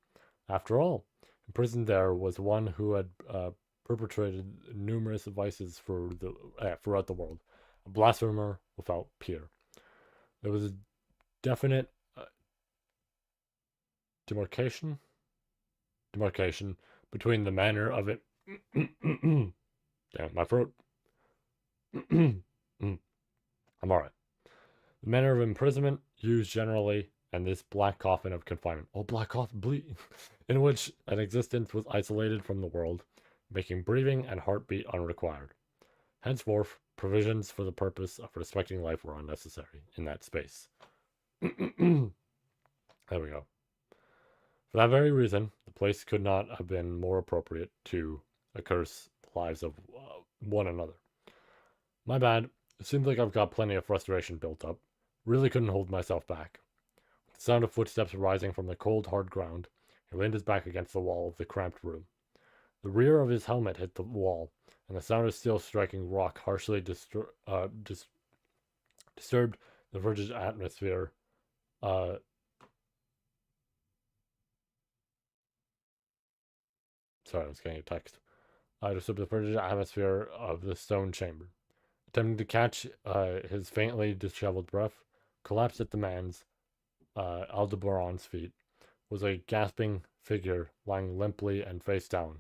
After all, imprisoned there was one who had perpetrated numerous vices throughout the world, a blasphemer without peer. There was a definite demarcation between the manner of it. Damn, my throat. I'm alright. The manner of imprisonment used generally, and this black coffin of confinement. Oh, black coffin, in which an existence was isolated from the world, making breathing and heartbeat unrequired. Henceforth, provisions for the purpose of respecting life were unnecessary in that space. There we go. For that very reason, the place could not have been more appropriate to accurse the lives of one another. My bad. It seems like I've got plenty of frustration built up. Really couldn't hold myself back. With the sound of footsteps rising from the cold, hard ground, he leaned his back against the wall of the cramped room. The rear of his helmet hit the wall, and the sound of steel striking rock harshly disturbed the frigid atmosphere. Sorry, I was getting a text. Disturbed the frigid atmosphere of the stone chamber. Attempting to catch his faintly disheveled breath, collapsed at the man's, Aldebaran's feet, was a gasping figure lying limply and face down.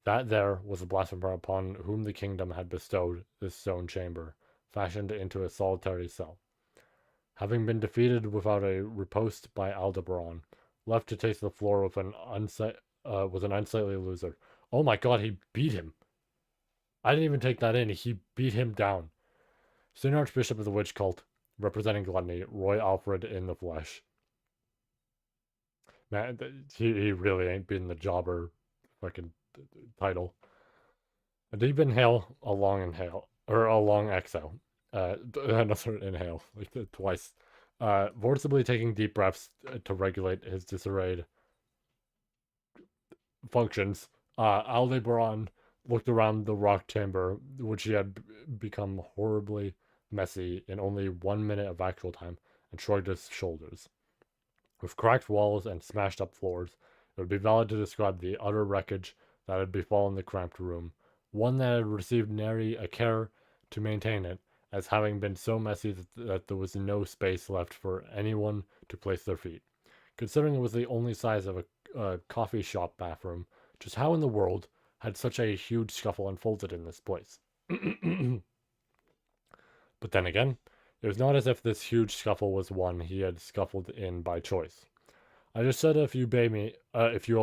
That there was the blasphemer upon whom the kingdom had bestowed this stone chamber, fashioned into a solitary cell. Having been defeated without a riposte by Aldebaran, left to taste the floor with was an unsightly loser. Oh my god, he beat him. I didn't even take that in. He beat him down. Sin Archbishop of the Witch Cult, representing gluttony, Roy Alfred in the flesh. Man, he really ain't been the jobber fucking title. A deep inhale, a long inhale, or a long exhale. Another inhale, like twice. Forcibly taking deep breaths to regulate his disarrayed functions. Aldebaran looked around the rock chamber, which he had become horribly messy in only 1 minute of actual time, and shrugged his shoulders. With cracked walls and smashed up floors, it would be valid to describe the utter wreckage that had befallen the cramped room, one that had received nary a care to maintain it, as having been so messy that there was no space left for anyone to place their feet. Considering it was the only size of a coffee shop bathroom, just how in the world had such a huge scuffle unfolded in this place? But then again, it was not as if this huge scuffle was one he had scuffled in by choice. I just said if you obey me, or if you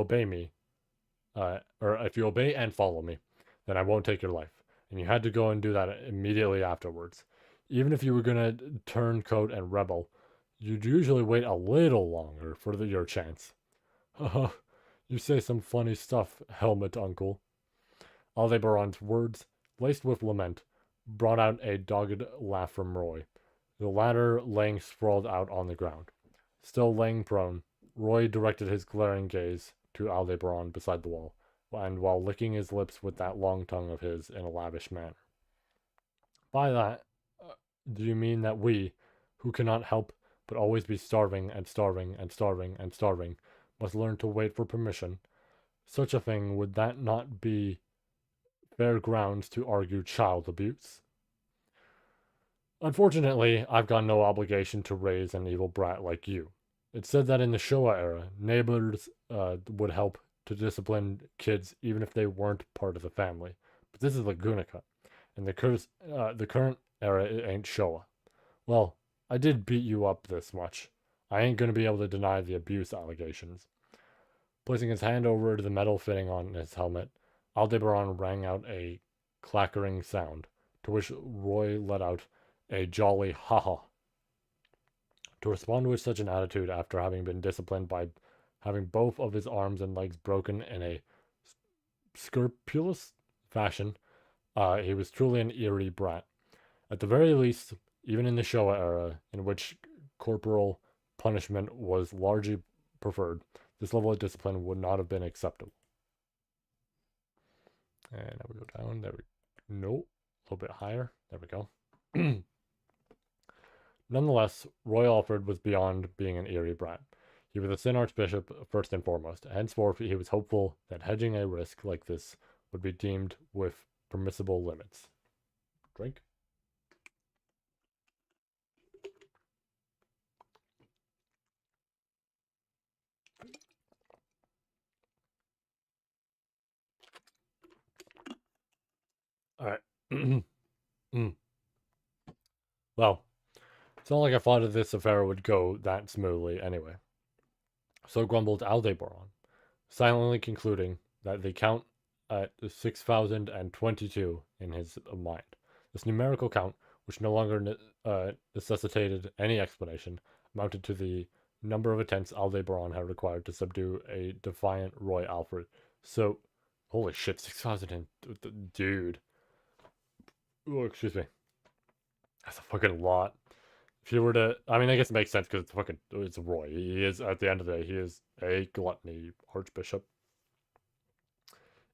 obey and follow me, then I won't take your life. And you had to go and do that immediately afterwards. Even if you were gonna turn coat and rebel, you'd usually wait a little longer for your chance. Haha, you say some funny stuff, helmet uncle. Aldebaran's words, laced with lament, brought out a dogged laugh from Roy, the latter laying sprawled out on the ground. Still laying prone, Roy directed his glaring gaze to Aldebaran beside the wall, and while licking his lips with that long tongue of his in a lavish manner. By that, do you mean that we, who cannot help but always be starving and starving and starving and starving, must learn to wait for permission? Such a thing, would that not be fair grounds to argue child abuse? Unfortunately, I've got no obligation to raise an evil brat like you. It's said that in the Showa era, neighbors would help to discipline kids even if they weren't part of the family. But this is Lagunica, and the current era it ain't Showa. Well, I did beat you up this much. I ain't gonna be able to deny the abuse allegations. Placing his hand over the metal fitting on his helmet, Aldebaran rang out a clackering sound, to which Roy let out a jolly ha-ha. To respond with such an attitude after having been disciplined by having both of his arms and legs broken in a scrupulous fashion, he was truly an eerie brat. At the very least, even in the Showa era, in which corporal punishment was largely preferred, this level of discipline would not have been acceptable. And now we go down. There we go. Nope. A little bit higher. There we go. Nonetheless, Roy Alfred was beyond being an eerie brat. He was a Sin Archbishop first and foremost. Henceforth, he was hopeful that hedging a risk like this would be deemed with permissible limits. Drink. All right. Well, it's not like I thought that this affair would go that smoothly anyway. So grumbled Aldebaran, silently concluding that the count at 6,022 in his mind. This numerical count, which no longer necessitated any explanation, amounted to the number of attempts Aldebaran had required to subdue a defiant Roy Alfred. So, holy shit, 6,000 dude. Oh, excuse me. That's a fucking lot. If you were to, I mean, I guess it makes sense because it's Roy. He is, at the end of the day, he is a gluttony archbishop.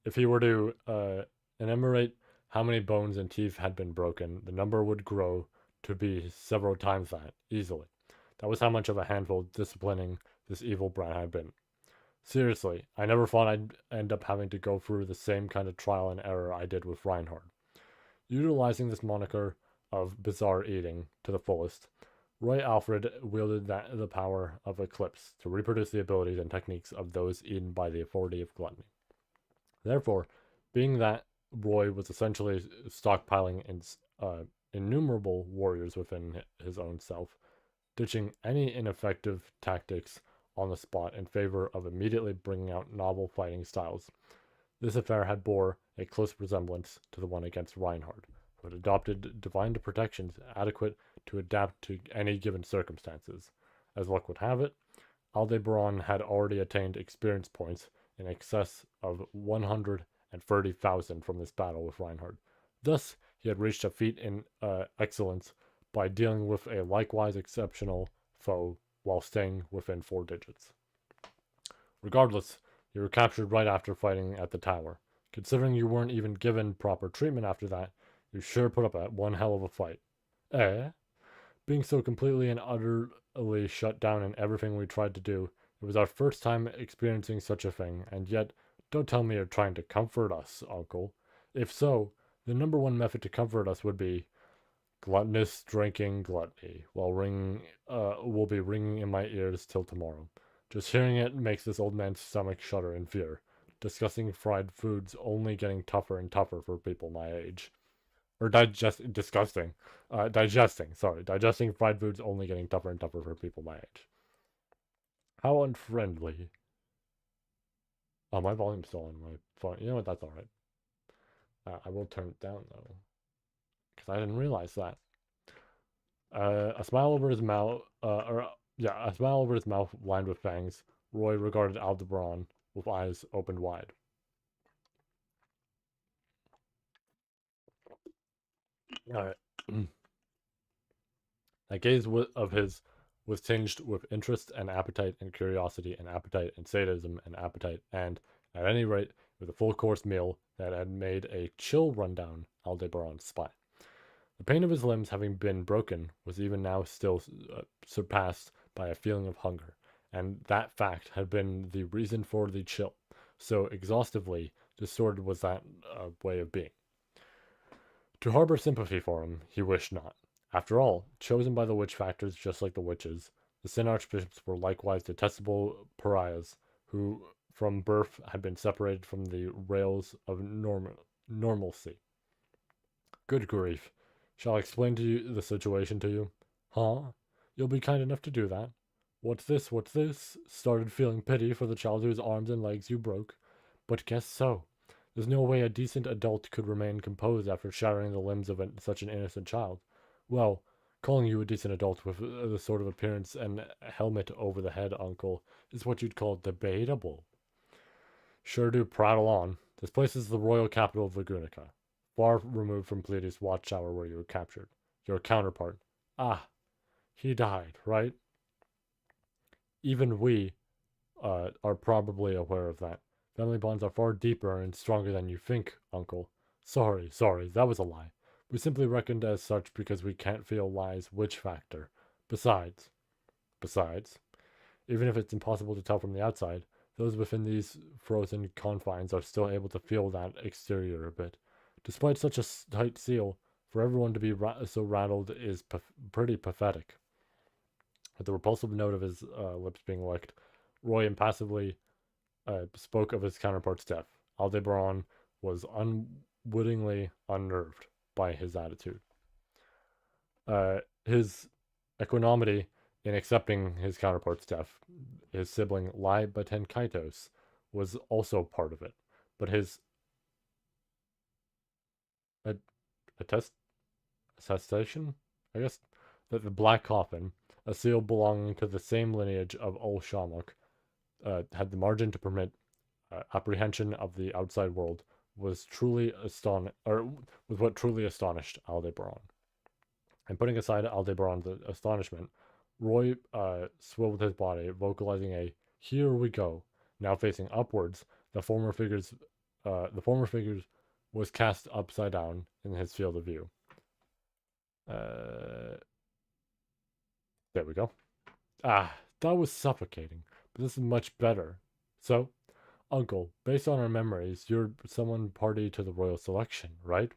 If he were to enumerate how many bones and teeth had been broken, the number would grow to be several times that, easily. That was how much of a handful disciplining this evil brat had been. Seriously, I never thought I'd end up having to go through the same kind of trial and error I did with Reinhard. Utilizing this moniker of bizarre eating to the fullest, Roy Alfred wielded the power of Eclipse to reproduce the abilities and techniques of those eaten by the authority of gluttony. Therefore, being that Roy was essentially stockpiling innumerable warriors within his own self, ditching any ineffective tactics on the spot in favor of immediately bringing out novel fighting styles. This affair had bore a close resemblance to the one against Reinhard, who had adopted divine protections adequate to adapt to any given circumstances. As luck would have it, Aldebaran had already attained experience points in excess of 130,000 from this battle with Reinhard. Thus, he had reached a feat in excellence by dealing with a likewise exceptional foe while staying within 4 digits. Regardless, you were captured right after fighting at the tower. Considering you weren't even given proper treatment after that, you sure put up one hell of a fight. Eh? Being so completely and utterly shut down in everything we tried to do, it was our first time experiencing such a thing, and yet, don't tell me you're trying to comfort us, Uncle. If so, the number one method to comfort us would be gluttonous drinking gluttony, while will be ringing in my ears till tomorrow. Just hearing it makes this old man's stomach shudder in fear. Discussing fried foods only getting tougher and tougher for people my age. Or digesting fried foods only getting tougher and tougher for people my age. How unfriendly. Oh, my volume's still on my phone. You know what? That's alright. I will turn it down, though. Because I didn't realize that. A smile over his mouth, a smile over his mouth lined with fangs. Roy regarded Aldebaran with eyes opened wide. Alright. That gaze of his was tinged with interest and appetite and curiosity and appetite and sadism and appetite and, at any rate, with a full-course meal that had made a chill run down Aldebaran's spine. The pain of his limbs having been broken was even now still surpassed by a feeling of hunger, and that fact had been the reason for the chill. So exhaustively distorted was that way of being. To harbor sympathy for him, he wished not. After all, chosen by the witch factors just like the witches, the Sin Archbishops were likewise detestable pariahs who from birth had been separated from the rails of normalcy. Good grief. Shall I explain to you the situation to you? Huh? You'll be kind enough to do that? What's this? Started feeling pity for the child whose arms and legs you broke. But guess so. There's no way a decent adult could remain composed after shattering the limbs of such an innocent child. Well, calling you a decent adult with the sort of appearance and helmet over the head, Uncle, is what you'd call debatable. Sure do prattle on. This place is the royal capital of Lagunica, far removed from Pleiades' watchtower where you were captured. Your counterpart. Ah, he died, right? Even we are probably aware of that. Family bonds are far deeper and stronger than you think, Uncle. Sorry, that was a lie. We simply reckoned as such because we can't feel lies witch factor. Besides, even if it's impossible to tell from the outside, those within these frozen confines are still able to feel that exterior a bit. Despite such a tight seal, for everyone to be so rattled is pretty pathetic. With the repulsive note of his lips being licked, Roy impassively spoke of his counterpart's death. Aldebaran was unwittingly unnerved by his attitude. His equanimity in accepting his counterpart's death, his sibling Lai Batenkaitos, was also part of it. But his attestation, I guess, that the Black Coffin, a seal belonging to the same lineage of Ul Shamuk, had the margin to permit apprehension of the outside world, was what truly astonished Aldebaran. And putting aside Aldebaran's astonishment, Roy swiveled his body, vocalizing a "Here we go." Now facing upwards, the former figures was cast upside down in his field of view. There we go. Ah, that was suffocating, but this is much better. So, Uncle, based on our memories, you're someone party to the royal selection, right?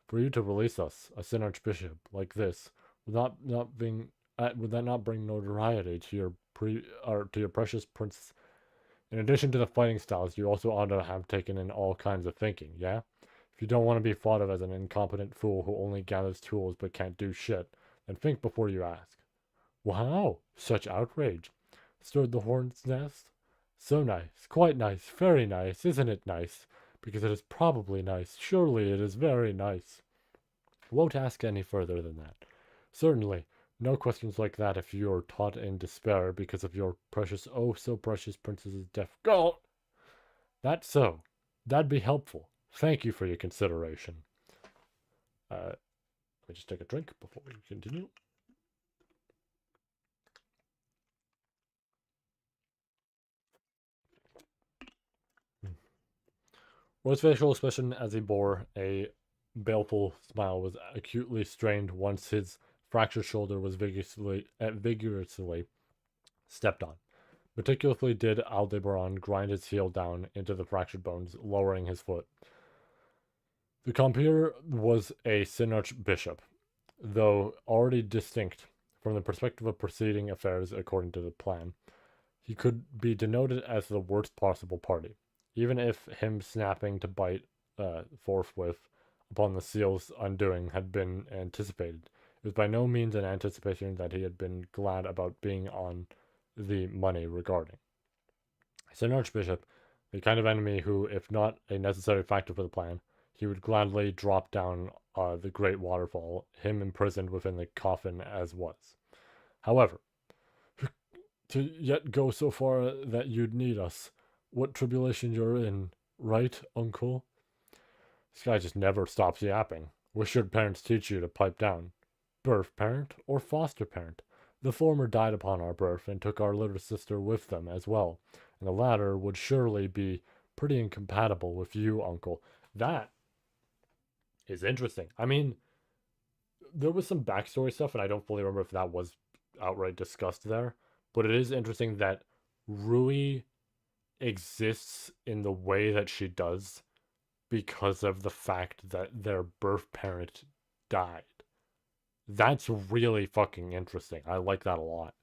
For you to release us, a Sin Archbishop, like this, would that not bring notoriety to your to your precious prince? In addition to the fighting styles, you also ought to have taken in all kinds of thinking, yeah? If you don't want to be thought of as an incompetent fool who only gathers tools but can't do shit, then think before you ask. Wow, such outrage, stirred the hornet's nest. So nice, quite nice, very nice, isn't it nice? Because it is probably nice, surely it is very nice. Won't ask any further than that. Certainly, no questions like that if you're taught in despair because of your precious, oh so precious princess's death. Go! That's so. That'd be helpful. Thank you for your consideration. Let me just take a drink before we continue. Roy's facial expression as he bore a baleful smile was acutely strained once his fractured shoulder was vigorously stepped on. Meticulously did Aldebaran grind his heel down into the fractured bones, lowering his foot. The compeer was a Sin Archbishop, though already distinct from the perspective of proceeding affairs according to the plan. He could be denoted as the worst possible party, even if him snapping to bite forthwith upon the seal's undoing had been anticipated. It was by no means an anticipation that he had been glad about being on the money regarding. Sin Archbishop, the kind of enemy who, if not a necessary factor for the plan, he would gladly drop down the great waterfall, him imprisoned within the coffin as was. However, to yet go so far that you'd need us, what tribulation you're in, right, uncle? This guy just never stops yapping. What should parents teach you to pipe down? Birth parent or foster parent? The former died upon our birth and took our little sister with them as well, and the latter would surely be pretty incompatible with you, uncle. That is interesting. I mean, there was some backstory stuff, and I don't fully remember if that was outright discussed there, but it is interesting that Rui exists in the way that she does because of the fact that their birth parent died. That's really fucking interesting. I like that a lot.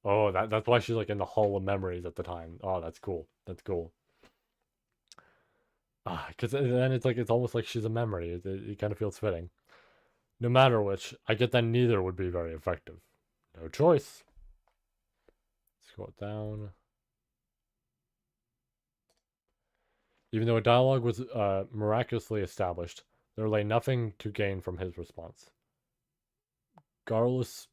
Oh, that's why she's like in the Hall of Memories at the time. Oh, that's cool. That's cool. Because then it's like it's almost like she's a memory. It kind of feels fitting. No matter which, I get that neither would be very effective. No choice. Scroll it down. Even though a dialogue was miraculously established, there lay nothing to gain from his response. Garrulous,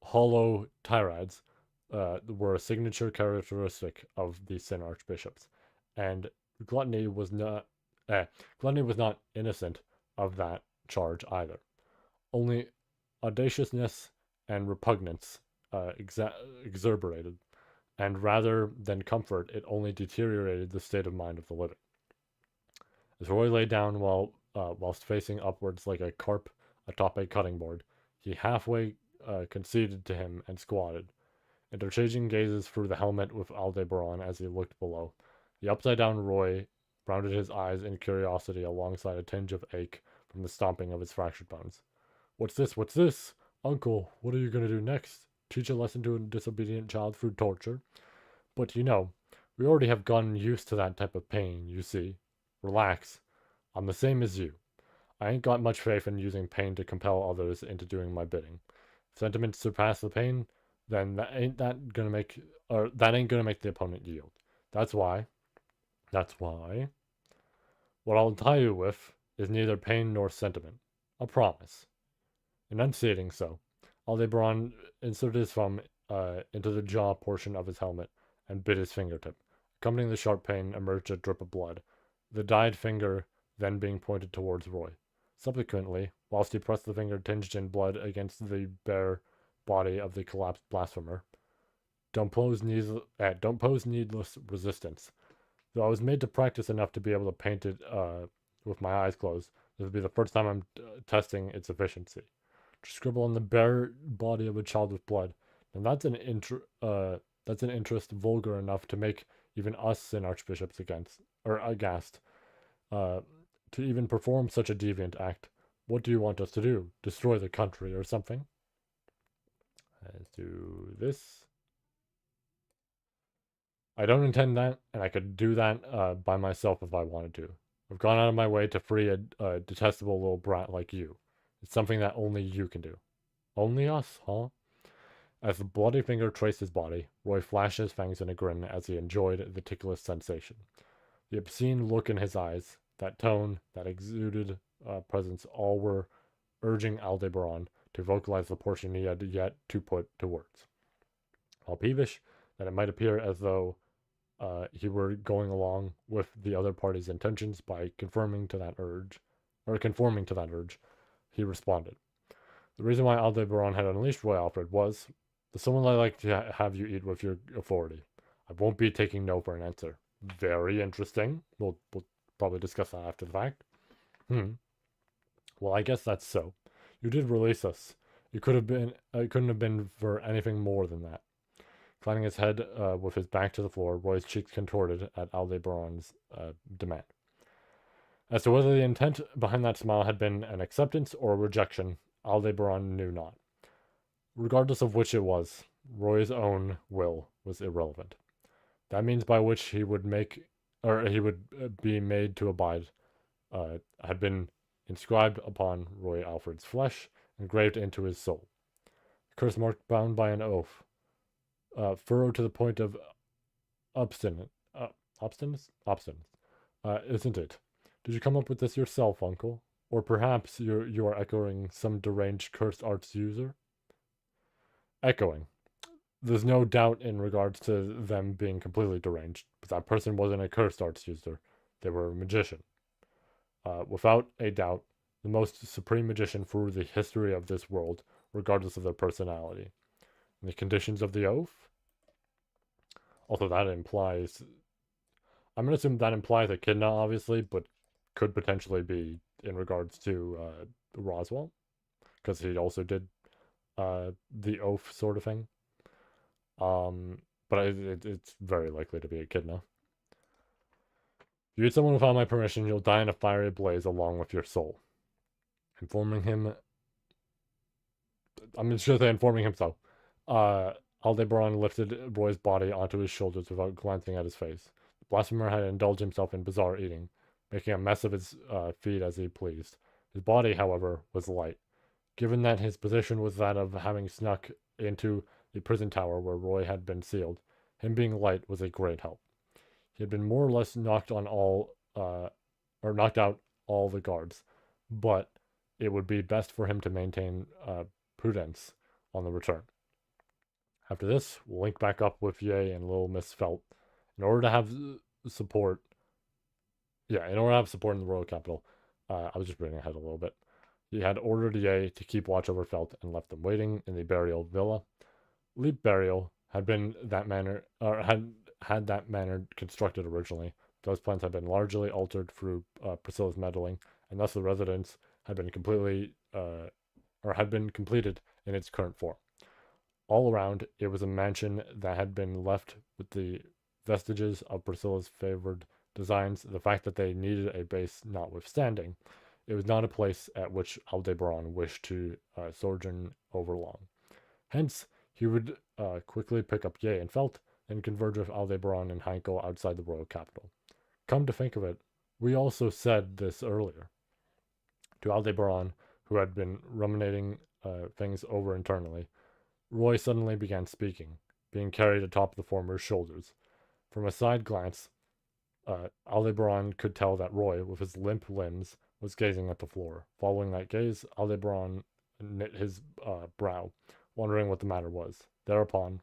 hollow tirades were a signature characteristic of the Sin Archbishops, and gluttony was not innocent of that charge either. Only audaciousness and repugnance exasperated, and rather than comfort, it only deteriorated the state of mind of the living. As Roy lay down whilst facing upwards like a carp atop a cutting board, he halfway conceded to him and squatted, interchanging gazes through the helmet with Aldebaran as he looked below. The upside-down Roy rounded his eyes in curiosity alongside a tinge of ache from the stomping of his fractured bones. What's this? What's this? Uncle, what are you going to do next? Teach a lesson to a disobedient child through torture? But you know, we already have gotten used to that type of pain, you see. Relax. I'm the same as you. I ain't got much faith in using pain to compel others into doing my bidding. If sentiments surpass the pain, then that ain't gonna make the opponent yield. That's why what I'll tie you with is neither pain nor sentiment. A promise. Enunciating so, Aldebaran inserted his thumb into the jaw portion of his helmet and bit his fingertip. Accompanying the sharp pain emerged a drip of blood, the dyed finger then being pointed towards Roy. Subsequently, whilst he pressed the finger tinged in blood against the bare body of the collapsed blasphemer, don't pose needless resistance. Though I was made to practice enough to be able to paint it with my eyes closed, this will be the first time I'm testing its efficiency. To scribble on the bare body of a child with blood, and that's an interest vulgar enough to make even us and archbishops aghast. To even perform such a deviant act. What do you want us to do? Destroy the country or something? Let's do this. I don't intend that, and I could do that by myself if I wanted to. I've gone out of my way to free a detestable little brat like you. It's something that only you can do. Only us, huh? As the bloody finger traced his body, Roy flashed his fangs in a grin as he enjoyed the ticklish sensation. The obscene look in his eyes, that tone, that exuded presence, all were urging Aldebaran to vocalize the portion he had yet to put to words. While peevish that it might appear as though he were going along with the other party's intentions by conforming to that urge, he responded. The reason why Aldebaran had unleashed Roy Alfred was, the someone I like to have you eat with your authority. I won't be taking no for an answer. Very interesting. We'll probably discuss that after the fact. Well, I guess that's so. You did release us. It couldn't have been for anything more than that. Inclining his head with his back to the floor, Roy's cheeks contorted at Aldebaran's demand. As to whether the intent behind that smile had been an acceptance or a rejection, Aldebaran knew not. Regardless of which it was, Roy's own will was irrelevant. That means by which he would be made to abide, had been inscribed upon Roy Alfred's flesh, engraved into his soul. A curse mark bound by an oath, furrowed to the point of obstinance, isn't it? Did you come up with this yourself, uncle? Or perhaps you are echoing some deranged cursed arts user? Echoing. There's no doubt in regards to them being completely deranged, but that person wasn't a cursed arts user. They were a magician. Without a doubt, the most supreme magician through the history of this world, regardless of their personality. And the conditions of the oath? Also, that implies... I'm going to assume that implies Echidna, obviously, but could potentially be in regards to Roswell, because he also did the oath sort of thing. But it's very likely to be Echidna. If you eat someone without my permission, you'll die in a fiery blaze along with your soul. Informing him... I'm just going to say informing him so. Aldebaran lifted Roy's body onto his shoulders without glancing at his face. The blasphemer had indulged himself in bizarre eating, making a mess of his feet as he pleased. His body, however, was light. Given that his position was that of having snuck into the prison tower where Roy had been sealed, him being light was a great help. He had been more or less knocked out all the guards, but it would be best for him to maintain prudence on the return. After this, we'll link back up with Ye and Little Miss Felt. In order to have support in the royal capital, I was just reading ahead a little bit. He had ordered Ye to keep watch over Felt and left them waiting in the burial villa. Leap Burial had been that manner, or had that manor constructed originally. Those plans had been largely altered through Priscilla's meddling, and thus the residence had been completed in its current form. All around, it was a mansion that had been left with the vestiges of Priscilla's favored designs, the fact that they needed a base notwithstanding. It was not a place at which Aldebaran wished to sojourn overlong. Hence, he would quickly pick up Ye and Felt, and converge with Aldebaran and Heinkel outside the royal capital. Come to think of it, we also said this earlier. To Aldebaran, who had been ruminating things over internally, Roy suddenly began speaking, being carried atop the former's shoulders. From a side glance, Aldebaran could tell that Roy, with his limp limbs, was gazing at the floor. Following that gaze, Aldebaran knit his brow, wondering what the matter was. Thereupon,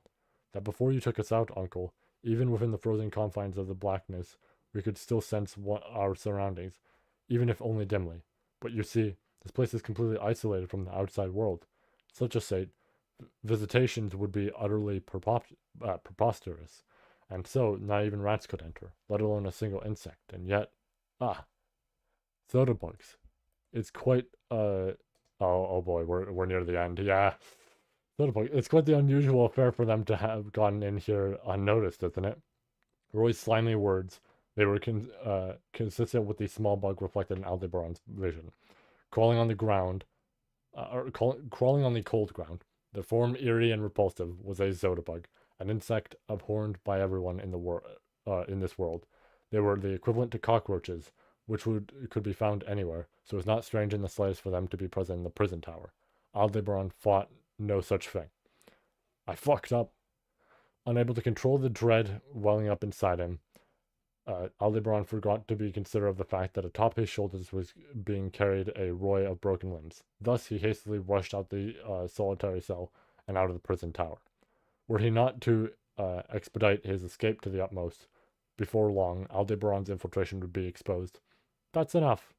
that before you took us out, uncle, even within the frozen confines of the blackness, we could still sense our surroundings, even if only dimly. But you see, this place is completely isolated from the outside world. In such a state, visitations would be utterly preposterous, and so not even rats could enter, let alone a single insect. And yet, soda bugs. It's quite oh boy, we're near the end. Yeah, soda bug. It's quite the unusual affair for them to have gotten in here unnoticed, isn't it? Roy's slimy words, they were consistent with the small bug reflected in Aldebaran's vision. Crawling on the ground, crawling on the cold ground, the form eerie and repulsive was a Zodabug, an insect abhorred by everyone in this world. They were the equivalent to cockroaches, which could be found anywhere, so it was not strange in the slightest for them to be present in the prison tower. Aldebaran fought no such thing. I fucked up. Unable to control the dread welling up inside him, Aldebaran forgot to be considerate of the fact that atop his shoulders was being carried a Roy of broken limbs. Thus, he hastily rushed out the solitary cell and out of the prison tower. Were he not to expedite his escape to the utmost, before long, Aldebaran's infiltration would be exposed. That's enough.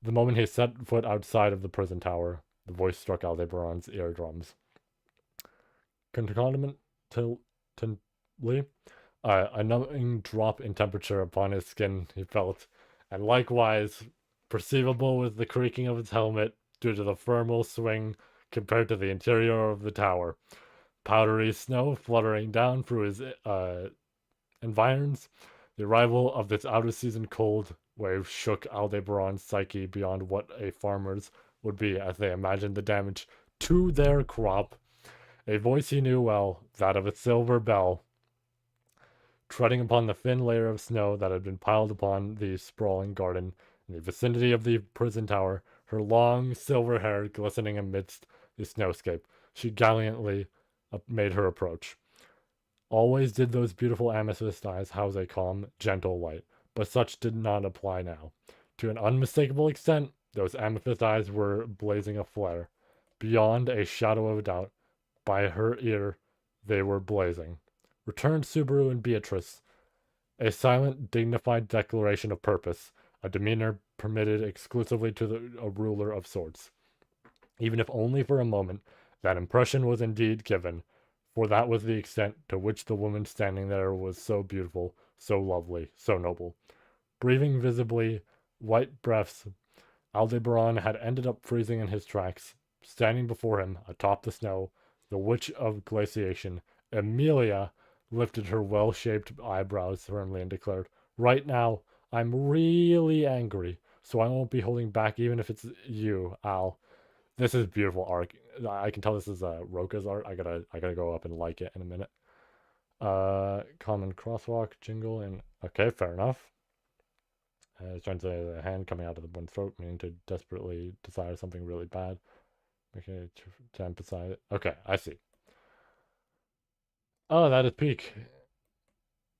The moment he set foot outside of the prison tower, the voice struck Aldebaran's eardrums. Concomitantly, a numbing drop in temperature upon his skin he felt, and likewise perceivable was the creaking of his helmet due to the thermal swing compared to the interior of the tower. Powdery snow fluttering down through his environs. The arrival of this out-of-season cold wave shook Aldebaran's psyche beyond what a farmer's would be as they imagined the damage to their crop. A voice he knew well, that of a silver bell, treading upon the thin layer of snow that had been piled upon the sprawling garden in the vicinity of the prison tower, her long silver hair glistening amidst the snowscape, she gallantly made her approach. Always did those beautiful amethyst eyes house a calm, gentle light, but such did not apply now. To an unmistakable extent, those amethyst eyes were blazing a flare. Beyond a shadow of doubt, by her ear, they were blazing. Returned Subaru and Beatrice. A silent, dignified declaration of purpose, a demeanor permitted exclusively to a ruler of sorts. Even if only for a moment, that impression was indeed given, for that was the extent to which the woman standing there was so beautiful, so lovely, so noble. Breathing visibly white breaths, Aldebaran had ended up freezing in his tracks. Standing before him, atop the snow, the witch of glaciation, Emilia, lifted her well-shaped eyebrows firmly and declared, "Right now, I'm really angry, so I won't be holding back even if it's you, Al." This is beautiful art. I can tell this is Roka's art. I gotta go up and like it in a minute. Common crosswalk, jingle, and okay, fair enough. It's trying to say the hand coming out of the one's throat, meaning to desperately desire something really bad. Okay, to emphasize it. Okay, I see. Oh, that is peak.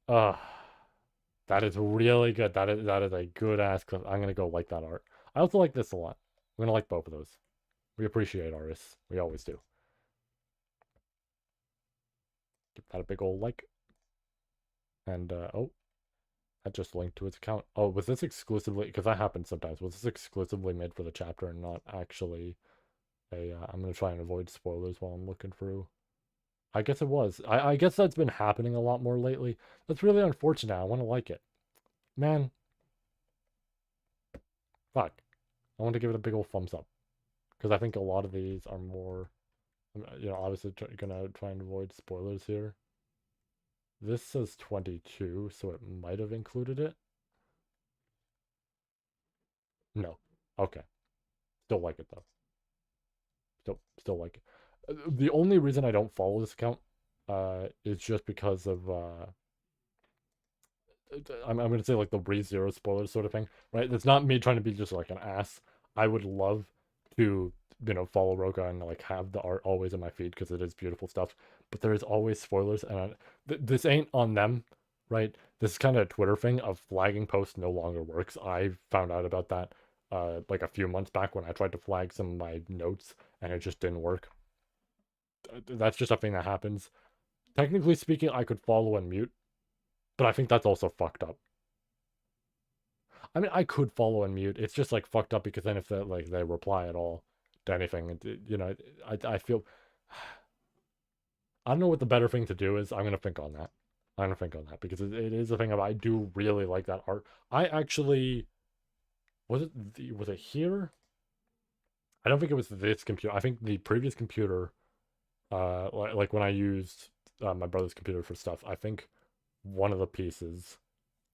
That is really good. That is a good ass clip. I'm gonna go like that art. I also like this a lot. I'm gonna like both of those. We appreciate artists. We always do. Give that a big old like. And oh, that just linked to its account. Oh, was this exclusively, because that happens sometimes, was this exclusively made for the chapter and not actually a, I'm gonna try and avoid spoilers while I'm looking through. I guess it was. I guess that's been happening a lot more lately. That's really unfortunate. I want to like it. Man, fuck. I want to give it a big old thumbs up. Because I think a lot of these are more, obviously gonna try and avoid spoilers here. This says 22, so it might have included it. No. Okay. Still like it though. Still like it. The only reason I don't follow this account is just because of I'm gonna say like the ReZero spoilers sort of thing, right? It's not me trying to be just like an ass. I would love to, follow Roka and like have the art always in my feed because it is beautiful stuff. But there is always spoilers, and this ain't on them, right? This is kind of a Twitter thing of flagging posts no longer works. I found out about that like a few months back when I tried to flag some of my notes and it just didn't work. That's just something that happens. Technically speaking, I could follow and mute, but I think that's also fucked up. I mean, I could follow and mute. It's just like fucked up because then if they reply at all to anything, I feel I don't know what the better thing to do is. I'm gonna think on that. I'm gonna think on that because it is a thing of I do really like that art. I actually was it here? I don't think it was this computer. I think the previous computer, like when I used my brother's computer for stuff. I think one of the pieces.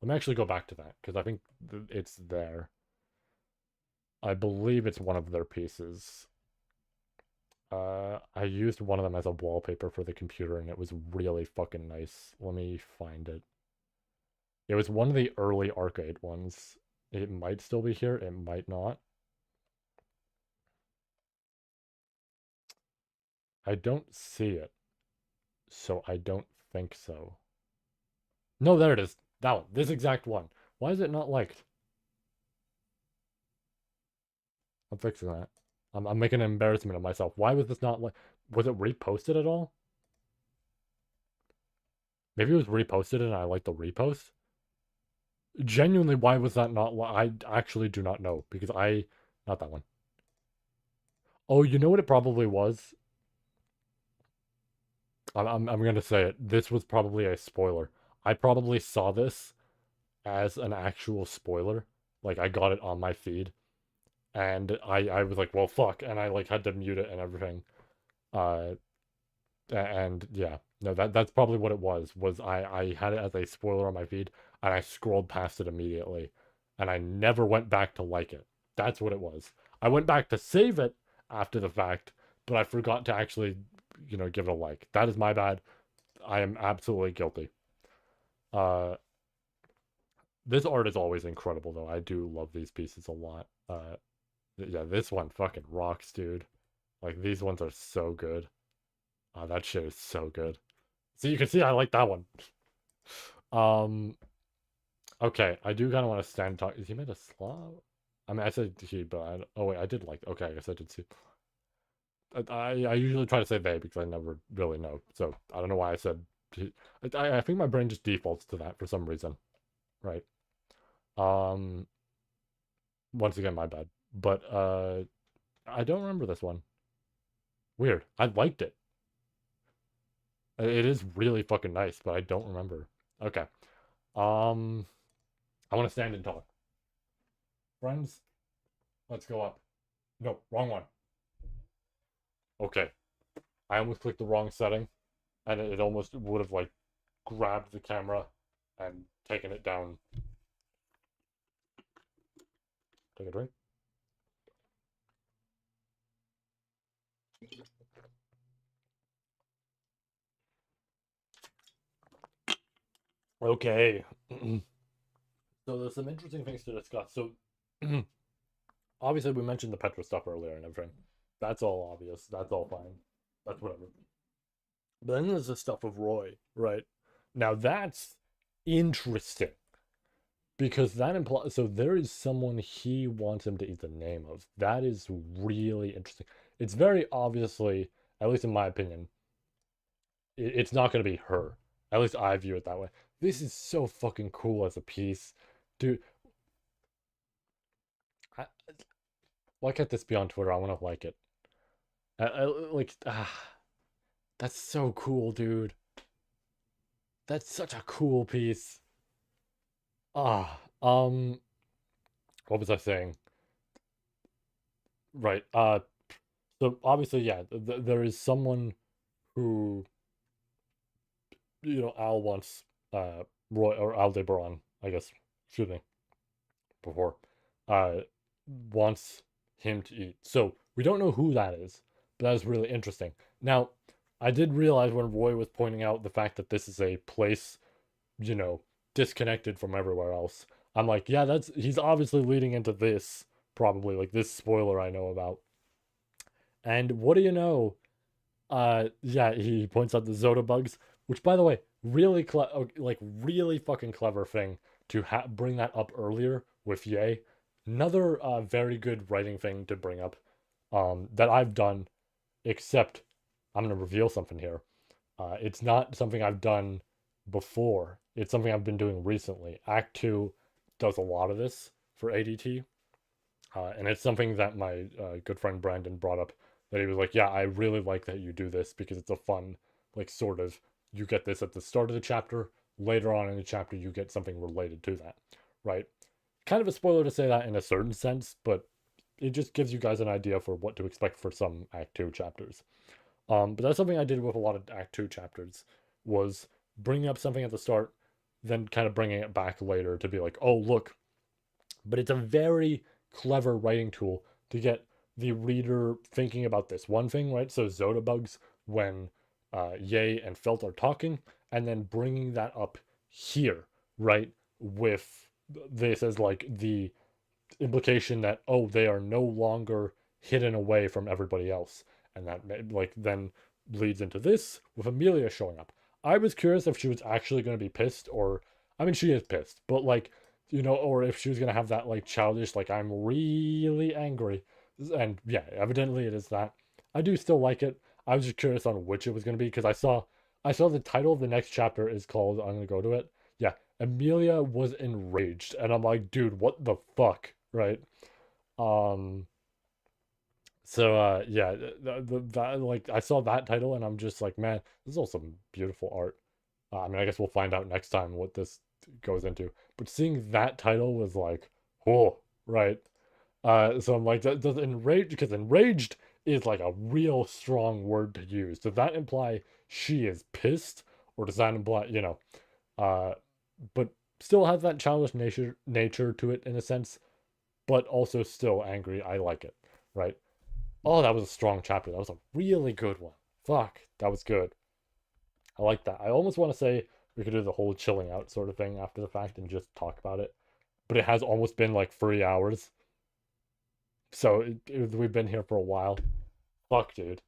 Let me actually go back to that because I think it's there. I believe it's one of their pieces. I used one of them as a wallpaper for the computer and it was really fucking nice. Let me find it. It was one of the early arcade ones. It might still be here, it might not. I don't see it, so I don't think so. No, there it is. That one. This exact one. Why is it not liked? I'm fixing that. I'm making an embarrassment of myself. Why was this not like... Was it reposted at all? Maybe it was reposted and I like the repost? Genuinely, why was that not... I actually do not know, because I... Not that one. Oh, you know what it probably was? I'm gonna say it. This was probably a spoiler. I probably saw this as an actual spoiler. Like, I got it on my feed. And I was like, well, fuck. And I, like, had to mute it and everything. And yeah. No, that's probably what it was I had it as a spoiler on my feed, and I scrolled past it immediately. And I never went back to like it. That's what it was. I went back to save it after the fact, but I forgot to actually, give it a like. That is my bad. I am absolutely guilty. Uh, this art is always incredible, though. I do love these pieces a lot. Yeah, this one fucking rocks, dude. Like, these ones are so good. That shit is so good. So you can see I like that one. Okay, I do kind of want to stand and talk. Is he made a Slav? I mean, I said he, but oh wait, I did like. Okay, I guess I did see. I usually try to say they because I never really know. So I don't know why I said he. I think my brain just defaults to that for some reason, right? Um, Once again, my bad. But I don't remember this one. Weird. I liked it. It is really fucking nice, but I don't remember. Okay. I want to stand and talk. Friends, let's go up. No, wrong one. Okay. I almost clicked the wrong setting, and it almost would have, like, grabbed the camera and taken it down. Take a drink. Okay. So there's some interesting things to discuss. So obviously we mentioned the Petra stuff earlier and everything. That's all obvious. That's all fine. That's whatever. But then there's the stuff of Roy, right? Now that's interesting because that implies so there is someone he wants him to eat the name of. That is really interesting. It's very obviously, at least in my opinion, it's not going to be her. At least I view it that way. This is so fucking cool as a piece, dude. I, why can't this be on Twitter? I want to like it. That's so cool, dude. That's such a cool piece. Ah, what was I saying? Right. So obviously, yeah, there is someone who, Al wants, Roy or Aldebaran, I guess, excuse me, before, uh, wants him to eat. So we don't know who that is, but that is really interesting. Now, I did realize when Roy was pointing out the fact that this is a place, disconnected from everywhere else. I'm like, yeah, he's obviously leading into this, probably, like this spoiler I know about. And what do you know? Yeah, he points out the Zoda bugs, which, by the way, really fucking clever thing to bring that up earlier with Ye. Another very good writing thing to bring up, that I've done, except I'm gonna reveal something here. It's not something I've done before. It's something I've been doing recently. Act 2 does a lot of this for ADT. And it's something that my good friend Brandon brought up, that he was like, yeah, I really like that you do this because it's a fun, like, sort of, you get this at the start of the chapter, later on in the chapter, you get something related to that, right? Kind of a spoiler to say that in a certain sense, but it just gives you guys an idea for what to expect for some Act 2 chapters. But that's something I did with a lot of Act 2 chapters, was bringing up something at the start, then kind of bringing it back later to be like, oh, look. But it's a very clever writing tool to get the reader thinking about this one thing, right? So Zodabugs, when Ye and Felt are talking, and then bringing that up here, right? With this as like the implication that, oh, they are no longer hidden away from everybody else. And that like then leads into this with Amelia showing up. I was curious if she was actually going to be pissed, or I mean, she is pissed, but like, or if she was going to have that like childish, like, I'm really angry. And yeah, evidently it is that. I do still like it. I was just curious on which it was going to be because I saw the title of the next chapter is called, I'm going to go to it. Yeah, Amelia was enraged, and I'm like, dude, what the fuck, right? Um, so yeah, that like I saw that title and I'm just like, man, this is all some beautiful art. I mean, I guess we'll find out next time what this goes into. But seeing that title was like, oh, right. So I'm like, does enraged, because enraged is like a real strong word to use. Does that imply she is pissed, or does that imply, uh, but still has that childish nature to it in a sense, but also still angry. I like it, right? Oh, that was a strong chapter. That was a really good one. Fuck, that was good. I like that. I almost want to say we could do the whole chilling out sort of thing after the fact and just talk about it. But it has almost been like 3 hours. So we've been here for a while. Fuck, dude.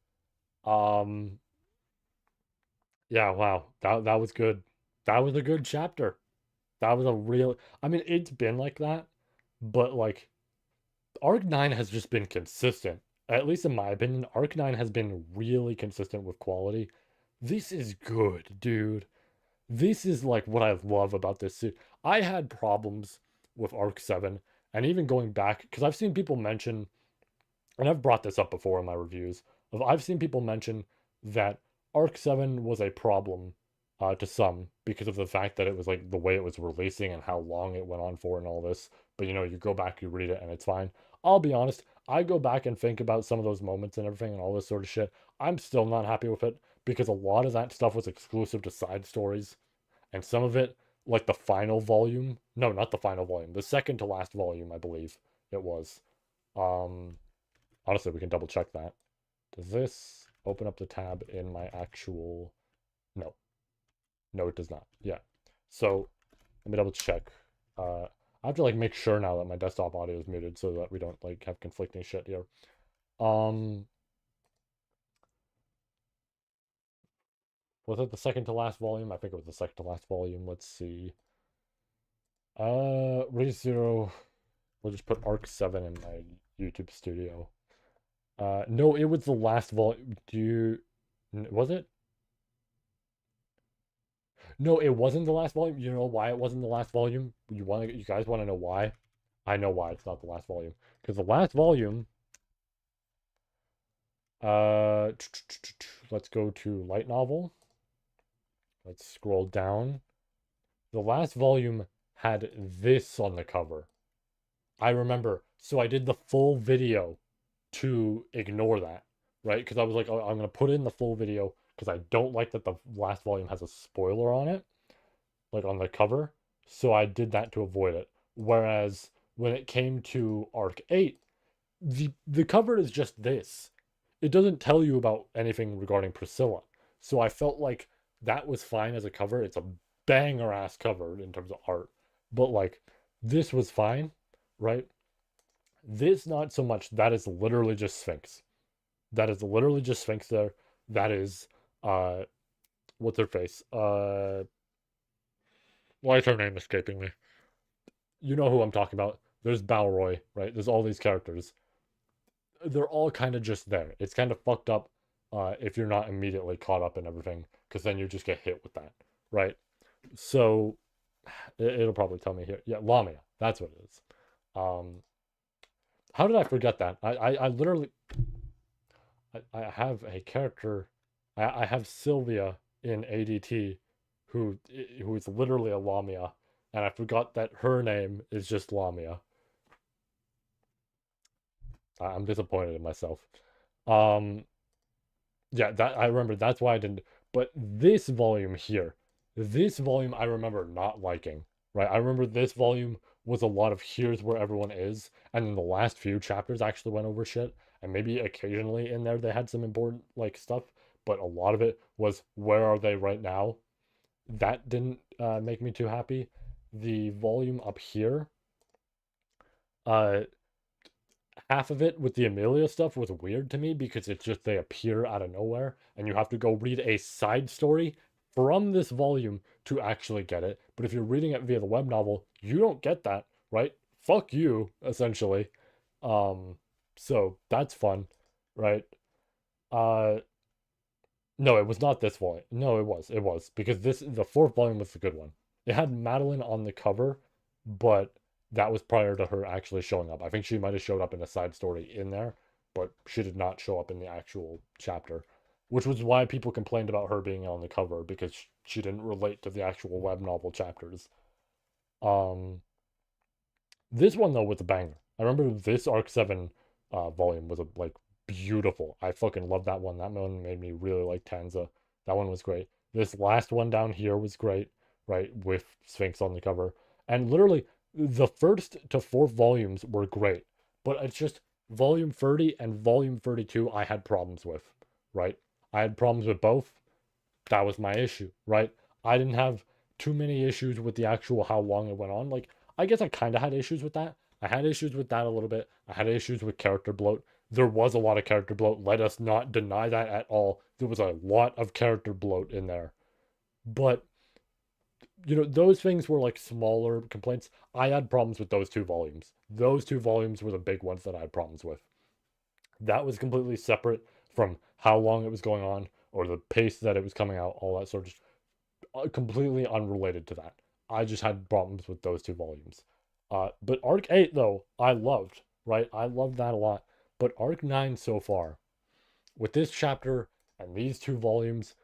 Um, yeah, wow. That was good. That was a good chapter. That was a real. I mean, it's been like that, but like Arc 9 has just been consistent. At least in my opinion, Arc 9 has been really consistent with quality. This is good, dude. This is like what I love about this suit. I had problems with Arc 7, and even going back, because I've seen people mention, and I've brought this up before in my reviews, I've seen people mention that Arc 7 was a problem to some because of the fact that it was like the way it was releasing and how long it went on for and all this. But you go back, you read it, and it's fine. I'll be honest, I go back and think about some of those moments and everything and all this sort of shit. I'm still not happy with it because a lot of that stuff was exclusive to side stories, and some of it, like the final volume, no, not the final volume, the second to last volume, I believe it was. Um, Honestly, we can double check that. Does this open up the tab in my actual... No. No, it does not. Yeah. So, let me double check. I have to, like, make sure now that my desktop audio is muted so that we don't, like, have conflicting shit here. Was it the second to last volume? I think it was the second to last volume. Let's see. ReZero. We'll just put Arc 7 in my YouTube studio. No, it was the last volume. Was it? No, it wasn't the last volume. You know why it wasn't the last volume? You guys want to know why? I know why it's not the last volume. Because the last volume, uh, let's go to light novel. Let's scroll down. The last volume had this on the cover. I remember. So I did the full video to ignore that, right? Because I was like, oh, I'm gonna put in the full video because I don't like that the last volume has a spoiler on it, like on the cover. So I did that to avoid it. Whereas when it came to Arc 8, the cover is just this. It doesn't tell you about anything regarding Priscilla. So I felt like that was fine as a cover. It's a banger ass cover in terms of art. But like this was fine, right? This not so much. That is literally just Sphinx. That is literally just Sphinx there. That is what's her face? Why is her name escaping me? You know who I'm talking about. There's Balroy, right? There's all these characters. They're all kind of just there. It's kind of fucked up if you're not immediately caught up in everything, because then you just get hit with that, right? So it'll probably tell me here. Yeah, Lamia. That's what it is. How did I forget that? I literally I have a character. I have Sylvia in ADT, who is literally a Lamia, and I forgot that her name is just Lamia. I'm disappointed in myself. Um, yeah, that I remember. That's why I didn't. But this volume here, This volume I remember not liking, right? I remember this volume was a lot of here's where everyone is, and then the last few chapters actually went over shit, and maybe occasionally in there they had some important like stuff, but a lot of it was where are they right now? That didn't make me too happy. The volume up here, uh, half of it with the Amelia stuff was weird to me because it's just they appear out of nowhere and you have to go read a side story from this volume to actually get it. But if you're reading it via the web novel, you don't get that, right? Fuck you, essentially. Um, so that's fun, right? Uh, no, it was not this volume. No, it was because the fourth volume was the good one. It had Madeline on the cover, but that was prior to her actually showing up. I think she might have showed up in a side story in there, but she did not show up in the actual chapter, which was why people complained about her being on the cover because she didn't relate to the actual web novel chapters. Um, this one though was a banger. I remember this Arc 7 volume was like beautiful. I fucking love that one. That one made me really like Tanza. That one was great. This last one down here was great, right? With Sphinx on the cover. And literally the first to fourth volumes were great. But it's just volume 30 and volume 32 I had problems with, right? I had problems with both. That was my issue, right? I didn't have too many issues with the actual how long it went on. Like, I guess I kind of had issues with that. I had issues with that a little bit. I had issues with character bloat. There was a lot of character bloat. Let us not deny that at all. There was a lot of character bloat in there. But, those things were like smaller complaints. I had problems with those two volumes. Those two volumes were the big ones that I had problems with. That was completely separate from how long it was going on or the pace that it was coming out, all that sort of completely unrelated to that. I just had problems with those two volumes. But Arc 8, though, I loved, right? I loved that a lot. But Arc 9 so far, with this chapter and these two volumes,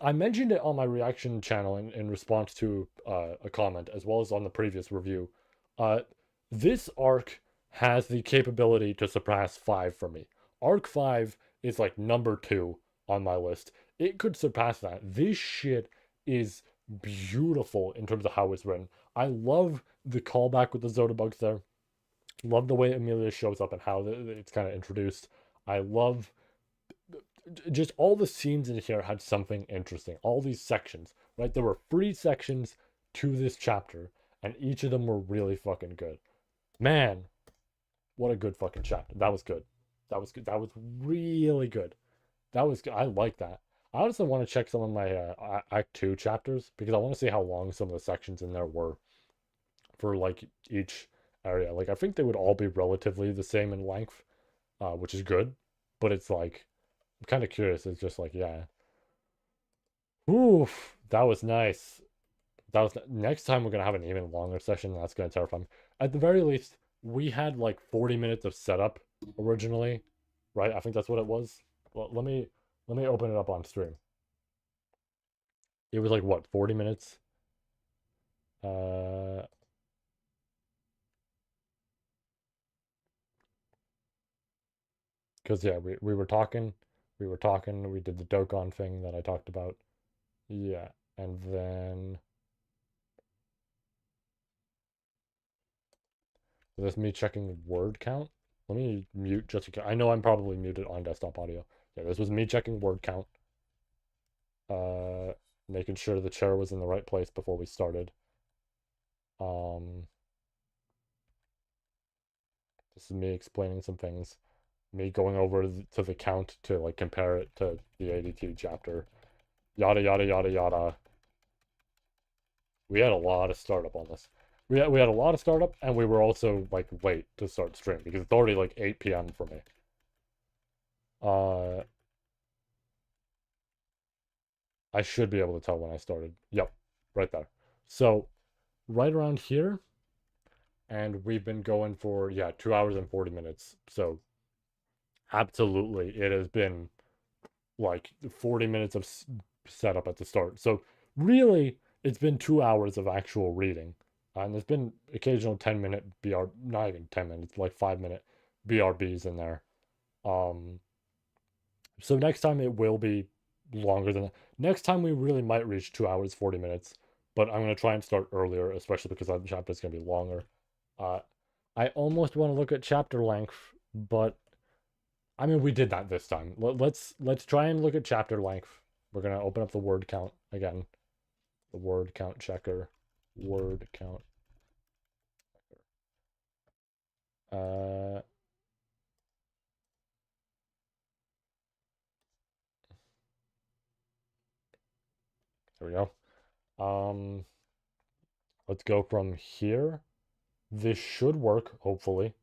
I mentioned it on my reaction channel in response to a comment, as well as on the previous review. Uh, this arc has the capability to surpass 5 for me. Arc 5 is like number 2 on my list. It could surpass that. This shit is beautiful in terms of how it's written. I love the callback with the Zodabugs there. Love the way Amelia shows up and how it's kind of introduced. I love just all the scenes in here had something interesting. All these sections, right? There were 3 sections to this chapter, and each of them were really fucking good. Man, what a good fucking chapter. That was good. That was good. That was really good. That was good. I like that. I also want to check some of my Act 2 chapters because I want to see how long some of the sections in there were for like each area. Like I think they would all be relatively the same in length, which is good. But it's like I'm kind of curious. It's just like, yeah. Oof, that was nice. That was next time we're gonna have an even longer session. That's gonna terrify me. At the very least, we had like 40 minutes of setup originally, right? I think that's what it was. Well, let me open it up on stream. It was like what, 40 minutes? Uh, because yeah, we were talking, we did the Dokkan thing that I talked about. Yeah, and then is this me checking word count? Let me mute just because I know I'm probably muted on desktop audio. Yeah, this was me checking word count. Uh, Making sure the chair was in the right place before we started. Um, this is me explaining some things. Me going over to the count to like compare it to the ADT chapter. Yada yada yada yada. We had a lot of startup on this. We had a lot of startup, and we were also like late to start stream because it's already like 8 p.m. for me. I should be able to tell when I started. Yep, right there. So right around here, and we've been going for, yeah, 2 hours and 40 minutes. So absolutely, it has been like 40 minutes of setup at the start. So really, it's been 2 hours of actual reading. And there's been occasional 10-minute BR, not even 10 minutes, like 5-minute BRBs in there. So next time it will be longer than that. Next time we really might reach 2 hours 40 minutes, but I'm gonna try and start earlier, especially because that chapter is gonna be longer. Uh, I almost want to look at chapter length, but I mean we did that this time. Let's try and look at chapter length. We're gonna open up the word count again. The word count checker. Word count. Uh, there we go. Let's go from here. This should work, hopefully.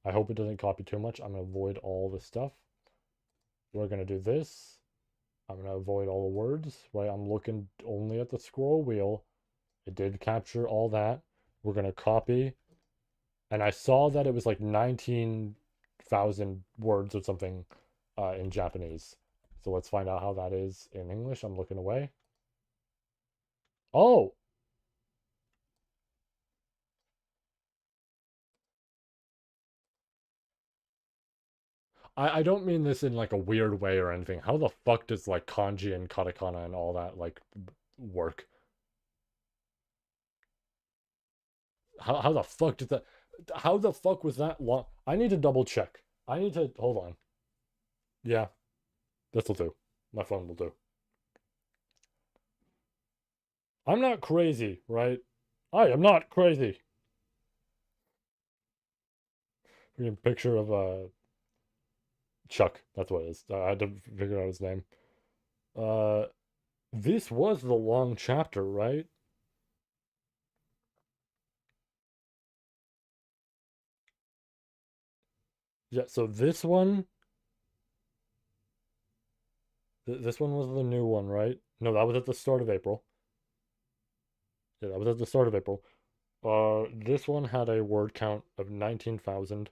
I hope it doesn't copy too much. I'm gonna avoid all the stuff. We're gonna do this. I'm gonna avoid all the words, right? I'm looking only at the scroll wheel. It did capture all that. We're gonna copy. And I saw that it was like 19,000 words or something in Japanese. So let's find out how that is in English. I'm looking away. Oh! I don't mean this in like a weird way or anything. How the fuck does like kanji and katakana and all that like work? How the fuck did that? How the fuck was that long? I need to double check. I need to hold on. Yeah, this'll do. My phone will do. I'm not crazy, right? I am not crazy. Freaking picture of Chuck. That's what it is. I had to figure out his name. Uh, this was the long chapter, right? Yeah. So this one, this one was the new one, right? No, that was at the start of April. Yeah, that was at the start of April. This one had a word count of 19,000.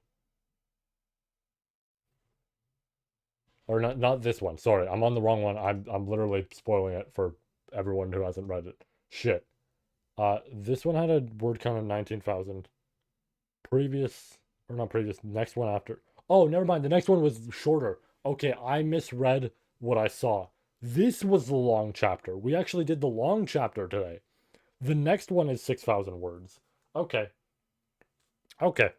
Or not this one. Sorry, I'm on the wrong one. I'm literally spoiling it for everyone who hasn't read it. Shit. This one had a word count of 19,000. Previous or not previous, next one after. Oh, never mind. The next one was shorter. Okay, I misread what I saw. This was the long chapter. We actually did the long chapter today. The next one is 6,000 words. Okay. Okay.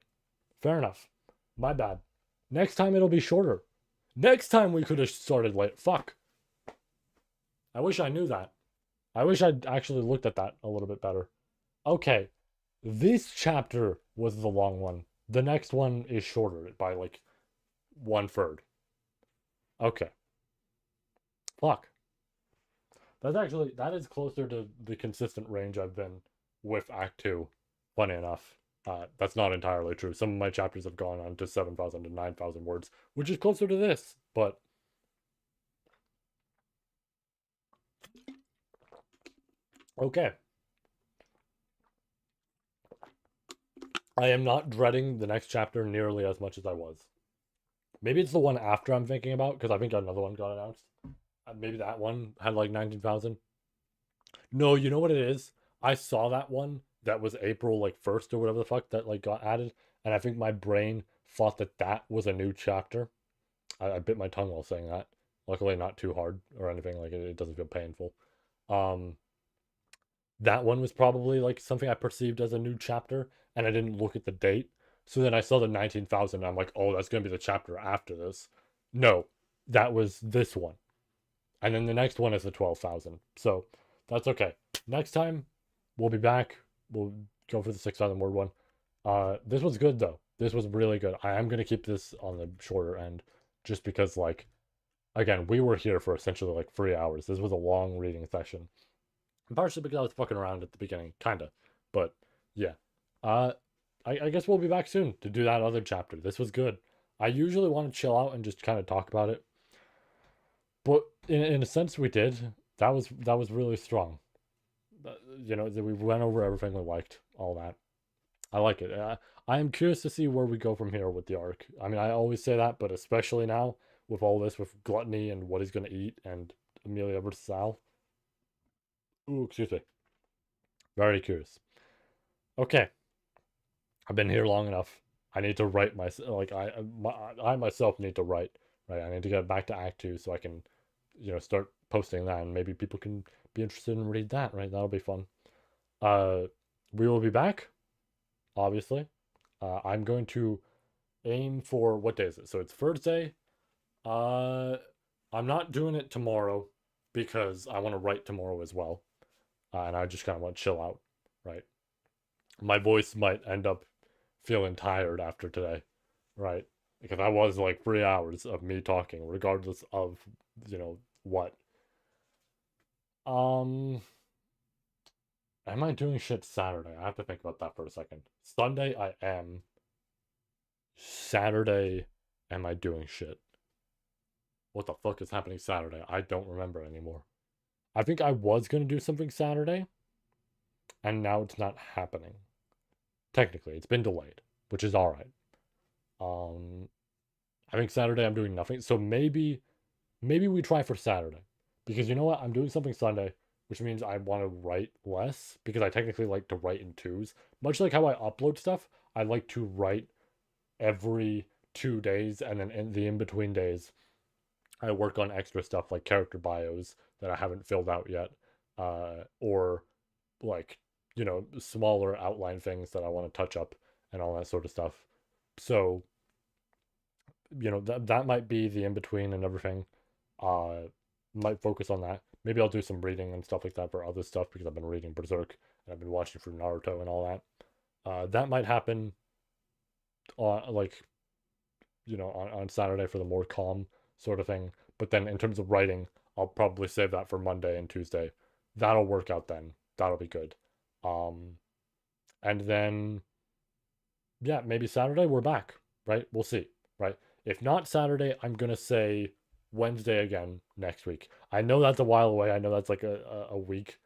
Fair enough. My bad. Next time it'll be shorter. Next time we could have started late. Fuck. I wish I knew that. I wish I'd actually looked at that a little bit better. Okay. This chapter was the long one. The next one is shorter by like 1/3. Okay. Fuck. That is closer to the consistent range I've been with Act 2. Funny enough. That's not entirely true. Some of my chapters have gone on to 7,000 to 9,000 words, which is closer to this, but okay. I am not dreading the next chapter nearly as much as I was. Maybe it's the one after I'm thinking about, because I think another one got announced. Maybe that one had like 19,000. No, you know what it is? I saw that one that was April like 1st or whatever the fuck that like got added, and I think my brain thought that that was a new chapter. I bit my tongue while saying that. Luckily, not too hard or anything. Like it doesn't feel painful. Um, that one was probably like something I perceived as a new chapter, and I didn't look at the date. So then I saw the 19,000. I'm like, oh, that's gonna be the chapter after this. No, that was this one, and then the next one is the 12,000. So that's okay. Next time we'll be back. We'll go for the 6,000 word one. This was good though. This was really good. I am gonna keep this on the shorter end, just because like, again, we were here for essentially like 3 hours. This was a long reading session, and partially because I was fucking around at the beginning, kinda. But yeah, uh, I guess we'll be back soon to do that other chapter. This was good. I usually want to chill out and just kind of talk about it, but in a sense we did. That was really strong. We went over everything we liked, all that. I like it. I am curious to see where we go from here with the arc. I mean, I always say that, but especially now with all this, with gluttony and what he's going to eat and Amelia versus Al. Ooh, excuse me. Very curious. Okay, I've been here long enough. I need to write my like I myself need to write. Right, I need to get back to Act 2 so I can start posting that, and maybe people can be interested in read that, right? That'll be fun. We will be back, obviously. I'm going to aim for, what day is it? So it's Thursday. Uh, I'm not doing it tomorrow because I want to write tomorrow as well, and I just kind of want to chill out, right? My voice might end up feeling tired after today, right? Because I was like 3 hours of me talking, regardless of what. Um, am I doing shit Saturday? I have to think about that for a second. Sunday, I am. Saturday, am I doing shit? What the fuck is happening Saturday? I don't remember anymore. I think I was gonna do something Saturday, and now it's not happening. Technically, it's been delayed, which is all right. Um, I think Saturday I'm doing nothing, so maybe we try for Saturday, because you know what? I'm doing something Sunday, which means I want to write less because I technically like to write in twos. Much like how I upload stuff, I like to write every 2 days, and then in the in between days, I work on extra stuff like character bios that I haven't filled out yet, or like smaller outline things that I want to touch up and all that sort of stuff. So that might be the in between and everything. Uh, might focus on that. Maybe I'll do some reading and stuff like that for other stuff because I've been reading Berserk and I've been watching through Naruto and all that. That might happen on on Saturday for the more calm sort of thing. But then in terms of writing, I'll probably save that for Monday and Tuesday. That'll work out then. That'll be good. Um, and then yeah, maybe Saturday we're back, right? We'll see, right? If not Saturday, I'm gonna say Wednesday again next week. I know that's a while away. I know that's like a week.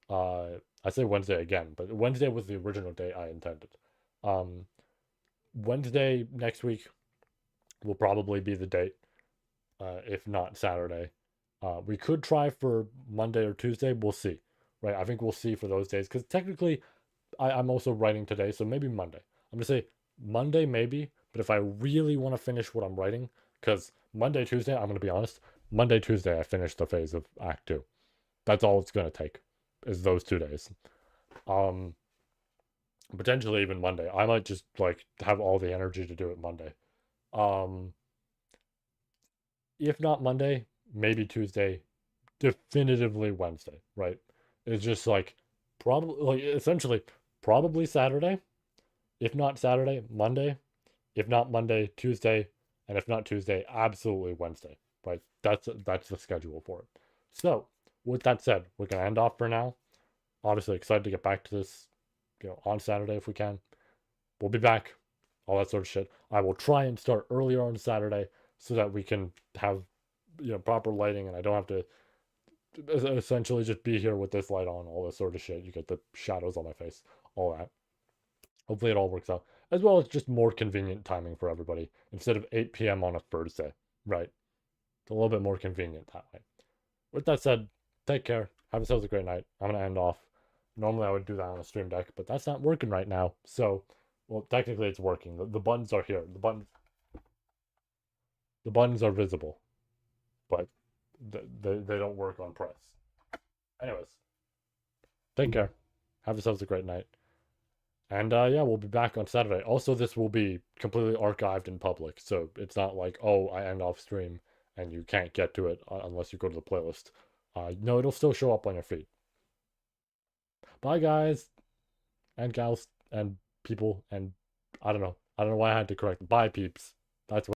I say Wednesday again, but Wednesday was the original date I intended. Um, Wednesday next week will probably be the date, if not Saturday. We could try for Monday or Tuesday. We'll see, right? I think we'll see for those days because technically I'm also writing today, so maybe Monday. I'm gonna say Monday maybe, but if I really want to finish what I'm writing, because Monday, Tuesday, I'm gonna be honest, Monday, Tuesday, I finish the phase of Act 2. That's all it's gonna take, is those 2 days. Um, Potentially even Monday. I might just like have all the energy to do it Monday. Um, if not Monday, maybe Tuesday, definitively Wednesday, right? It's just like probably like essentially probably Saturday. If not Saturday, Monday. If not Monday, Tuesday, and if not Tuesday, absolutely Wednesday. Right? That's the schedule for it. So, with that said, we're gonna end off for now. Obviously, excited to get back to this, on Saturday if we can. We'll be back. All that sort of shit. I will try and start earlier on Saturday so that we can have proper lighting and I don't have to essentially just be here with this light on, all this sort of shit. You get the shadows on my face, all that. Hopefully it all works out. As well as just more convenient timing for everybody instead of 8 p.m. on a Thursday, right? It's a little bit more convenient that way. With that said, take care. Have yourselves a great night. I'm going to end off. Normally I would do that on a stream deck, but that's not working right now. So, well, technically it's working. The buttons are here. The buttons are visible, but they don't work on press. Anyways, take care. Have yourselves a great night. And yeah, we'll be back on Saturday. Also, this will be completely archived in public, so it's not like, oh, I end off stream and you can't get to it unless you go to the playlist. No, it'll still show up on your feed. Bye, guys and gals and people, and I don't know. I don't know why I had to correct. Bye, peeps. That's